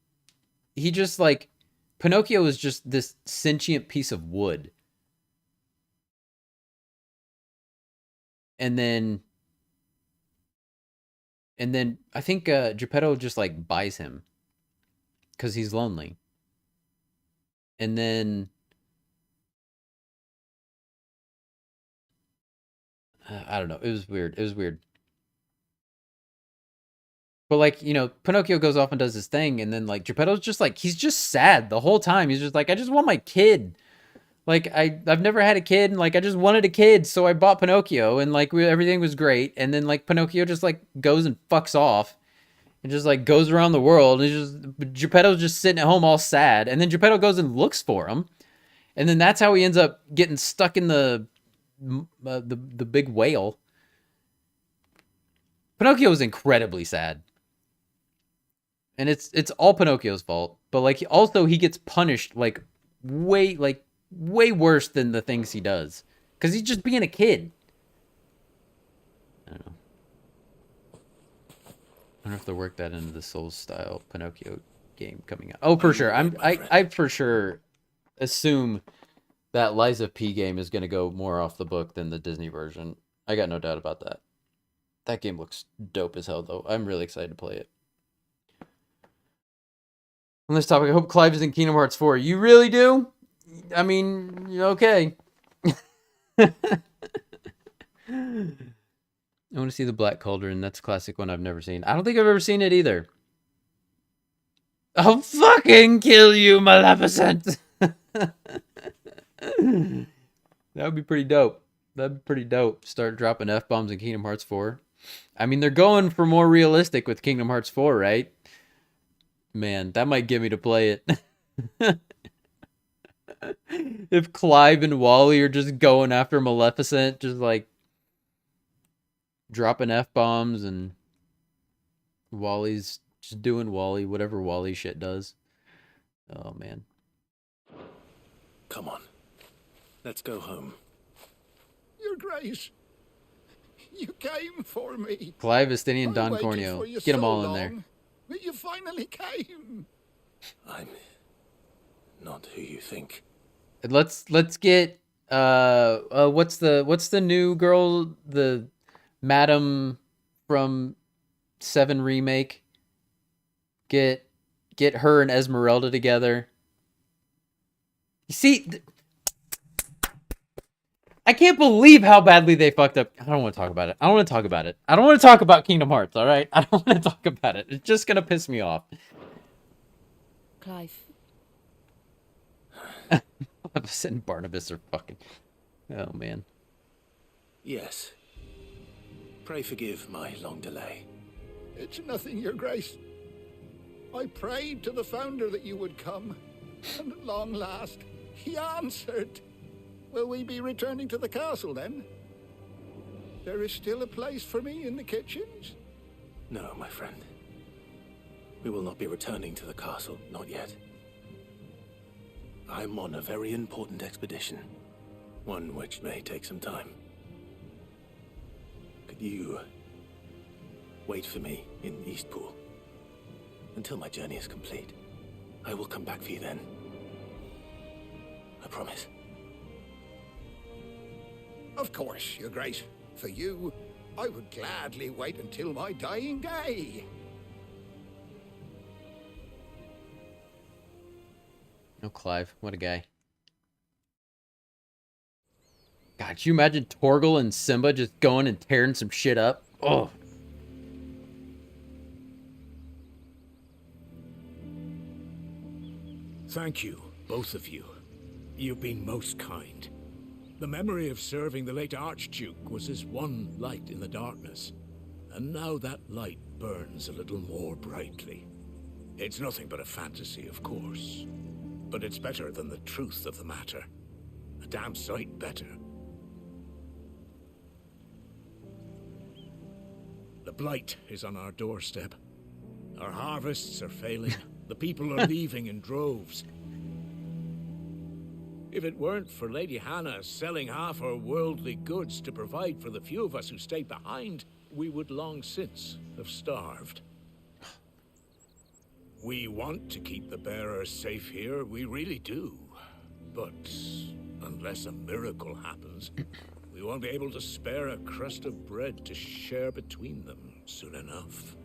just like, Pinocchio is just this sentient piece of wood. And then I think Geppetto just like buys him because he's lonely. And then I don't know. It was weird. But like, you know, Pinocchio goes off and does his thing, and then like Geppetto's just like, he's just sad the whole time. He's just like, I just want my kid. Like I've never had a kid, and like I just wanted a kid, so I bought Pinocchio, and like everything was great. And then like Pinocchio just like goes and fucks off, and just like goes around the world. And just Geppetto's just sitting at home all sad, and then Geppetto goes and looks for him, and then that's how he ends up getting stuck in the big whale. Pinocchio was incredibly sad. And it's all Pinocchio's fault, but like he gets punished like way worse than the things he does, because he's just being a kid. I don't know. I wonder if they'll work that into the Souls style Pinocchio game coming out. Oh, for sure. I for sure assume that Lies of P game is going to go more off the book than the Disney version. I got no doubt about that. That game looks dope as hell, though. I'm really excited to play it. On this topic, I hope Clive is in Kingdom Hearts 4. You really do? I mean, okay. I want to see the Black Cauldron. That's a classic one I've never seen. I don't think I've ever seen it either. I'll fucking kill you, Maleficent! That would be pretty dope. That'd be pretty dope. Start dropping F-bombs in Kingdom Hearts 4. I mean, they're going for more realistic with Kingdom Hearts 4, right? Man, that might get me to play it. If Clive and Wally are just going after Maleficent, just like dropping F-bombs and Wally's just doing Wally, whatever Wally shit does. Oh, man. Come on. Let's go home. Your Grace, you came for me. Clive, Estinian, Don I waited Corneo. for you Get them so all in there. long, but you finally came. I'm not who you think. Let's get what's the new girl, the Madam from 7 remake? Get her and Esmeralda together. You see, I can't believe how badly they fucked up. I don't want to talk about it. I don't want to talk about it. I don't want to talk about Kingdom Hearts, all right? I don't want to talk about it. It's just going to piss me off. Clive. Barnabas and Barnabas are fucking... Oh, man. Yes. Pray forgive my long delay. It's nothing, Your Grace. I prayed to the Founder that you would come, and at long last, he answered. Will we be returning to the castle, then? There is still a place for me in the kitchens? No, my friend. We will not be returning to the castle, not yet. I'm on a very important expedition. One which may take some time. Could you wait for me in Eastpool until my journey is complete? I will come back for you then. I promise. Of course, Your Grace. For you, I would gladly wait until my dying day. Oh, Clive, what a guy. God, could you imagine Torgal and Simba just going and tearing some shit up? Oh. Thank you, both of you. You've been most kind. The memory of serving the late Archduke was as one light in the darkness, and now that light burns a little more brightly. It's nothing but a fantasy, of course, but it's better than the truth of the matter. A damn sight better. The blight is on our doorstep. Our harvests are failing. The people are leaving in droves. If it weren't for Lady Hannah selling half her worldly goods to provide for the few of us who stayed behind, we would long since have starved. We want to keep the bearers safe here, we really do. But unless a miracle happens, we won't be able to spare a crust of bread to share between them soon enough.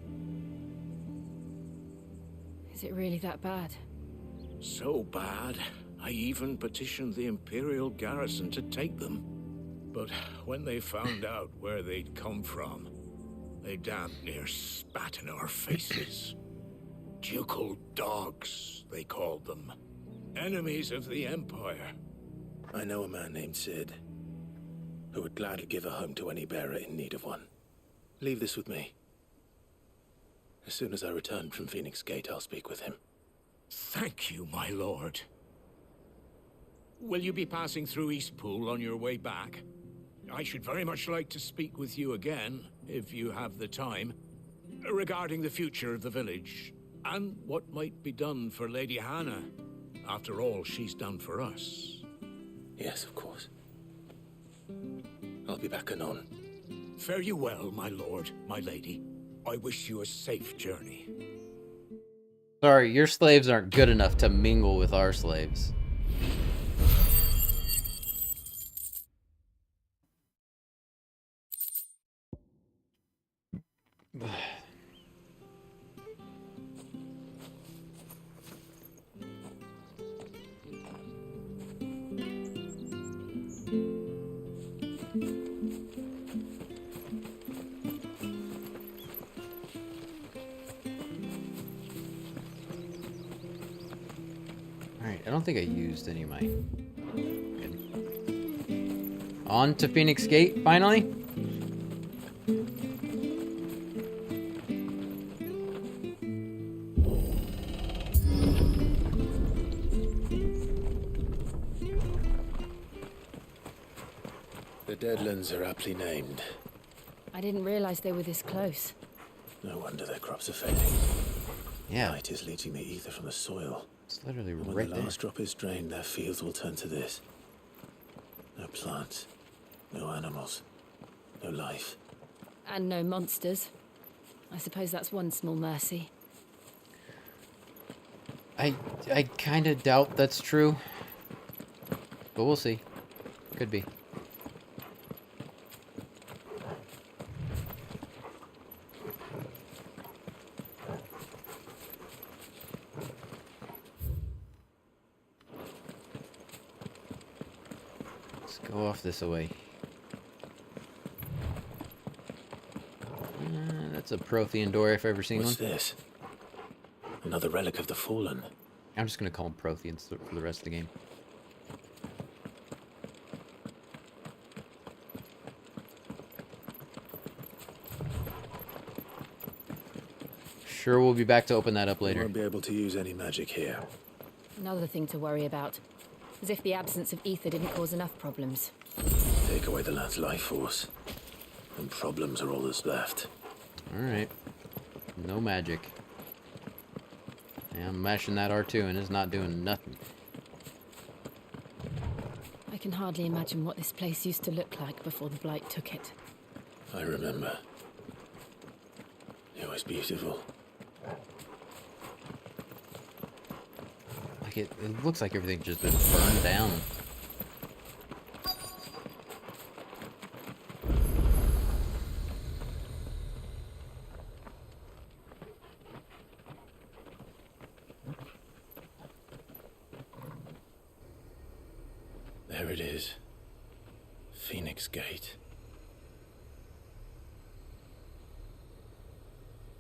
Is it really that bad? So bad, I even petitioned the Imperial garrison to take them. But when they found out where they'd come from, they damn near spat in our faces. Ducal dogs, they called them. Enemies of the Empire. I know a man named Sid, who would gladly give a home to any bearer in need of one. Leave this with me. As soon as I return from Phoenix Gate, I'll speak with him. Thank you, my lord. Will you be passing through Eastpool on your way back? I should very much like to speak with you again, if you have the time, regarding the future of the village, and what might be done for Lady Hannah, after all she's done for us. Yes, of course. I'll be back anon. Fare you well, my lord, my lady. I wish you a safe journey. Sorry, your slaves aren't good enough to mingle with our slaves. Alright, I don't think I used any of my... Good. On to Phoenix Gate, finally. The Deadlands are aptly named. I didn't realize they were this close. No wonder their crops are failing. Yeah. Night is leaching the ether from the soil. It's literally And when right the there. last drop is drained, their fields will turn to this. No plants, no animals, no life. And no monsters. I suppose that's one small mercy. I kind of doubt that's true. But we'll see. Could be. Let's go off this way. That's a Prothean door if I've ever seen What's one. this? Another relic of the Fallen. I'm just gonna call them Protheans for the rest of the game. Sure, we'll be back to open that up We later. won't be able to use any magic here. Another thing to worry about. As if the absence of ether didn't cause enough problems. Take away the land's life force, and problems are all that's left. Alright. No magic. Yeah, I'm mashing that R2 and it's not doing nothing. I can hardly imagine what this place used to look like before the Blight took it. I remember. It was beautiful. Like it looks like everything's just been burned down. There it is. Phoenix Gate.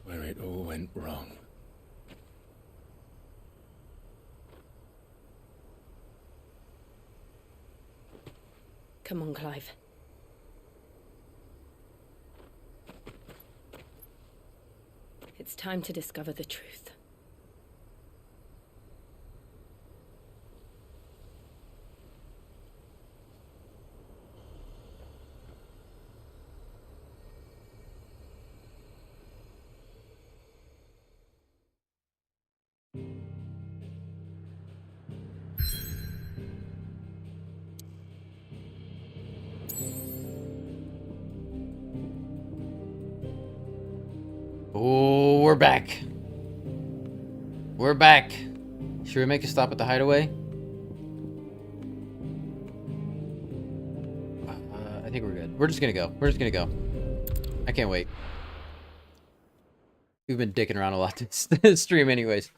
Where it all went wrong. Come on, Clive. It's time to discover the truth. Oh, we're back. We're back. Should we make a stop at the hideaway? I think we're good. We're just gonna go. We're just gonna go. I can't wait. We've been dicking around a lot this stream anyways.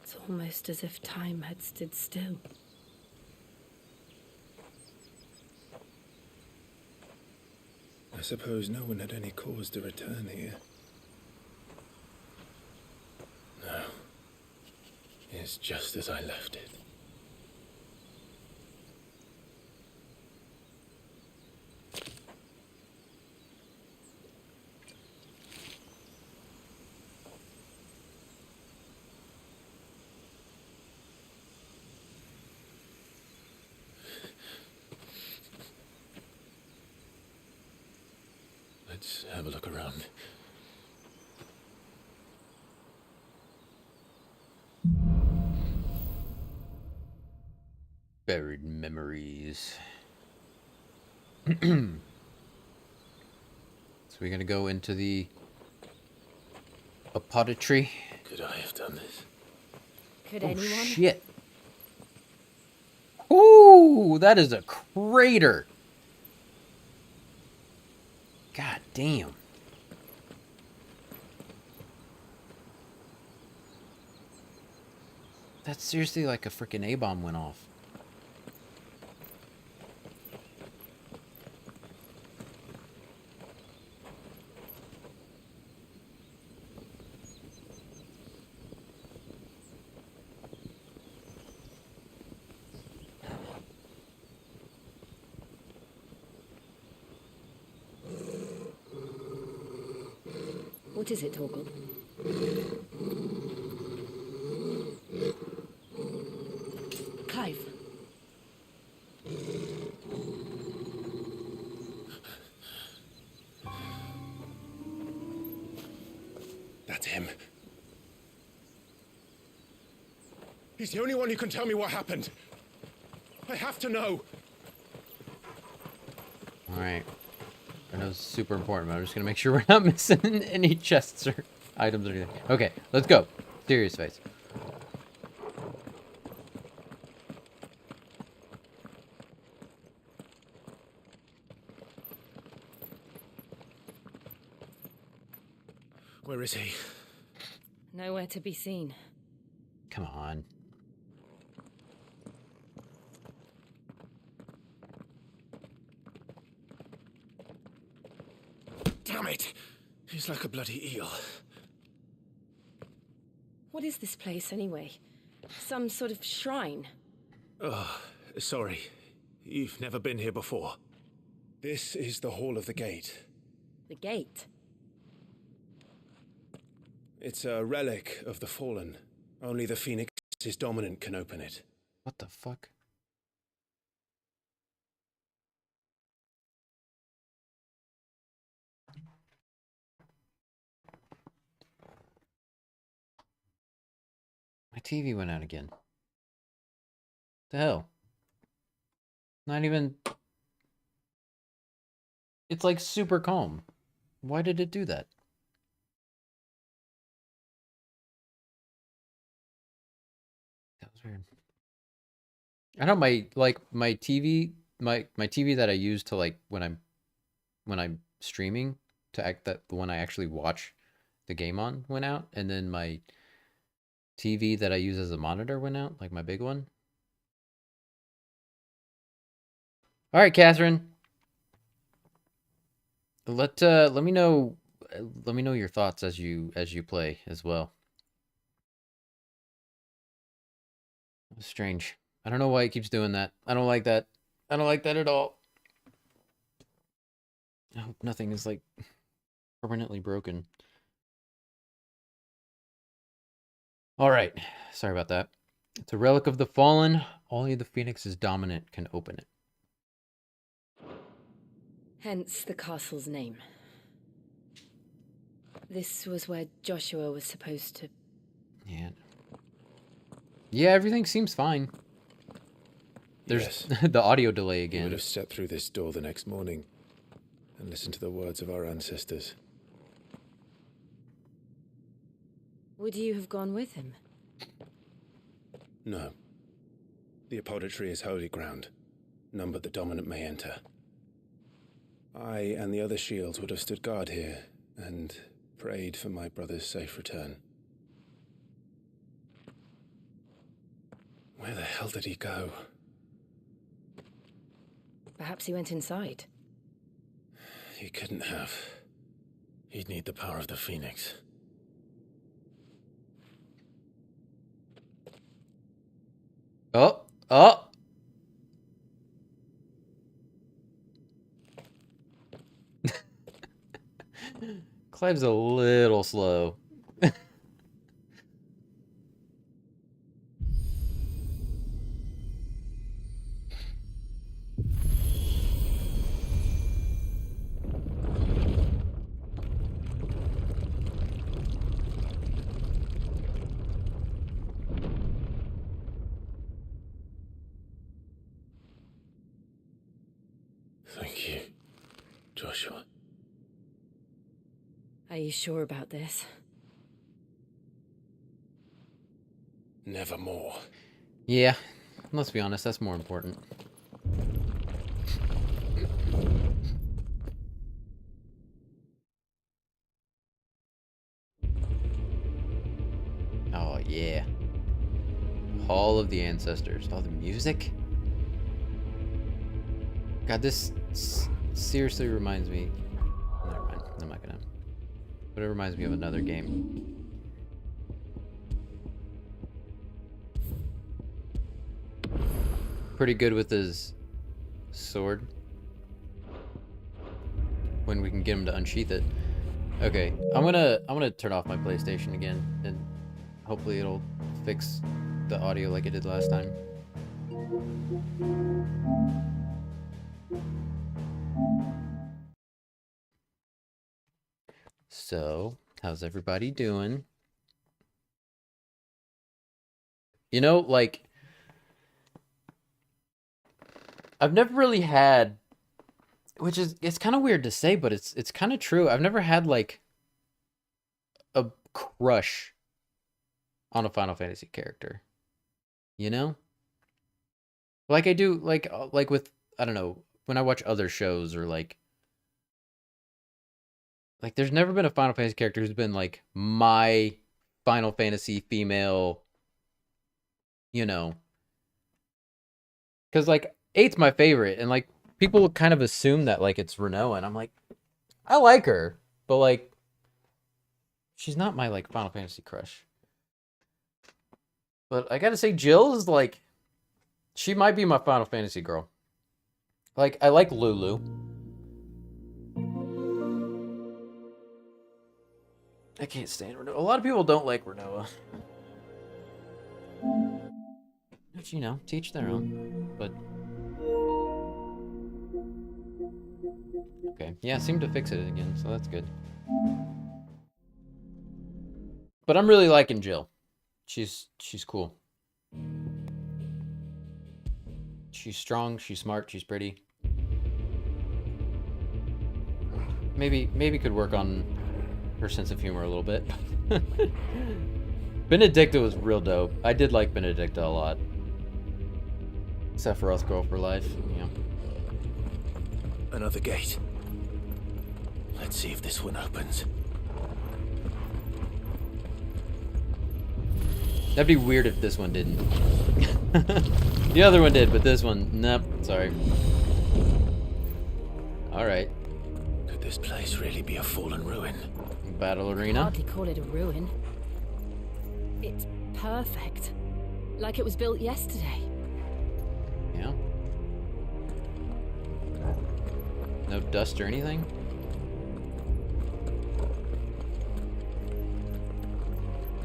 It's almost as if time had stood still. I suppose no one had any cause to return here. No. It's just as I left it. Let's have a look around. Buried memories. So we're gonna go into the apothecary. Could I have done this? Could Oh anyone? shit. Ooh, that is a crater. God Damn. That's seriously like a freaking A-bomb went off. What is it, Torgal? Clive. That's him. He's the only one who can tell me what happened. I have to know. Alright. I know it's super important, but I'm just gonna make sure we're not missing any chests or items or anything. Okay, let's go. Serious face. Where is he? Nowhere to be seen. Come on. Damn it! He's like a bloody eel. What is this place, anyway? Some sort of shrine? Oh, sorry. You've never been here before. This is the Hall of the Gate. The gate? It's a relic of the Fallen. Only the Phoenix's dominant can open it. What the fuck? My TV went out again. The hell? Not even... It's like super calm. Why did it do that? That was weird. I know my TV my TV that I use to like when I'm streaming to act that the one I actually watch the game on went out, and then my TV that I use as a monitor went out, like my big one. All right, Catherine. Let me know your thoughts as you play as well. Strange. I don't know why it keeps doing that. I don't like that. I don't like that at all. I hope nothing is like permanently broken. All right. Sorry about that. It's a relic of the Fallen. Only the Phoenix's dominant can open it. Hence the castle's name. This was where Joshua was supposed to... Yeah. Yeah, everything seems fine. There's the audio delay We again. would have stepped through this door the next morning and listened to the words of our ancestors. Would you have gone with him? No. The apodatory is holy ground. None but the dominant may enter. I and the other shields would have stood guard here and prayed for my brother's safe return. Where the hell did he go? Perhaps he went inside. He couldn't have. He'd need the power of the Phoenix. Oh, oh. Clive's a little slow. Thank you, Joshua. Are you sure about this? Nevermore. Yeah, let's be honest, that's more important. Yeah. Hall of the Ancestors. Oh, the music? God, this seriously reminds me... Never mind. I'm not gonna... But it reminds me of another game. Pretty good with his sword. When we can get him to unsheath it. Okay, I'm gonna turn off my PlayStation again, and hopefully it'll fix the audio like it did last time. So, how's everybody doing? You know, like, I've never really had, which is, it's kind of weird to say, but it's kind of true. I've never had like a crush on a Final Fantasy character. You know? Like I do, like with, I don't know, when I watch other shows or like there's never been a Final Fantasy character who's been like my Final Fantasy female, you know. Cause like 8's my favorite, and like people kind of assume that like it's Renault, and I'm like, I like her, but like she's not my like Final Fantasy crush. But I gotta say, Jill is like, she might be my Final Fantasy girl. Like, I like Lulu. I can't stand Renoa. A lot of people don't like Renoa. Which, you know, teach their own. But okay, yeah, seemed to fix it again, so that's good. But I'm really liking Jill. She's cool. She's strong, she's smart, she's pretty. Maybe could work on her sense of humor a little bit. Benedicta was real dope. I did like Benedicta a lot. Sephiroth Girl for life, yeah. Another gate. Let's see if this one opens. That'd be weird if this one didn't. The other one did, but this one, nope, sorry. Alright. Could this place really be a fallen ruin? Battle arena. Hardly call it a ruin. It's perfect. Like it was built yesterday. Yeah. No dust or anything?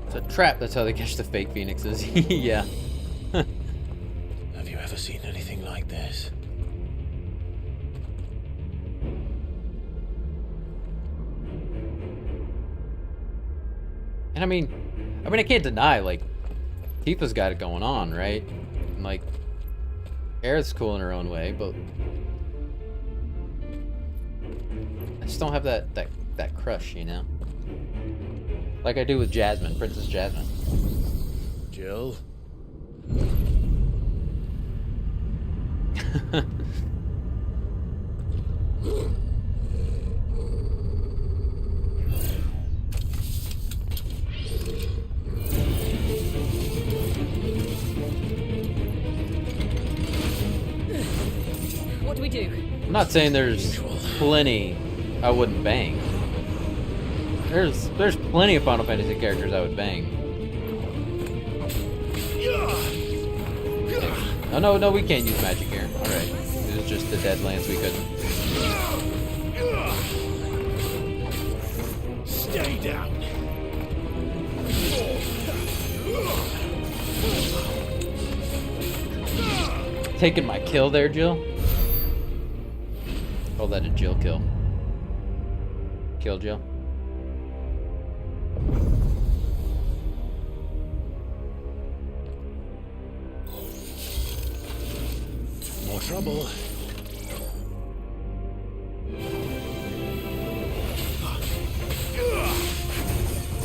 It's a trap, that's how they catch the fake phoenixes. Yeah. Have you ever seen anything like this? And I mean, I can't deny, like, Tifa's got it going on, right? And, like, Aerith's cool in her own way, but I just don't have that crush, you know? Like I do with Jasmine, Princess Jasmine. Jill? What do we do? I'm not saying there's plenty I wouldn't bang. There's plenty of Final Fantasy characters I would bang. Oh no, we can't use magic here. Alright. It was just the Deadlands we couldn't. Stay down. Taking my kill there, Jill. Call that a Jill kill. Kill Jill. More trouble.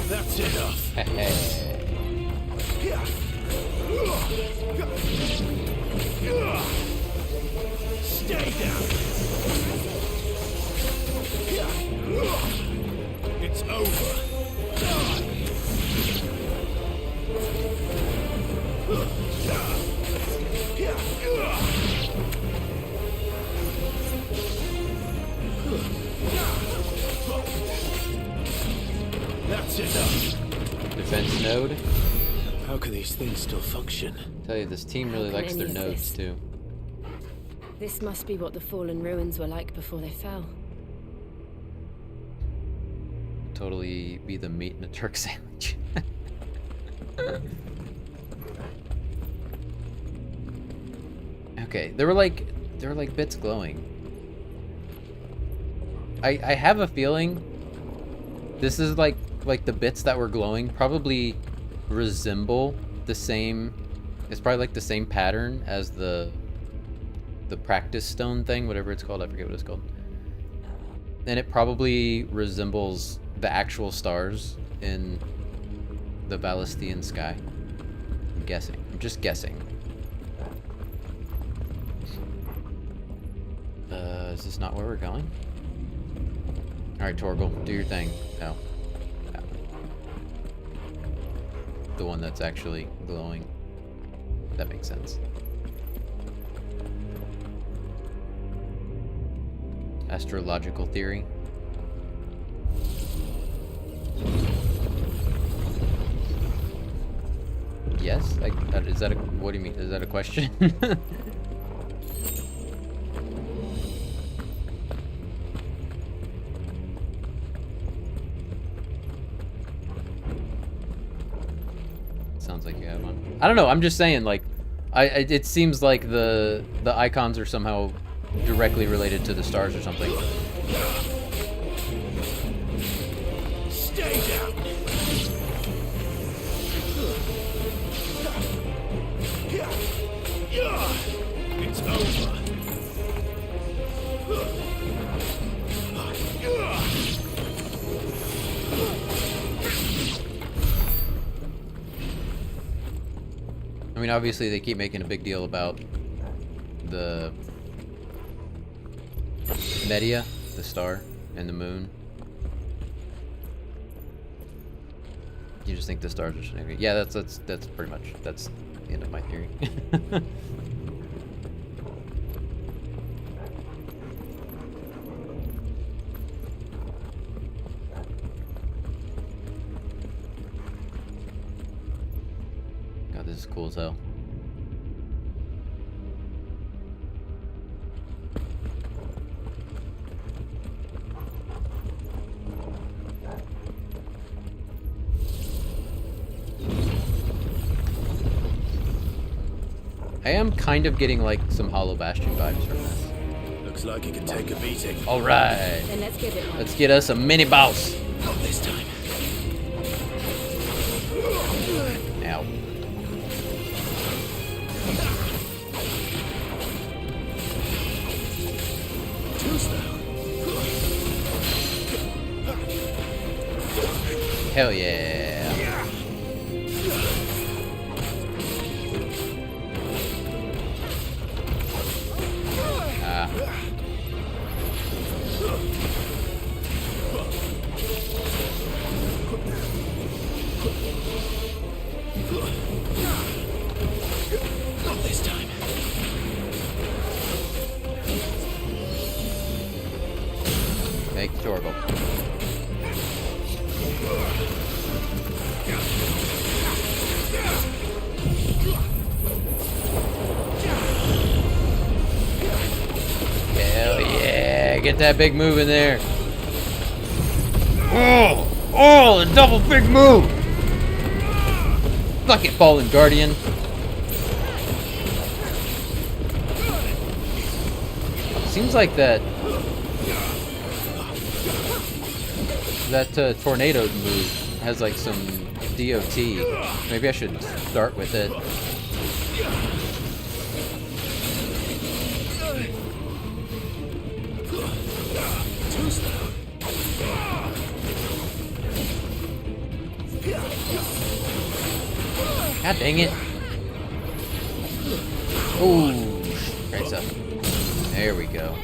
That's enough. Stay down. It's over. That's enough. Defense node. How can these things still function? I tell you, this team really How can likes their any of nodes this- too. This must be what the fallen ruins were like before they fell. Totally be the meat in a Turk sandwich. Okay, there were like bits glowing. I have a feeling this is like the bits that were glowing probably resemble the same. It's probably like the same pattern as the practice stone thing, whatever it's called. I forget what it's called. And it probably resembles the actual stars in the Valestian sky. I'm guessing. I'm just guessing. Is this not where we're going? Alright, Torgal, do your thing. No. That one. The one that's actually glowing. That makes sense. Astrological theory. Yes? Is that a... What do you mean? Is that a question? Sounds like you have one. I don't know. I'm just saying, like, it seems like the icons are somehow directly related to the stars or something. Stay down. It's over. I mean, obviously they keep making a big deal about the Media, the star, and the moon. You just think the stars are significant. Yeah, that's pretty much, that's the end of my theory. God, this is cool as hell. I am kind of getting like some Hollow Bastion vibes from this. Looks like it can take a beating. All right. Then let's give it one. Let's get us a mini boss. Not this time. Now. Too slow. Hell yeah. Not this time. Thank you, Torgal. Hell yeah, get that big move in there. Oh, a double big move. Fuck it, Fallen Guardian. Seems like that tornado move has like some DOT. Maybe I should start with it. God dang it. Ooh, great stuff. There we go.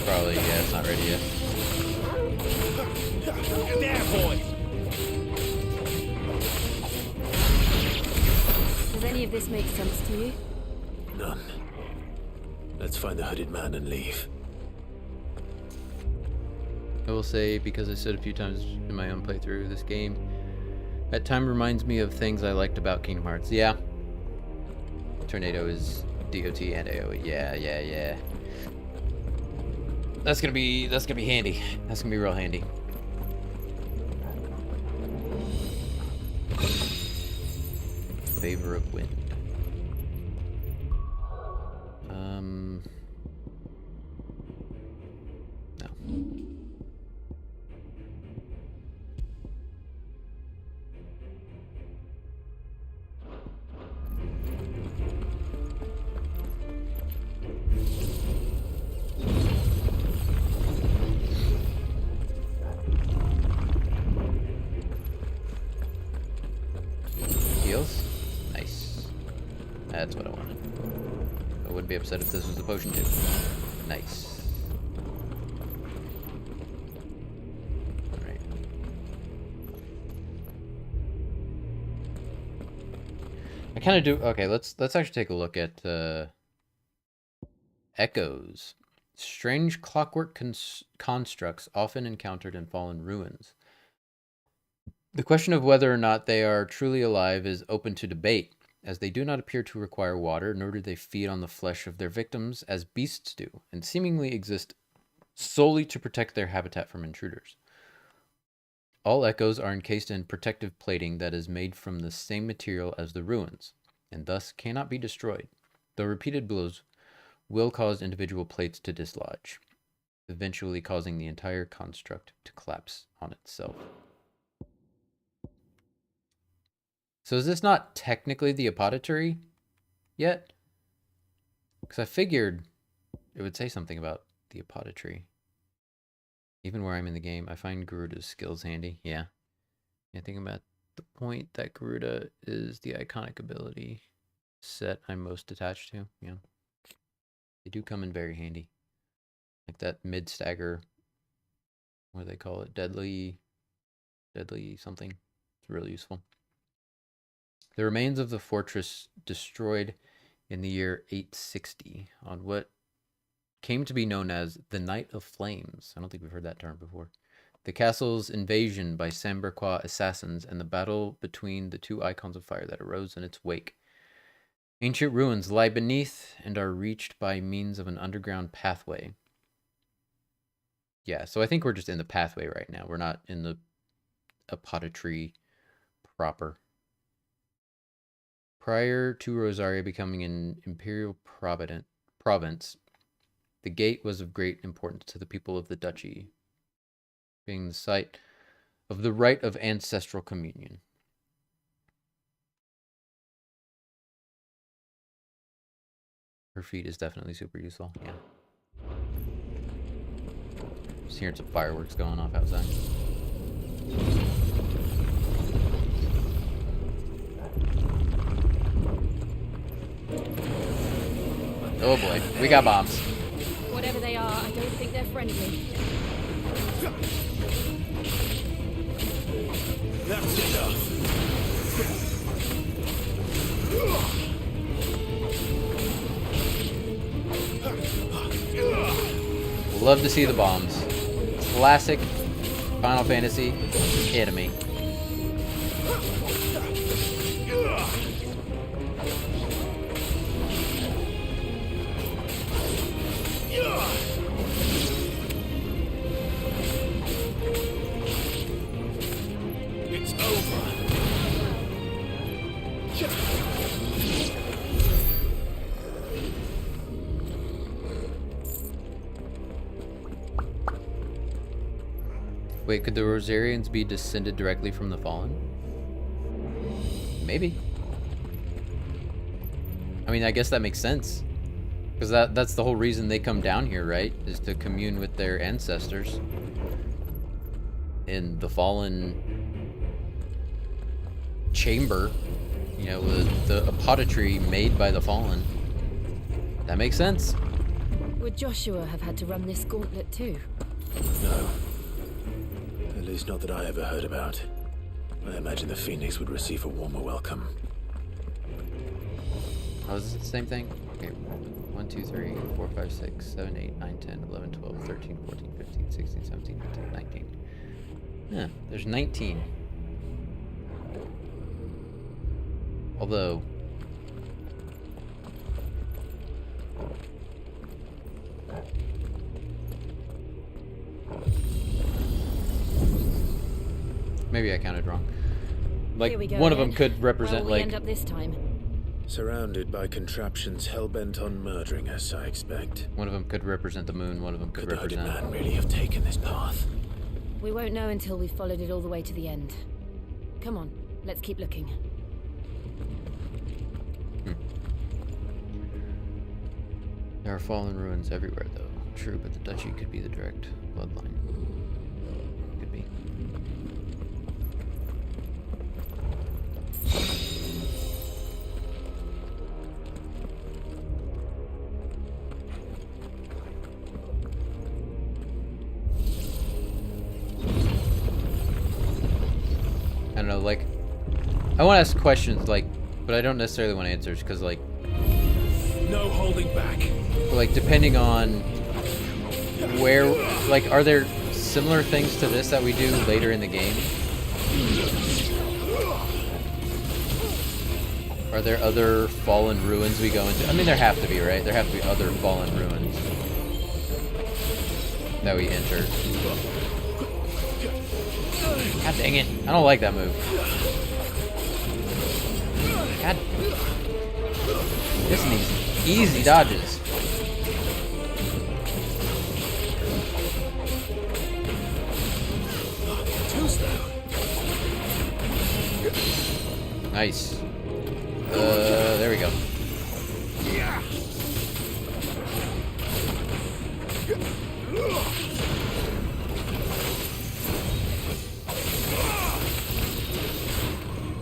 Probably, yeah, it's not ready yet. There, boy. Does any of this make sense to you? None. Let's find the hooded man and leave. I will say, because I said a few times in my own playthrough, this game at time reminds me of things I liked about Kingdom Hearts. Yeah. Tornado is DOT and AoE. Yeah. That's gonna be handy. That's gonna be real handy. Favor of wind. No. Heals? Nice. That's what I wanted. I wouldn't be upset if this was a potion too. Nice. Alright. I kind of do... Okay, let's actually take a look at echoes. Strange clockwork constructs often encountered in fallen ruins. The question of whether or not they are truly alive is open to debate, as they do not appear to require water, nor do they feed on the flesh of their victims as beasts do, and seemingly exist solely to protect their habitat from intruders. All echoes are encased in protective plating that is made from the same material as the ruins, and thus cannot be destroyed, though repeated blows will cause individual plates to dislodge, eventually causing the entire construct to collapse on itself. So is this not technically the apothecary yet? Because I figured it would say something about the apothecary. Even where I'm in the game, I find Garuda's skills handy. Yeah. I think about the point that Garuda is the iconic ability set I'm most attached to. Yeah. They do come in very handy. Like that mid-stagger, what do they call it? Deadly something. It's really useful. The remains of the fortress destroyed in the year 860 on what came to be known as the Night of Flames. I don't think we've heard that term before. The castle's invasion by Samberquois assassins and the battle between the two icons of fire that arose in its wake. Ancient ruins lie beneath and are reached by means of an underground pathway. Yeah, so I think we're just in the pathway right now. We're not in the apothecary proper. Prior to Rosaria becoming an imperial province, the gate was of great importance to the people of the duchy, being the site of the rite of ancestral communion. Her feet is definitely super useful, yeah. Just hearing some fireworks going off outside. Oh boy, we got bombs. Whatever they are, I don't think they're friendly. That's enough. Love to see the bombs. Classic Final Fantasy enemy. It's over. Wait, could the Rosarians be descended directly from the Fallen? Maybe. I mean, I guess that makes sense. Because that's the whole reason they come down here, right? Is to commune with their ancestors. In the Fallen chamber, you know, the apothecary made by the Fallen. That makes sense. Would Joshua have had to run this gauntlet too? No. At least not that I ever heard about. I imagine the Phoenix would receive a warmer welcome. Oh, is it the same thing? Okay. 1, 2, 3, 4, 5, 6, 7, 8, 9, 10, 11, 12, 13, 14, 15, 16, 17, 18, 19. Yeah, there's 19. Although... maybe I counted wrong. Like, Here we go one of again. them could represent, Where will we like... end up this time? Surrounded by contraptions hell-bent on murdering us, I expect. One of them could represent the moon, one of them could Could the hooded represent... man really have taken this path? We won't know until we've followed it all the way to the end. Come on, let's keep looking. There are fallen ruins everywhere, though. True, but the duchy could be the direct bloodline. Could be. I don't know, like... I want to ask questions, like... But I don't necessarily want answers, because, like... No holding back. Like, depending on where, like, are there similar things to this that we do later in the game? Are there other fallen ruins we go into? I mean, there have to be, right? There have to be other fallen ruins that we enter. God dang it. I don't like that move. God. This needs easy dodges. Nice. There we go.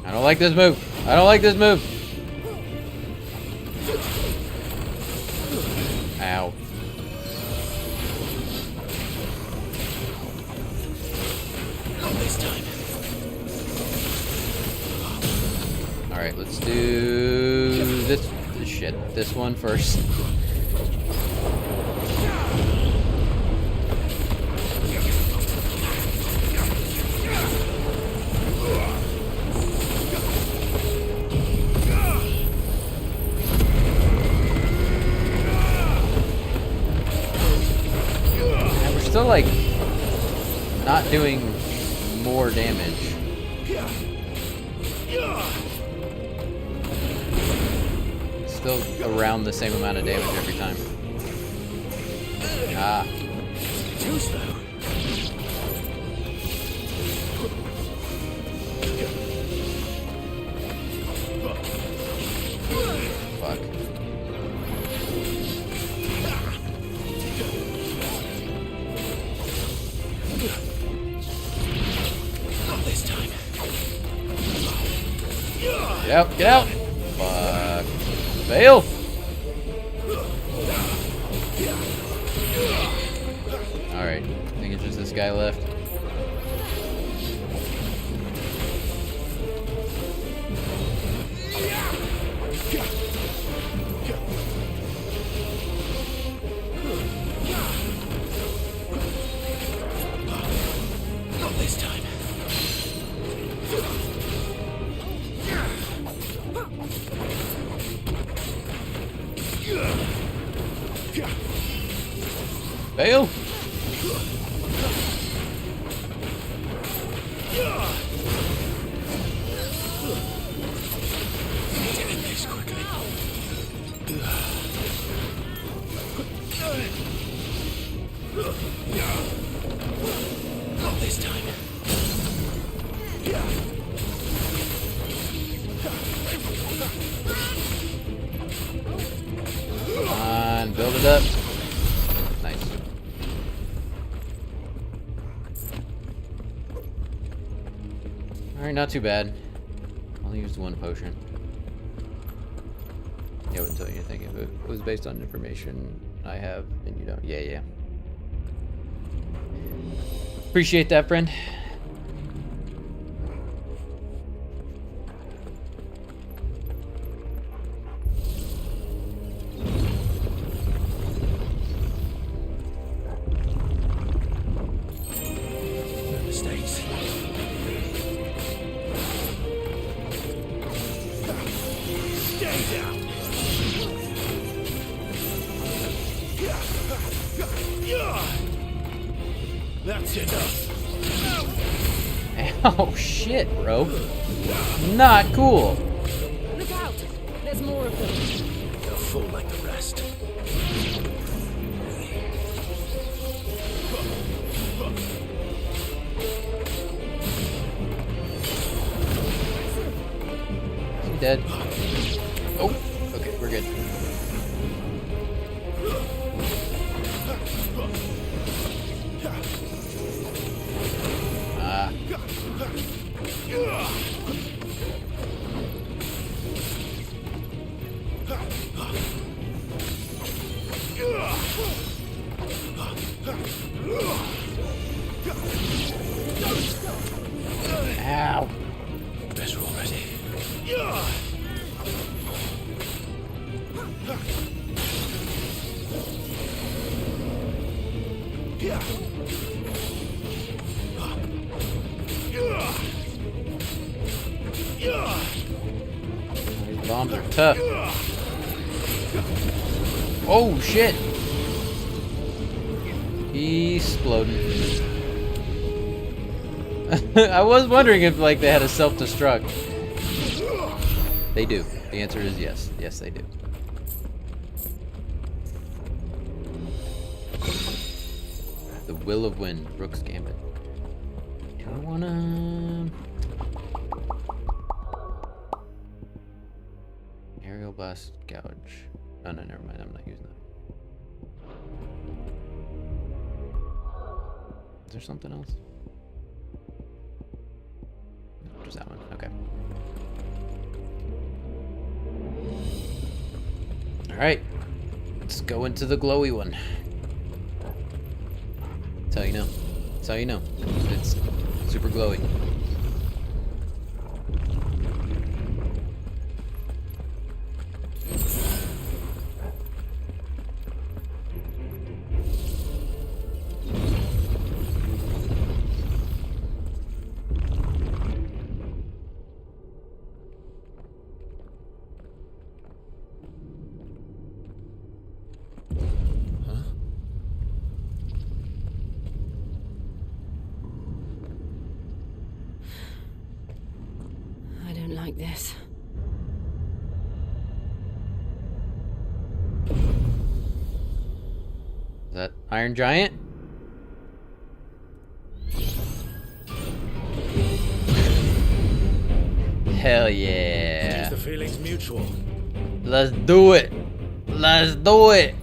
I don't like this move. I don't like this move. Ow. Not this time. Alright, let's do this shit. This one first. Still like not doing more damage. Still around the same amount of damage every time. Ah. Too slow. Fuck. Get out, get out! Fuck. Fail! Alright, I think it's just this guy left. Not this time. Fail! Not this time. Come on, build it up. Nice. Alright, not too bad. Only used one potion. Yeah, I wouldn't tell you anything if it was based on information I have and you don't. Yeah, yeah. Appreciate that, friend. That's enough. Oh shit, bro. Not cool. Look out! There's more of them. They'll fall like the rest. Is he dead? Oh, okay, we're good. Ah. Ow. Better already. These bombs are tough. Oh shit! He's exploding. I was wondering if like they had a self-destruct. They do. The answer is yes. Yes, they do. The Will of Wind, Rook's Gambit. Do I wanna... Aerial Blast Gouge. Oh no, never mind. I'm not using that. Is there something else? No, just that one. Okay. Alright. Let's go into the glowy one. That's how you know. That's how you know. It's super glowy. I don't like this. Is that Iron Giant? Hell yeah. The feeling's mutual. Let's do it. Let's do it.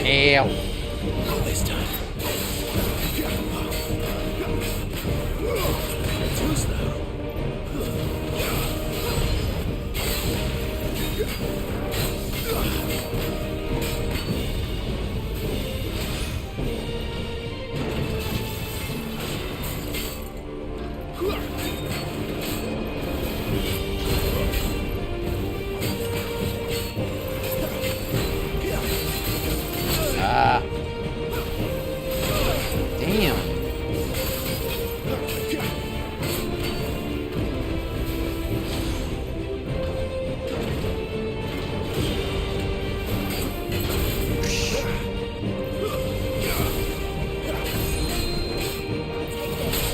Ow. This time. Too slow. Ah. Damn.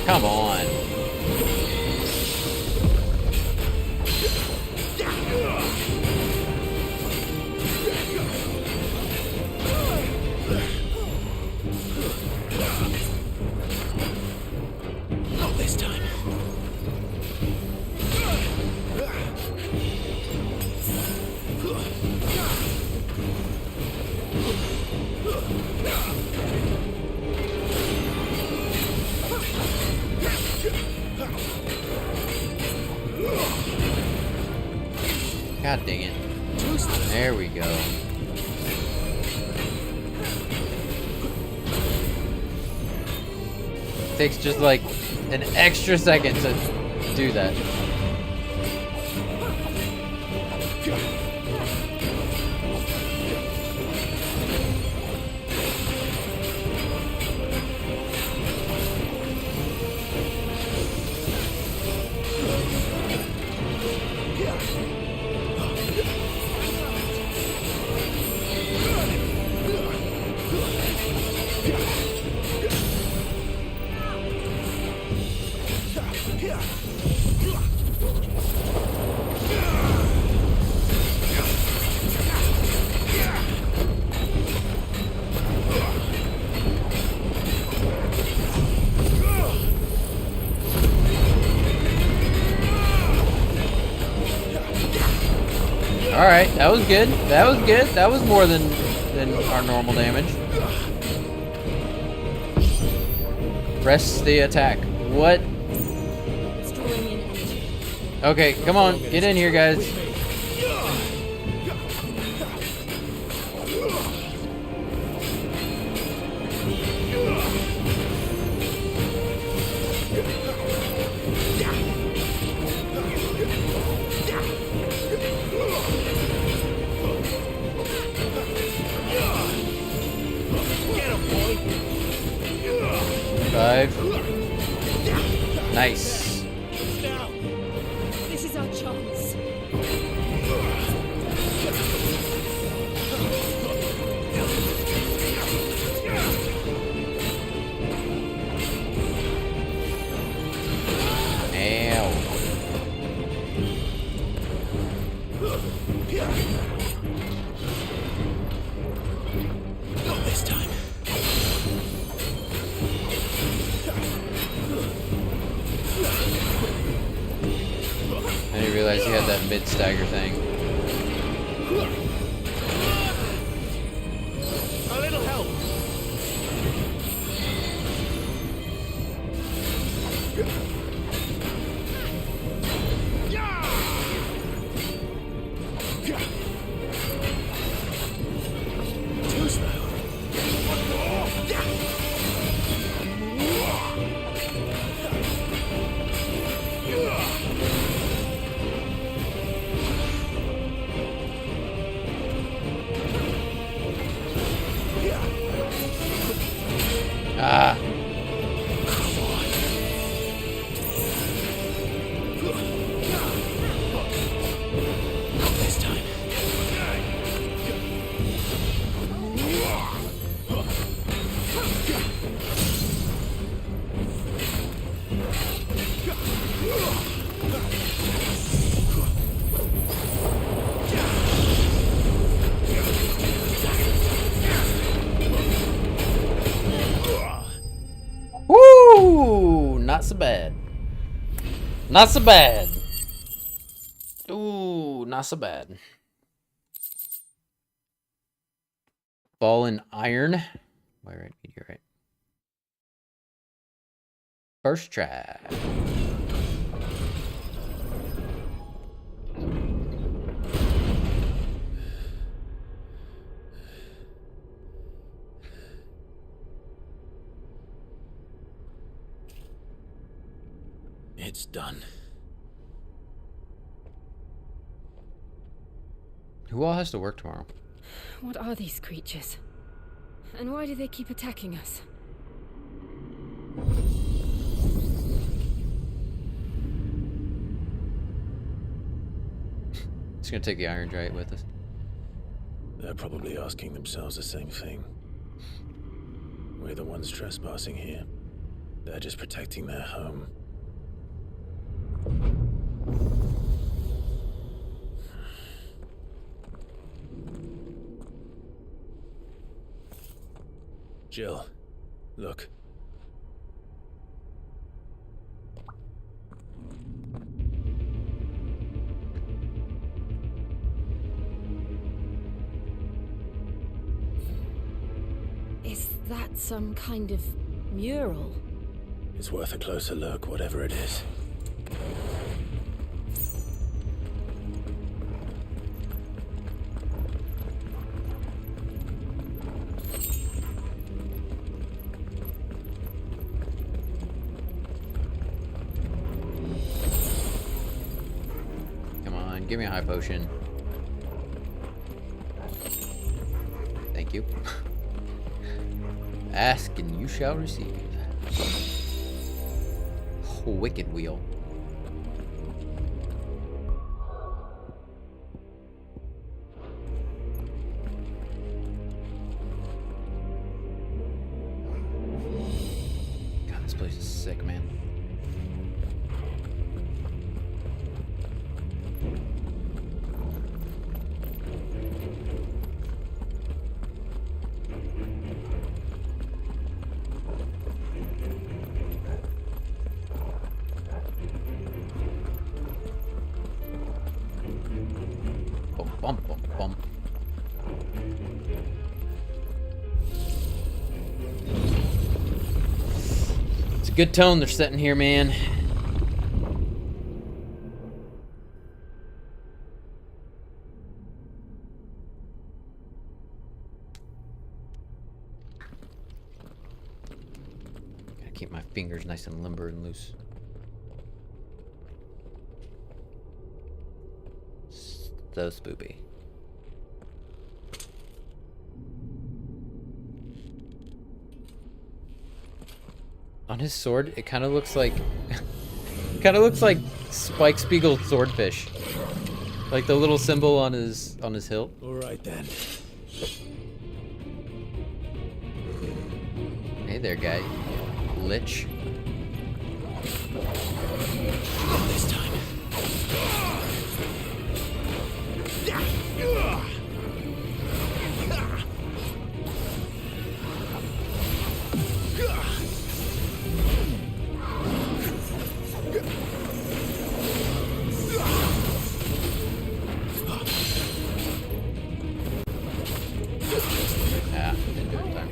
Come on. Not this time. God dang it. There we go. Takes just like an extra second to do that. Alright, that was good. That was good. That was more than our normal damage. Press the attack. What? Okay, come on. Get in here, guys. Five. Nice. This is our chance. Not this time. I didn't realize you had that mid-stagger thing. A little help. Too slow. Ah. Not this time. Woo! Not so bad. Not so bad. Ooh, not so bad. Fallen iron. Why right? You're right. First try. It's done. Who all has to work tomorrow? What are these creatures? And why do they keep attacking us? Just gonna take the iron giant with us. They're probably asking themselves the same thing. We're the ones trespassing here. They're just protecting their home. Jill, look. Is that some kind of mural? It's worth a closer look, whatever it is. Come on, give me a high potion. Thank you. Ask and you shall receive. Wicked wheel. God, this place is sick, man. Bump, bump, bump. It's a good tone they're setting here, man. Gotta keep my fingers nice and limber and loose. So spoopy. On his sword, it kind of looks like Spike Spiegel swordfish, like the little symbol on his hilt. All right then. Hey there, guy. Lich. Not this time. Ah, didn't do it in time.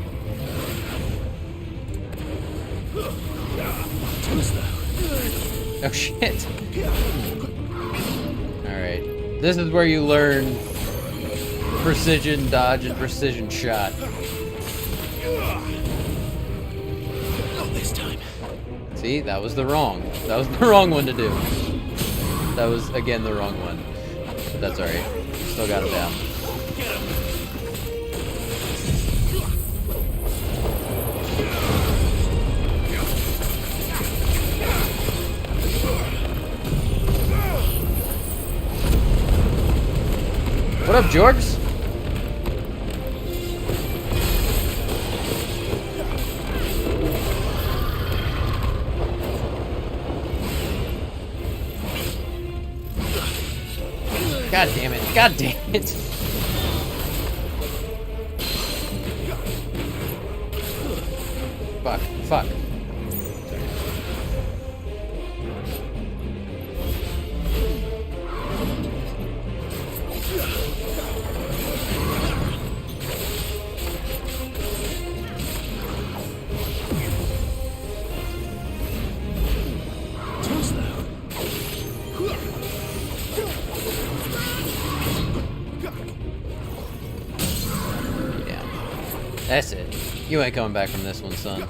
Oh shit. Alright. This is where you learn precision dodge and precision shot. Not this time. See, that was the wrong one to do. That was, again, the wrong one. But that's alright. Still got him down. What up, Jorgs? God damn it. God damn it. Fuck. Fuck. That's it. You ain't coming back from this one, son.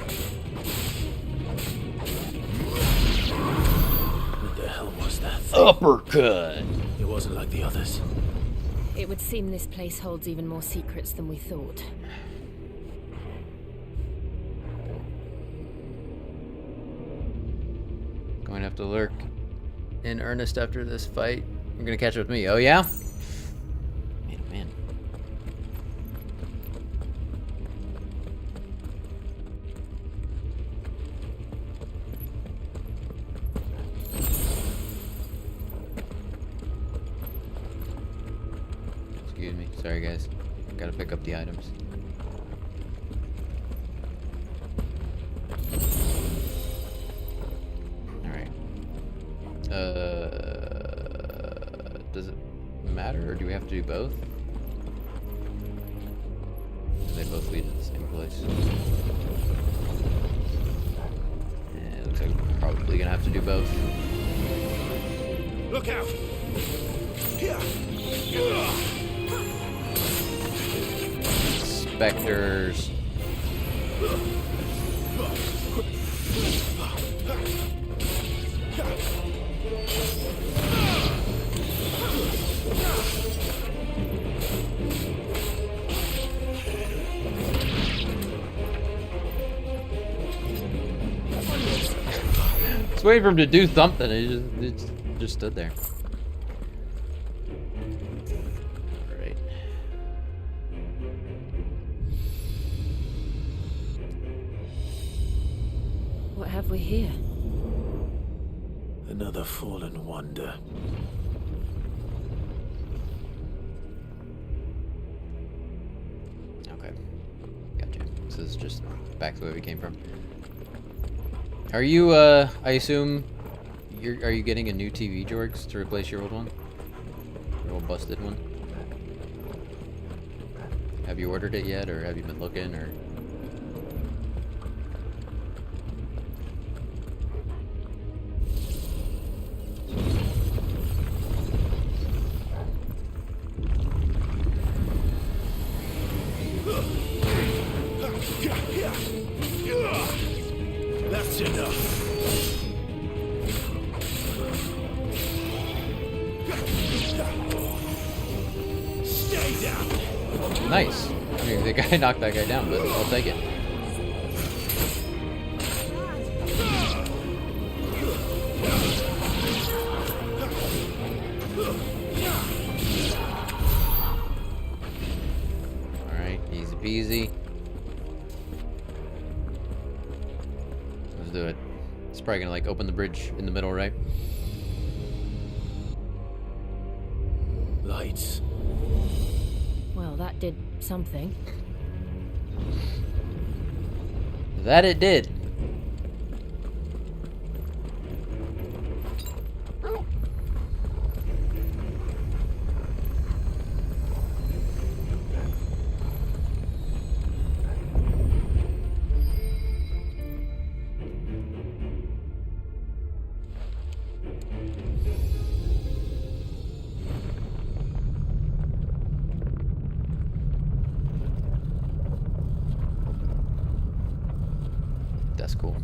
What the hell was that thing? Uppercut! It wasn't like the others. It would seem this place holds even more secrets than we thought. Going to have to lurk in earnest after this fight. You're gonna catch up with me. Oh yeah? Man, oh man. Excuse me. Sorry guys. Gotta pick up the items. Does it matter, or do we have to do both? They both lead to the same place. Yeah, it looks like we're probably gonna have to do both. Look out! Specters. Just waiting for him to do something. He just stood there. Right. What have we here? Another fallen wonder. Okay. Gotcha. So this is just back to where we came from. Are you, I assume, are you getting a new TV, Jorgs, to replace your old one? Your old busted one? Have you ordered it yet, or have you been looking, or? That's enough. Stay down. Nice. I mean, the guy knocked that guy down, but I'll take it. Alright, easy peasy. Let's do it. It's probably gonna like open the bridge in the middle, right? Lights. Well, that did something. That it did. That's cool.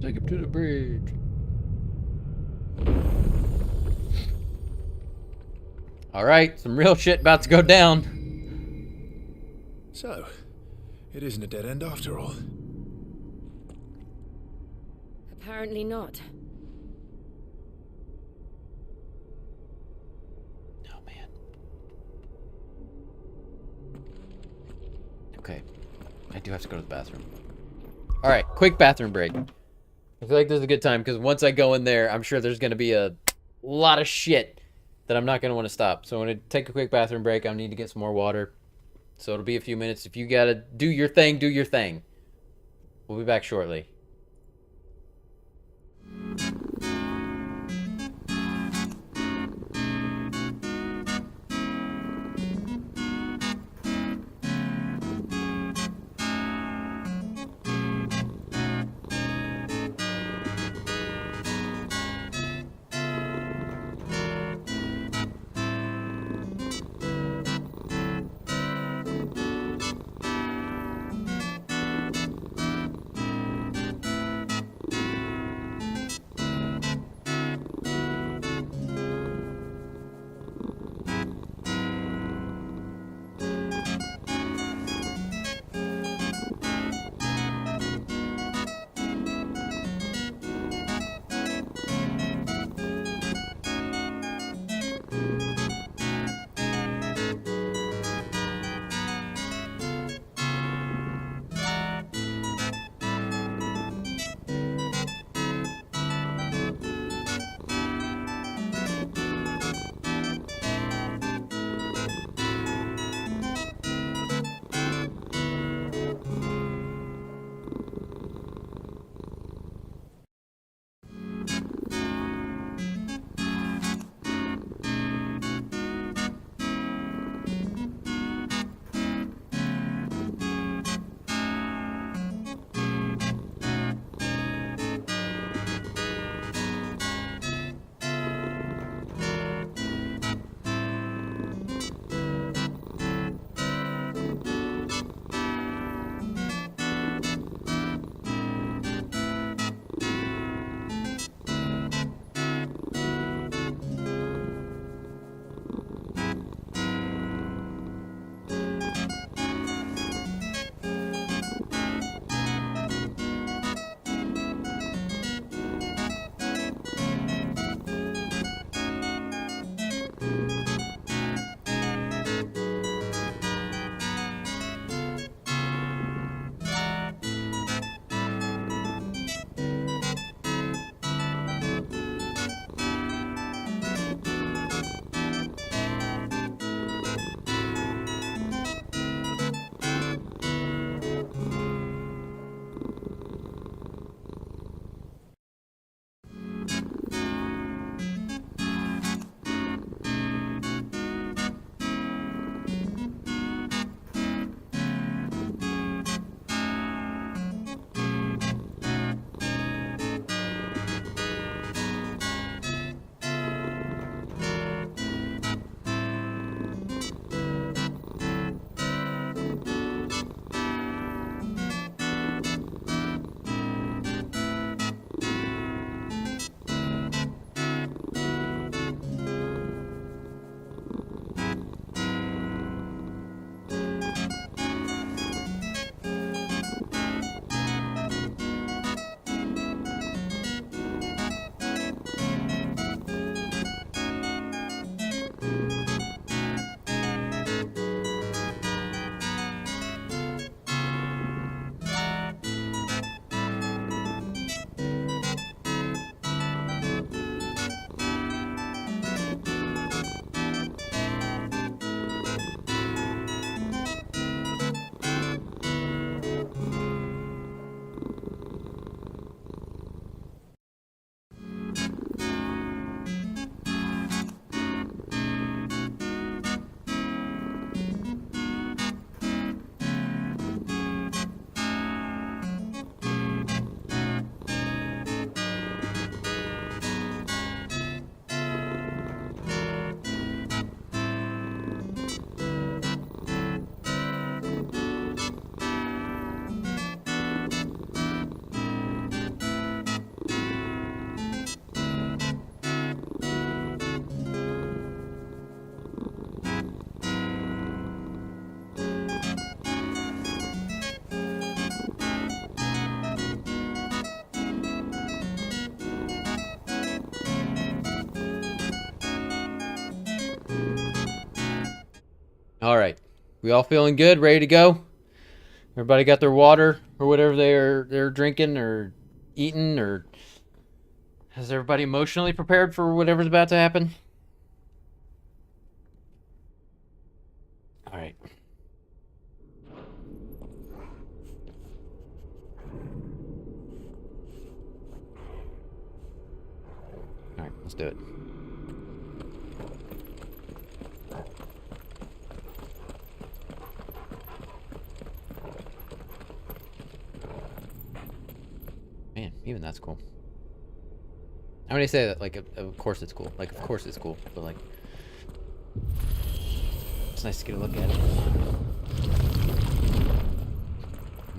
Take him to the bridge. Alright, some real shit about to go down. So, it isn't a dead end after all. Apparently not. Okay. I do have to go to the bathroom. Alright, quick bathroom break. I feel like this is a good time because once I go in there, I'm sure there's going to be a lot of shit that I'm not going to want to stop. So I'm going to take a quick bathroom break. I need to get some more water. So it'll be a few minutes. If you got to do your thing, do your thing. We'll be back shortly. All right. We all feeling good, ready to go? Everybody got their water or whatever they're drinking or eating, or is everybody emotionally prepared for whatever's about to happen? All right. All right, let's do it. Man, even that's cool. I'm gonna say that, like, of course it's cool. Like, of course it's cool, but like, it's nice to get a look at it.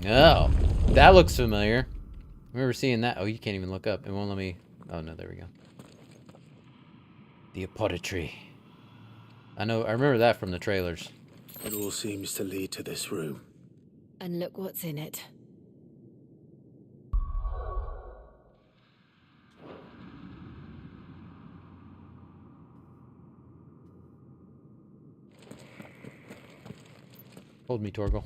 No, that looks familiar. I remember seeing that. Oh, you can't even look up. It won't let me. Oh no, there we go. The apothecary. I know. I remember that from the trailers. It all seems to lead to this room. And look what's in it. Hold me, Torgal.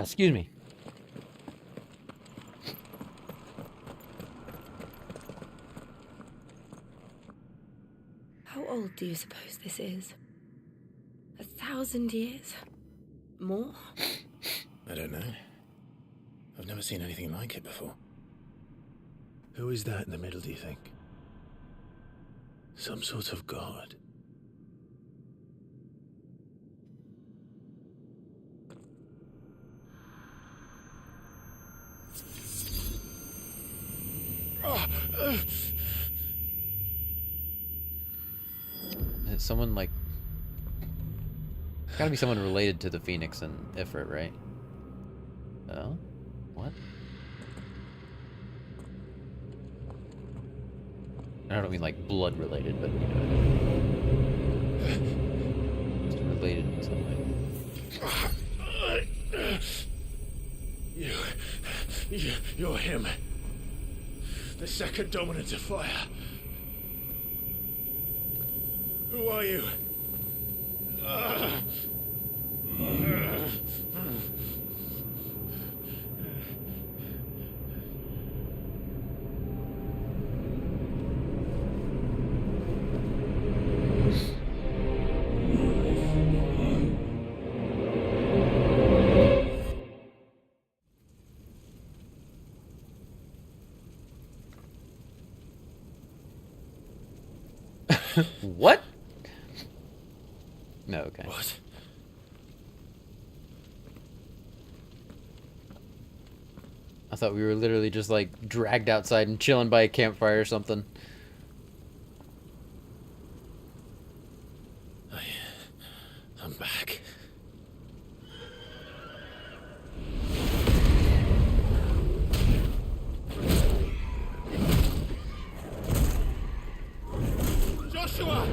Excuse me. How old do you suppose this is? 1,000 years? More? I don't know. I've never seen anything like it before. Who is that in the middle, do you think? Some sort of god? Is it someone like... It's gotta be someone related to the Phoenix and Ifrit, right? Oh? What? I don't mean like blood related, but you know. It's related in some way. You're him. The second dominant of fire. Who are you? What? No, okay. What? I thought we were literally just like dragged outside and chilling by a campfire or something. I'm back. Joshua!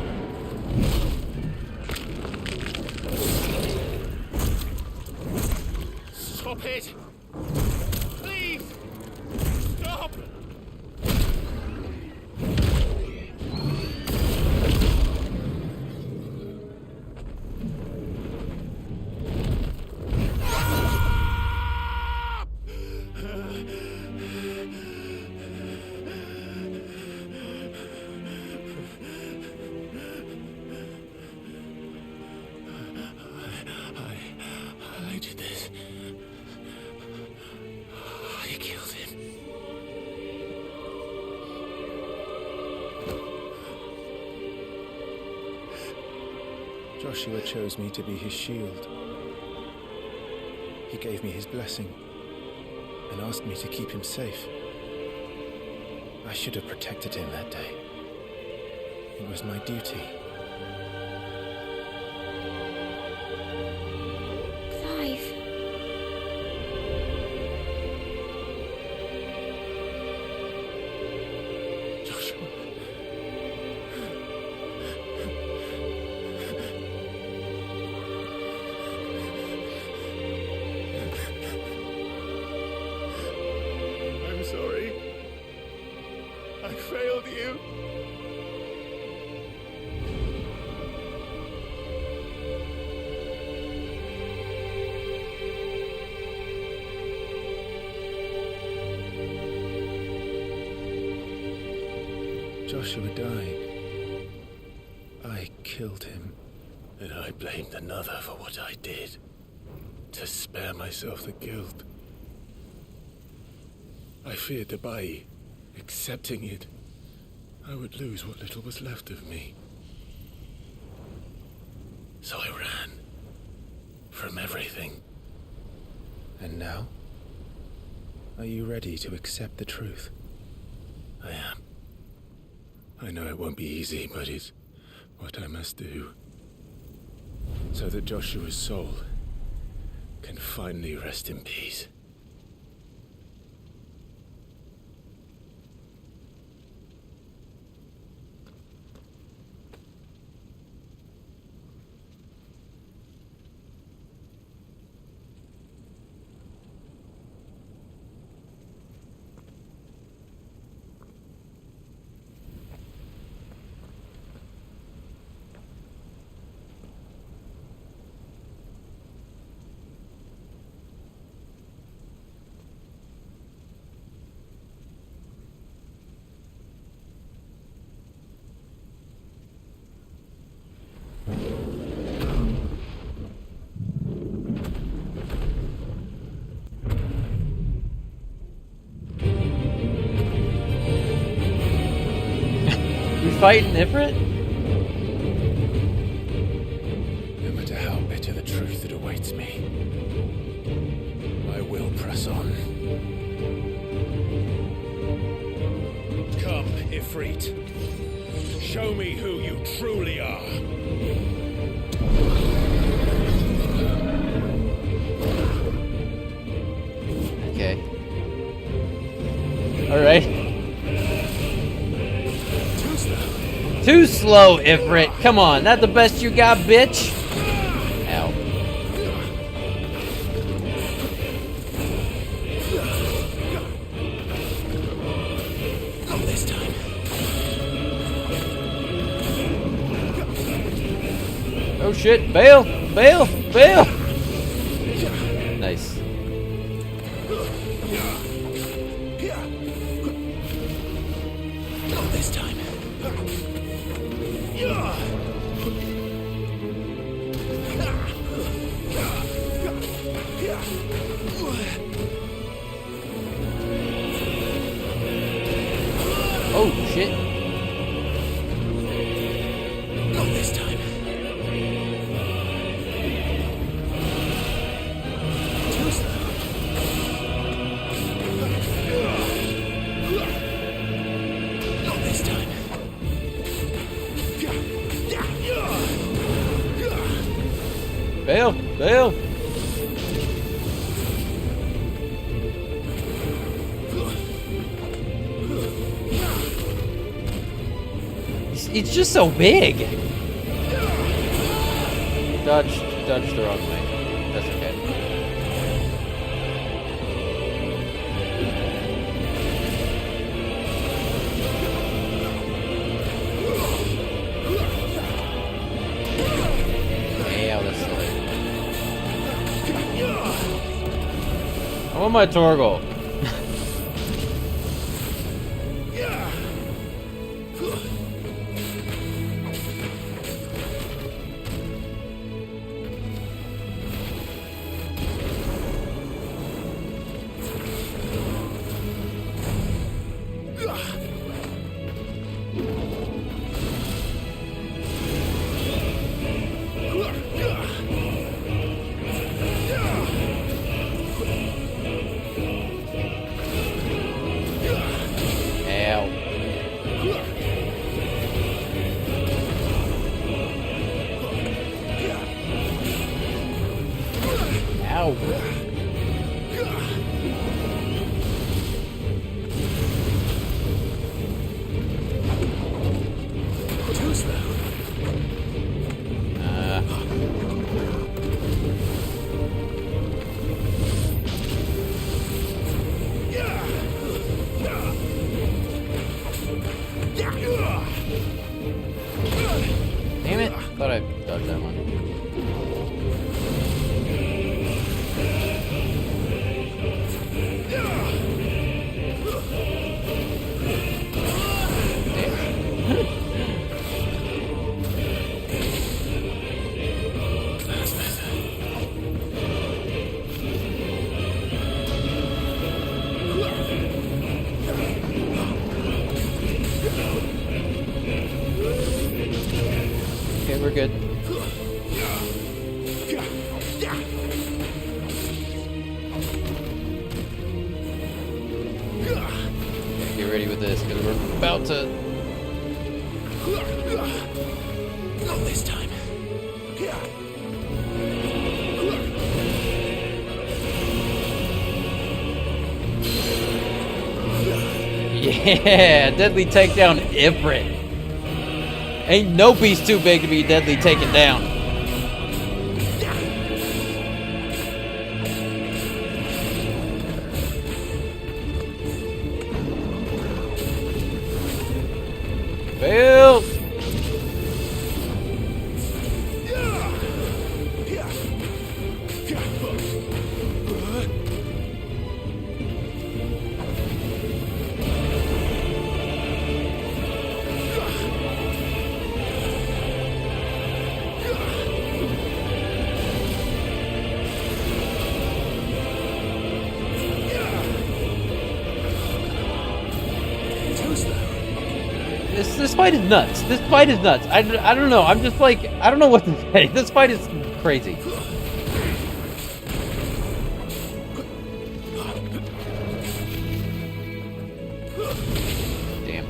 Stop it! Please! Stop! I did this. I killed him. Joshua chose me to be his shield. He gave me his blessing and asked me to keep him safe. I should have protected him that day. It was my duty. Clive. Joshua. I'm sorry. Joshua died. I killed him. And I blamed another for what I did. To spare myself the guilt. I feared that by accepting it, I would lose what little was left of me. So I ran. From everything. And now? Are you ready to accept the truth? I am. I know it won't be easy, but it's what I must do. So that Joshua's soul can finally rest in peace. Fighting Ifrit? No matter how bitter the truth that awaits me, I will press on. Come, Ifrit. Show me who you truly are. Okay. Alright. Too slow, Ifrit. Come on, that the best you got, bitch? Ow. Not this time. Oh shit, bail! Bail! Bail! Nice. Not this time. Oh shit. Not this time. Too slow. Not this time. Bail! Bail! It's just so big. Dodged the wrong way. That's okay. Yeah, that's the way. I want my Torgal. Ow. Too slow. Damn it. Thought I dodged that one. Damn. Okay, we're good. Get ready with this, because we're about to... Not this time. Yeah, deadly takedown Ifrit. Ain't no beast too big to be deadly taken down. Fail. This fight is nuts. This fight is nuts. I don't know. I'm just like, I don't know what to say. This fight is crazy. Damn.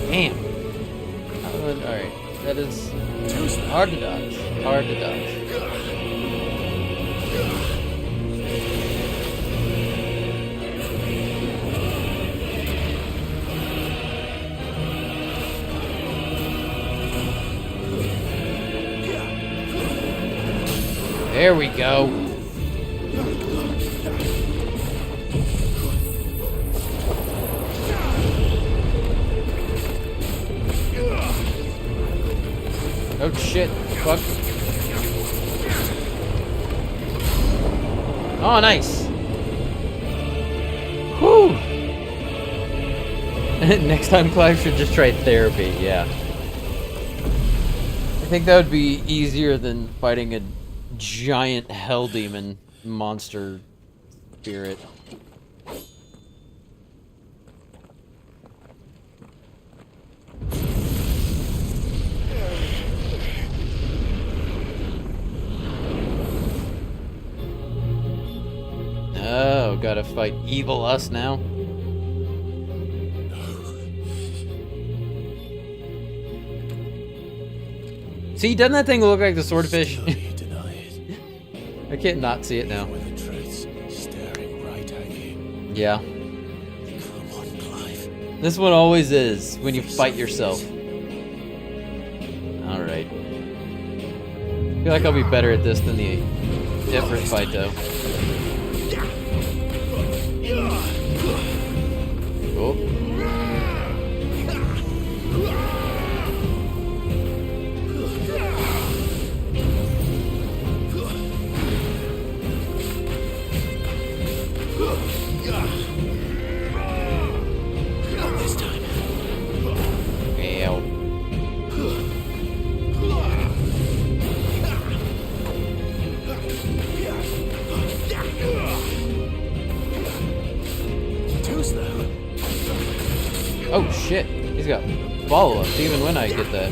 Damn. Alright. That is hard to dodge. Hard to dodge. There we go. Oh shit, fuck. Oh, nice. Whew. Next time Clive should just try therapy, yeah. I think that would be easier than fighting a giant hell demon monster spirit. Oh, gotta fight evil us now. See, doesn't that thing look like the swordfish? I can't not see it now. Yeah. This one always is when you fight yourself. Alright. I feel like I'll be better at this than the Ifrit fight though. Oh. Oh shit, he's got follow-ups even when I get that.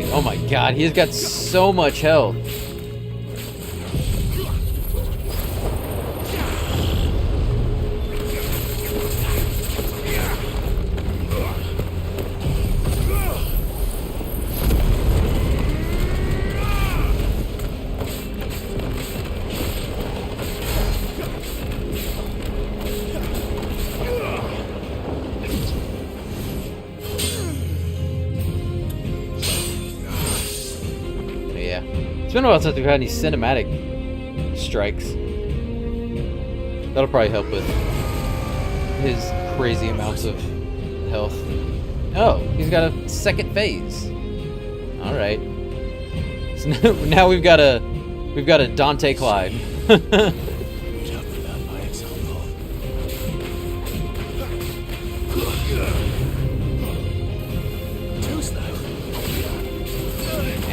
Oh my god, he's got so much health. It's been a while since we've had any cinematic strikes. That'll probably help with his crazy amounts of health. Oh, he's got a second phase. All right. So now we've got a Dante Clyde.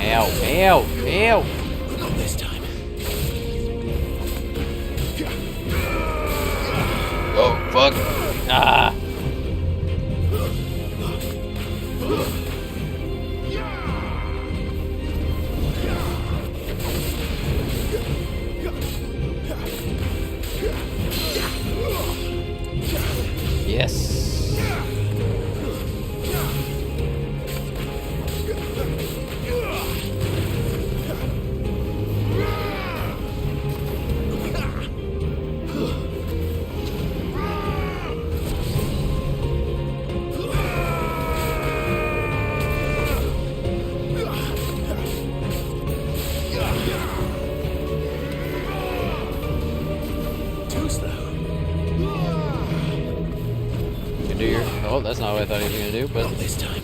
Ow, ow, ow. Not this time. Oh, fuck. Ah. Yes. Oh, that's not what I thought he was gonna do, but this time.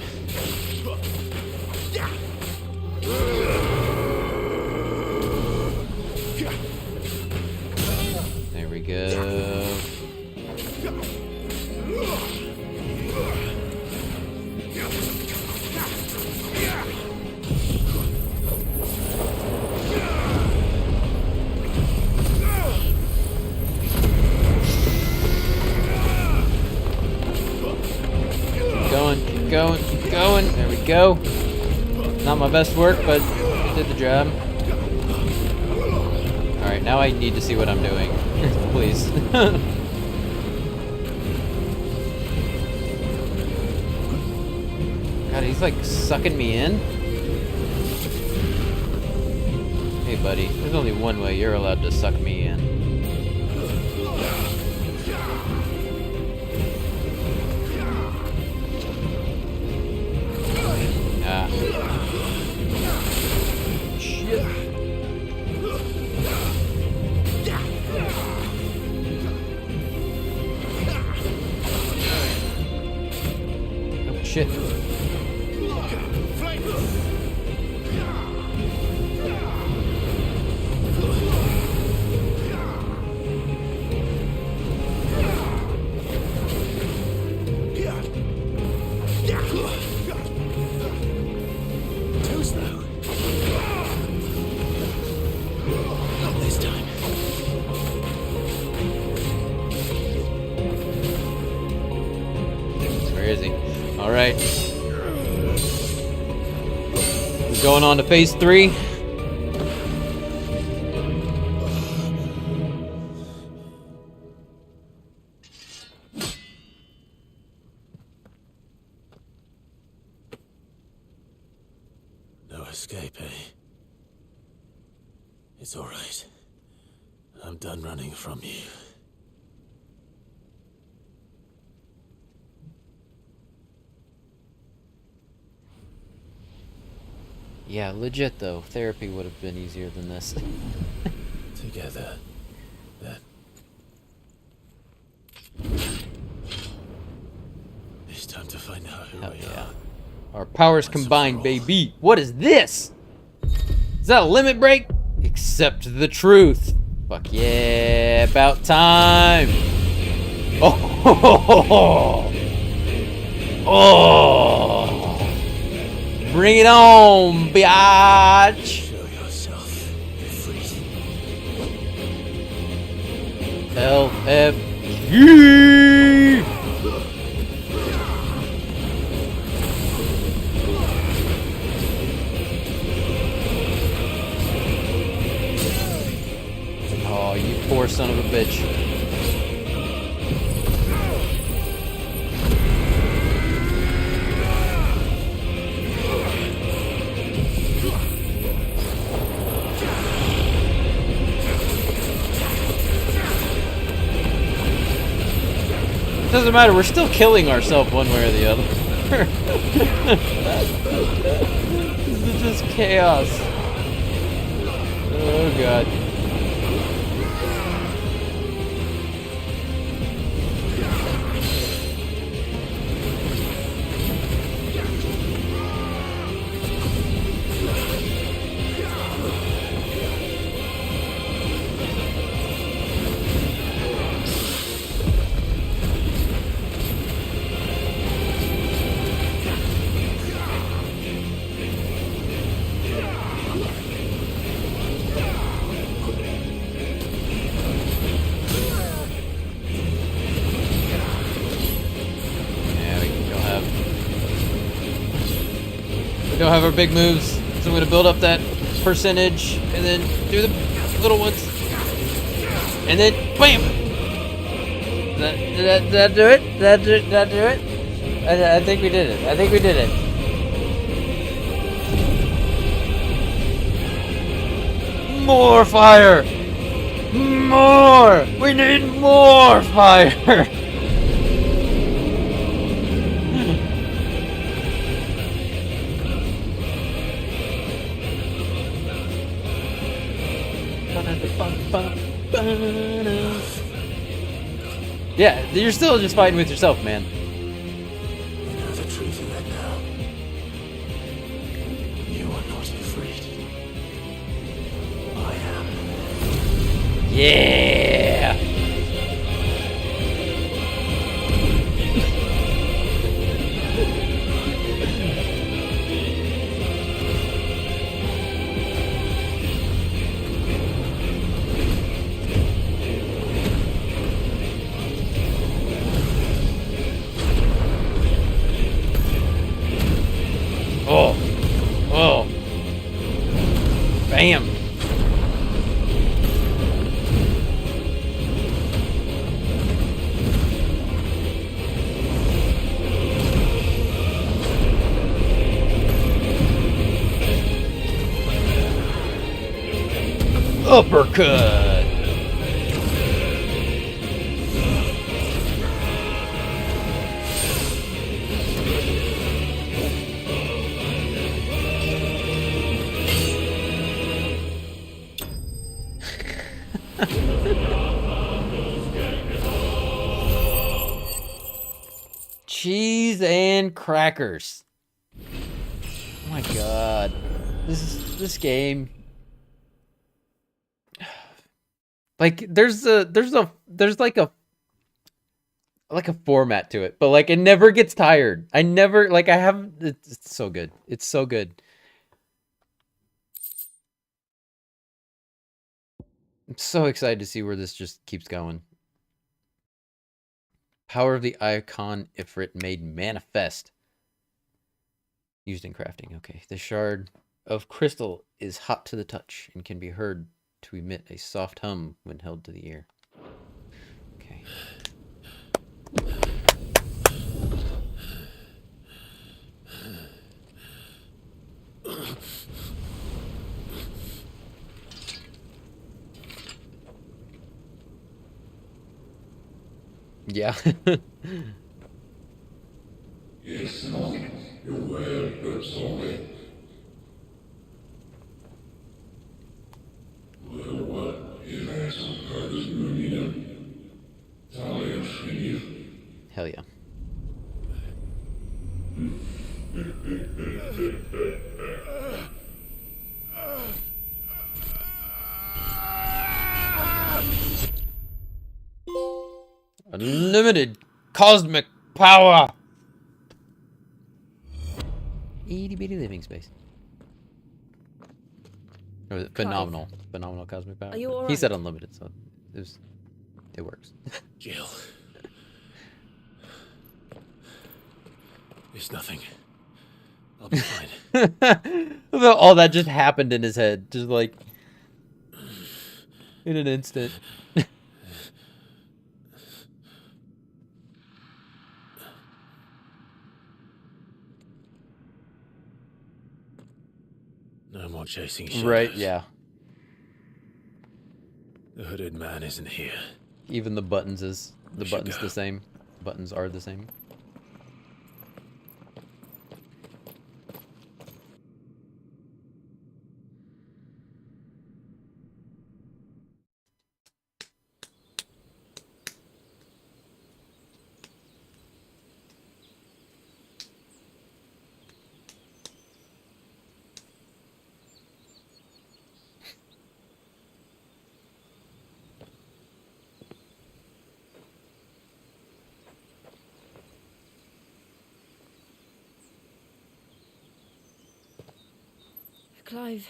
There we go. Keep going. There we go. Not my best work, but it did the job. Alright, now I need to see what I'm doing. Please. God, he's like sucking me in. Hey buddy, there's only one way you're allowed to suck me in. Shit. Oh, shit. Alright. Going on to phase 3. No escape, eh? It's all right. I'm done running from you. Yeah, legit though. Therapy would have been easier than this. Together, then. It's time to find out who we are. Our powers combined, baby. What is this? Is that a limit break? Accept the truth. Fuck yeah, about time. Oh, oh, bring it on, biatch. Show yourself, Ifrit. LFG. Oh, you poor son of a bitch. Doesn't matter, we're still killing ourselves one way or the other. This is just chaos. Oh god. Don't have our big moves, so I'm gonna build up that percentage and then do the little ones, and then bam. Did that do it? Did that do it? I think we did it. I think we did it. More fire! More! We need more fire! Yeah, you're still just fighting with yourself, man. You know the truth of it now. You are not afraid. I am. Yeah! Oh. Oh. Bam. Uppercut. Cheese and crackers. Oh my god. This game. Like there's like a format to it, but like it never gets tired. I never like I have it's so good. It's so good. I'm so excited to see where this just keeps going. Power of the icon Ifrit made manifest. Used in crafting. Okay. The shard of crystal is hot to the touch and can be heard to emit a soft hum when held to the ear. Okay. Yeah. Yes, no. Your word, but sorry. Hell yeah. Unlimited cosmic power. Itty bitty living space. Or was it phenomenal? Phenomenal cosmic power. Are you all He said right? unlimited, so it works. Jill. It's nothing. I'll be fine. All that just happened in his head, just like in an instant. No more chasing shadows. Right? Yeah. The hooded man isn't here. Even the buttons We should go. the same. Buttons are the same. Clive,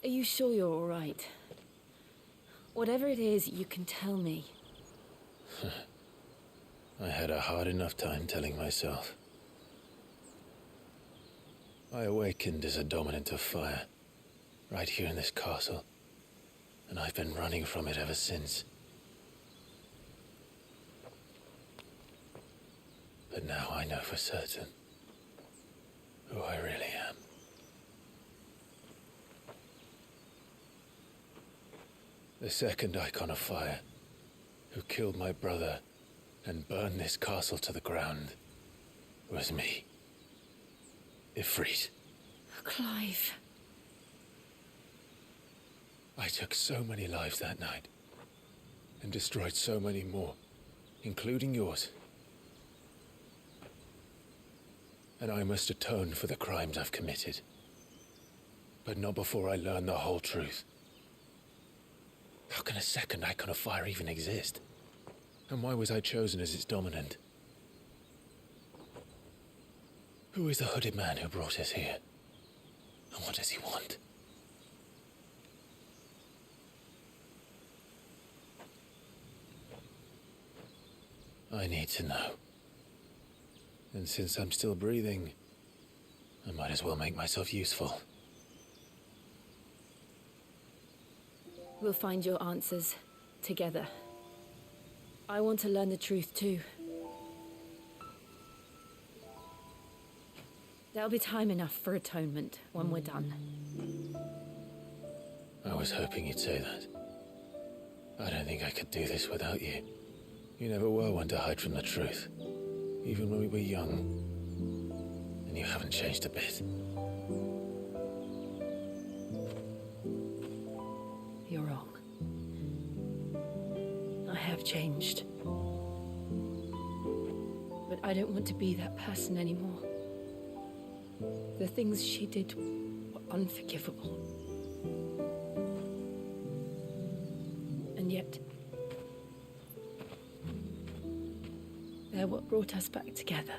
are you sure you're all right? Whatever it is, you can tell me. I had a hard enough time telling myself. I awakened as a dominant of fire, right here in this castle, and I've been running from it ever since. But now I know for certain who I really am. The second icon of fire, who killed my brother and burned this castle to the ground, was me. Ifrit. Clive. I took so many lives that night, and destroyed so many more, including yours. And I must atone for the crimes I've committed. But not before I learn the whole truth. How can a second icon of fire even exist? And why was I chosen as its dominant? Who is the hooded man who brought us here? And what does he want? I need to know. And since I'm still breathing, I might as well make myself useful. We'll find your answers together. I want to learn the truth too. There'll be time enough for atonement when we're done. I was hoping you'd say that. I don't think I could do this without you. You never were one to hide from the truth, even when we were young. And you haven't changed a bit. You're wrong. I have changed. But I don't want to be that person anymore. The things she did were unforgivable. And yet, they're what brought us back together.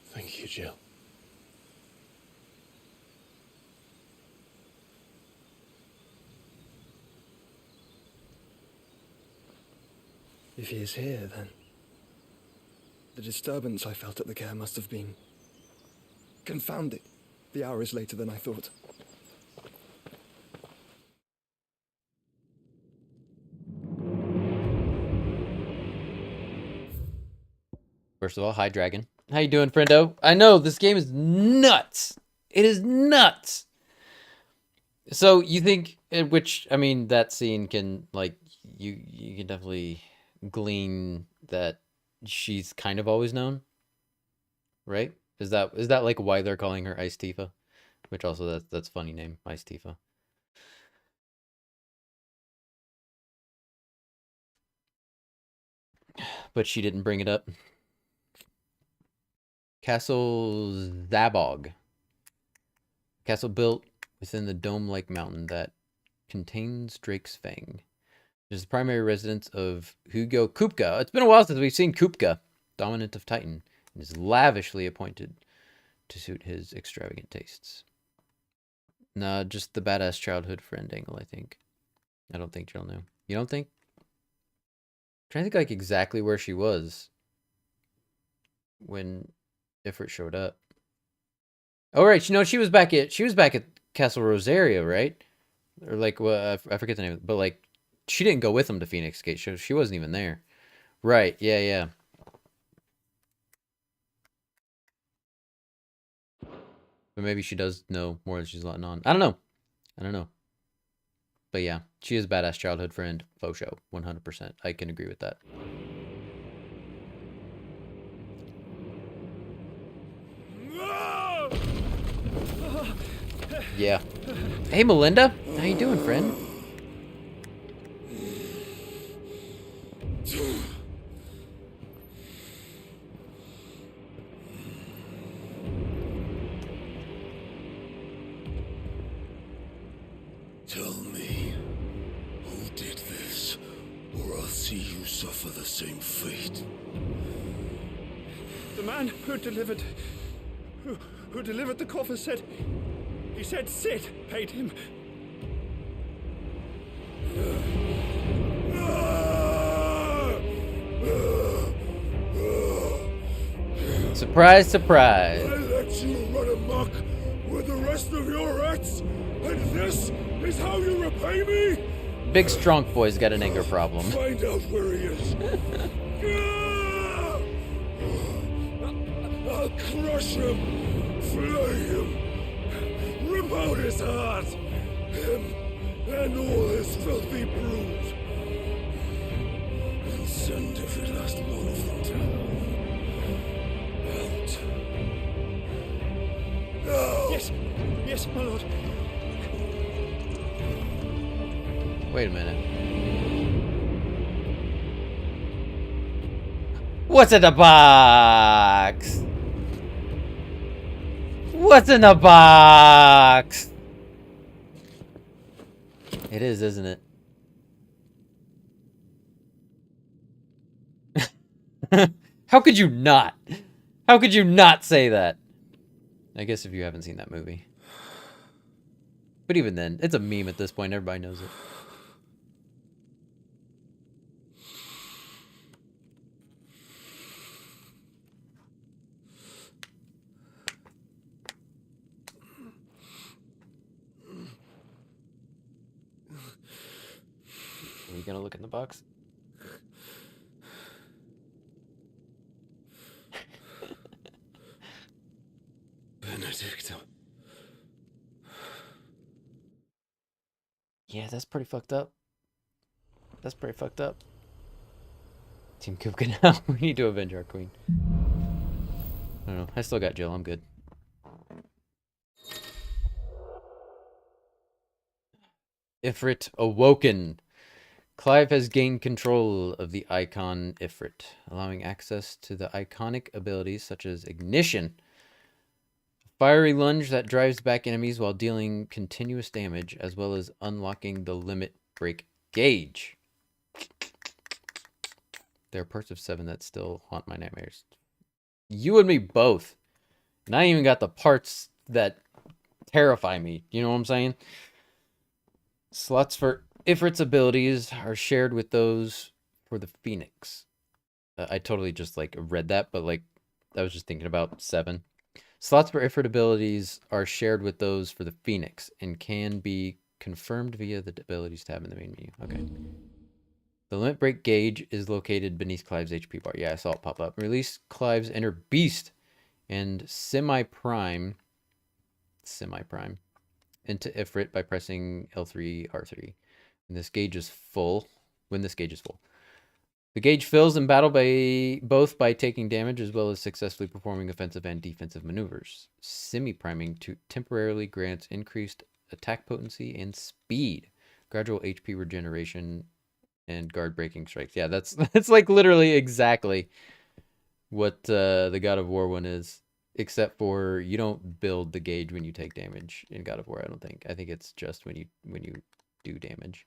Thank you, Jill. If he is here, then the disturbance I felt at the care must have been confounding. The hour is later than I thought. First of all, hi Dragon. How you doing, friendo? I know this game is nuts. It is nuts. So you think, which I mean, that scene can like you can definitely glean that she's kind of always known, right? Is that like why they're calling her Ice Tifa? Which also that's funny name, Ice Tifa. but she didn't bring it up. Castle Zabog. Castle built within the dome-like mountain that contains Drake's Fang. It is the primary residence of Hugo Kupka. It's been a while since we've seen Kupka, dominant of Titan, and is lavishly appointed to suit his extravagant tastes. Nah, just the badass childhood friend angle, I think. I don't think Jill knew. You don't think? I'm trying to think like exactly where she was when Ifrit showed up. Oh right, she was back at Castle Rosario, right? Or like, well, I forget the name, but like, she didn't go with him to Phoenix Gate. She wasn't even there. Right? Yeah. But maybe she does know more than she's letting on. I don't know. But yeah, she is badass childhood friend. Faux show, 100%. I can agree with that. Yeah. Hey, Melinda. How you doing, friend? Tell me, who did this, or I'll see you suffer the same fate. The man who delivered the coffer said Sid paid him. Surprise, surprise. I let you run amok with the rest of your rats, and this is how you repay me? Big strong boy's got an anger problem. Find out where he is. I'll crush him, flay him, rip out his heart, him and all his filthy brood, and send every last one of them down. Out. Now! Yes, my lord. Wait a minute. What's in the box? What's in the box? It is, isn't it? How could you not? How could you not say that? I guess if you haven't seen that movie. But even then, it's a meme at this point. Everybody knows it. Are you gonna look in the box? Benedicta. Yeah, that's pretty fucked up. That's pretty fucked up. Team Kupka now. We need to avenge our queen. I don't know. I still got Jill. I'm good. Ifrit awoken. Clive has gained control of the icon Ifrit, allowing access to the iconic abilities such as Ignition, fiery lunge that drives back enemies while dealing continuous damage, as well as unlocking the limit break gauge. There are parts of 7 that still haunt my nightmares. You and me both. And I even got the parts that terrify me. You know what I'm saying? Slots for Ifrit's abilities are shared with those for the Phoenix. I totally just like read that, but like I was just thinking about 7. Slots for Ifrit abilities are shared with those for the Phoenix and can be confirmed via the abilities tab in the main menu. Okay. The limit break gauge is located beneath Clive's HP bar. Yeah, I saw it pop up. Release Clive's inner beast and semi-prime into Ifrit by pressing L3, R3. When this gauge is full. The gauge fills in battle both by taking damage as well as successfully performing offensive and defensive maneuvers. Semi-priming temporarily grants increased attack potency and speed, gradual HP regeneration, and guard breaking strikes. Yeah, that's like literally exactly what the God of War one is, except for you don't build the gauge when you take damage in God of War. I don't think. I think it's just when you do damage.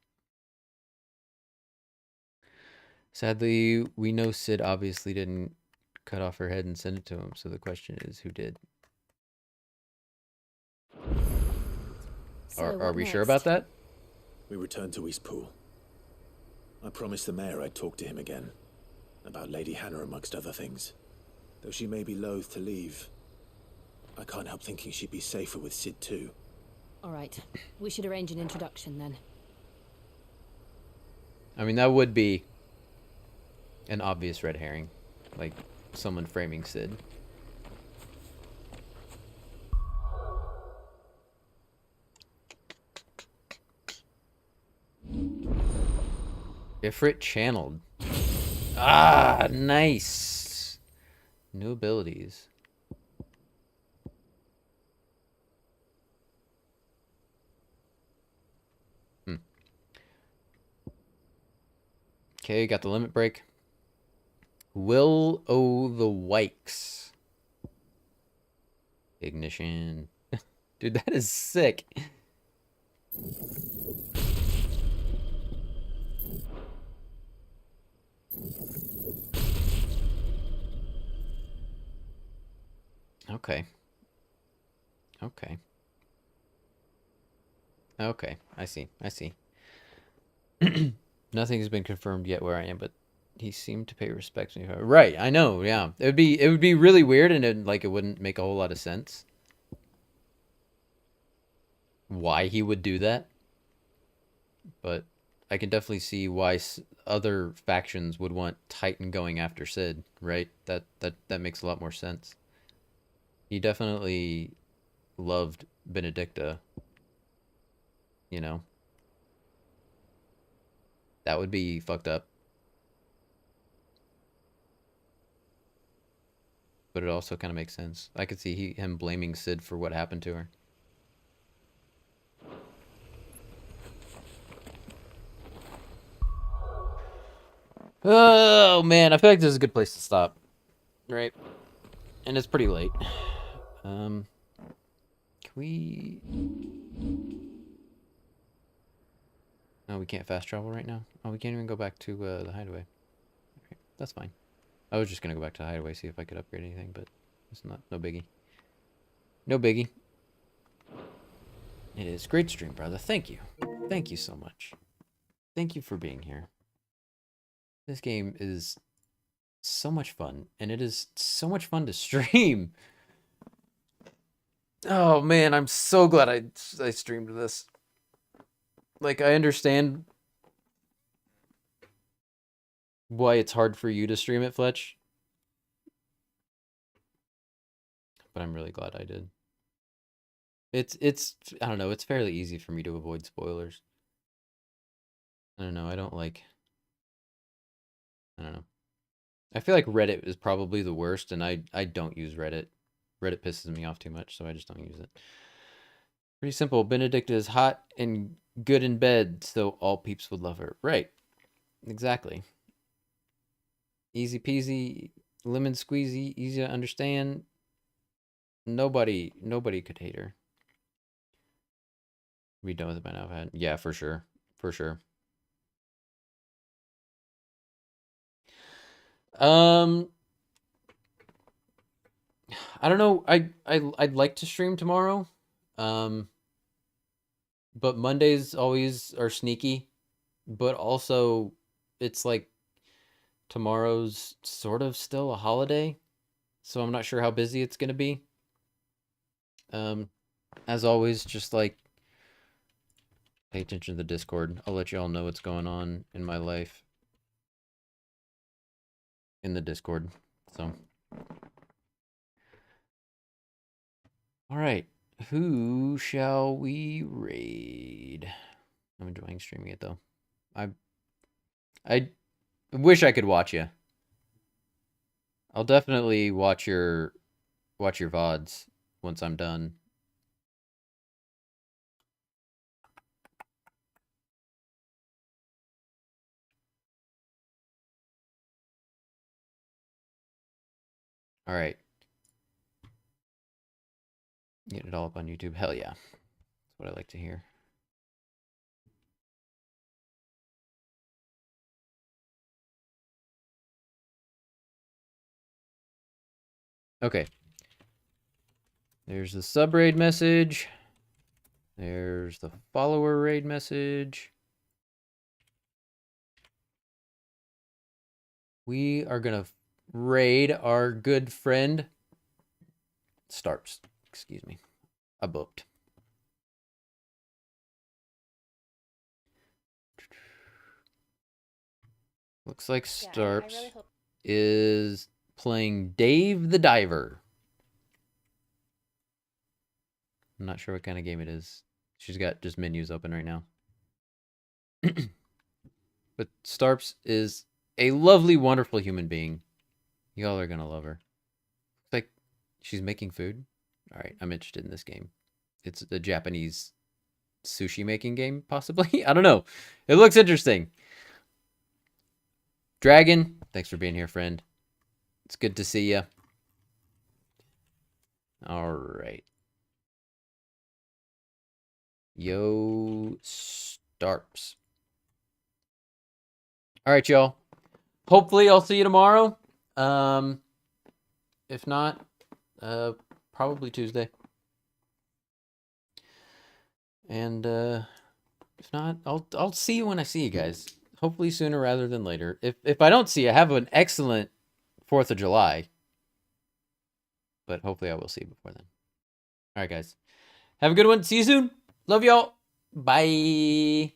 Sadly, we know Sid obviously didn't cut off her head and send it to him. So the question is, who did? So Are what we sure next? about that? We returned to Eastpool. I promised the mayor I'd talk to him again. About Lady Hannah, amongst other things. Though she may be loath to leave, I can't help thinking she'd be safer with Sid too. All right. We should arrange an introduction then. I mean, that would be an obvious red herring. Like, someone framing Sid. Ifrit channeled. Ah, nice. New abilities. Okay, got the limit break. Will O the Wikes. Ignition. Dude, that is sick. Okay. Okay. Okay, I see. I see. Nothing has been confirmed yet where I am, but he seemed to pay respect to me. Right, I know, yeah. It would be really weird, and it wouldn't make a whole lot of sense. Why he would do that. But I can definitely see why other factions would want Titan going after Sid, right? That makes a lot more sense. He definitely loved Benedicta, you know. That would be fucked up. But it also kind of makes sense. I could see him blaming Sid for what happened to her. Oh, man. I feel like this is a good place to stop. Right? And it's pretty late. Can we... No, we can't fast travel right now. Oh, we can't even go back to the hideaway. Okay, that's fine. I was just gonna go back to the hideaway, see if I could upgrade anything, but it's no biggie. No biggie. It is great stream, brother. Thank you. Thank you so much. Thank you for being here. This game is so much fun, and it is so much fun to stream. Oh man, I'm so glad I streamed this. Like, I understand why it's hard for you to stream it, Fletch. But I'm really glad I did. It's I don't know, it's fairly easy for me to avoid spoilers. I don't know, I don't know. I feel like Reddit is probably the worst, and I don't use Reddit. Reddit pisses me off too much, so I just don't use it. Pretty simple. Benedicta is hot and good in bed, so all peeps would love her. Right. Exactly. Easy peasy, lemon squeezy, easy to understand. Nobody could hate her. Be done with it by now. Yeah, for sure. For sure. I don't know. I'd like to stream tomorrow. But Mondays always are sneaky. But also, it's like tomorrow's sort of still a holiday, so I'm not sure how busy it's gonna be. As always, just like pay attention to the Discord. I'll let you all know what's going on in my life in the Discord. So, all right, who shall we raid? I'm enjoying streaming it though. I wish I could watch you. I'll definitely watch your VODs once I'm done. All right. Get it all up on YouTube. Hell yeah. That's what I like to hear. Okay. There's the sub raid message. There's the follower raid message. We are going to raid our good friend Starps. Excuse me. I booked. Looks like Starps is playing Dave the Diver. I'm not sure what kind of game it is. She's got just menus open right now. But Starps is a lovely, wonderful human being. Y'all are gonna love her. Looks like she's making food. All right, I'm interested in this game. It's a Japanese sushi making game, possibly. I don't know. It looks interesting. Dragon, thanks for being here, friend. It's good to see you. All right. Yo, Starps. All right, y'all. Hopefully, I'll see you tomorrow. If not, probably Tuesday. And if not, I'll see you when I see you guys. Hopefully sooner rather than later. If I don't see you, have an excellent 4th of July. But hopefully I will see you before then. All right, guys. Have a good one. See you soon. Love y'all. Bye.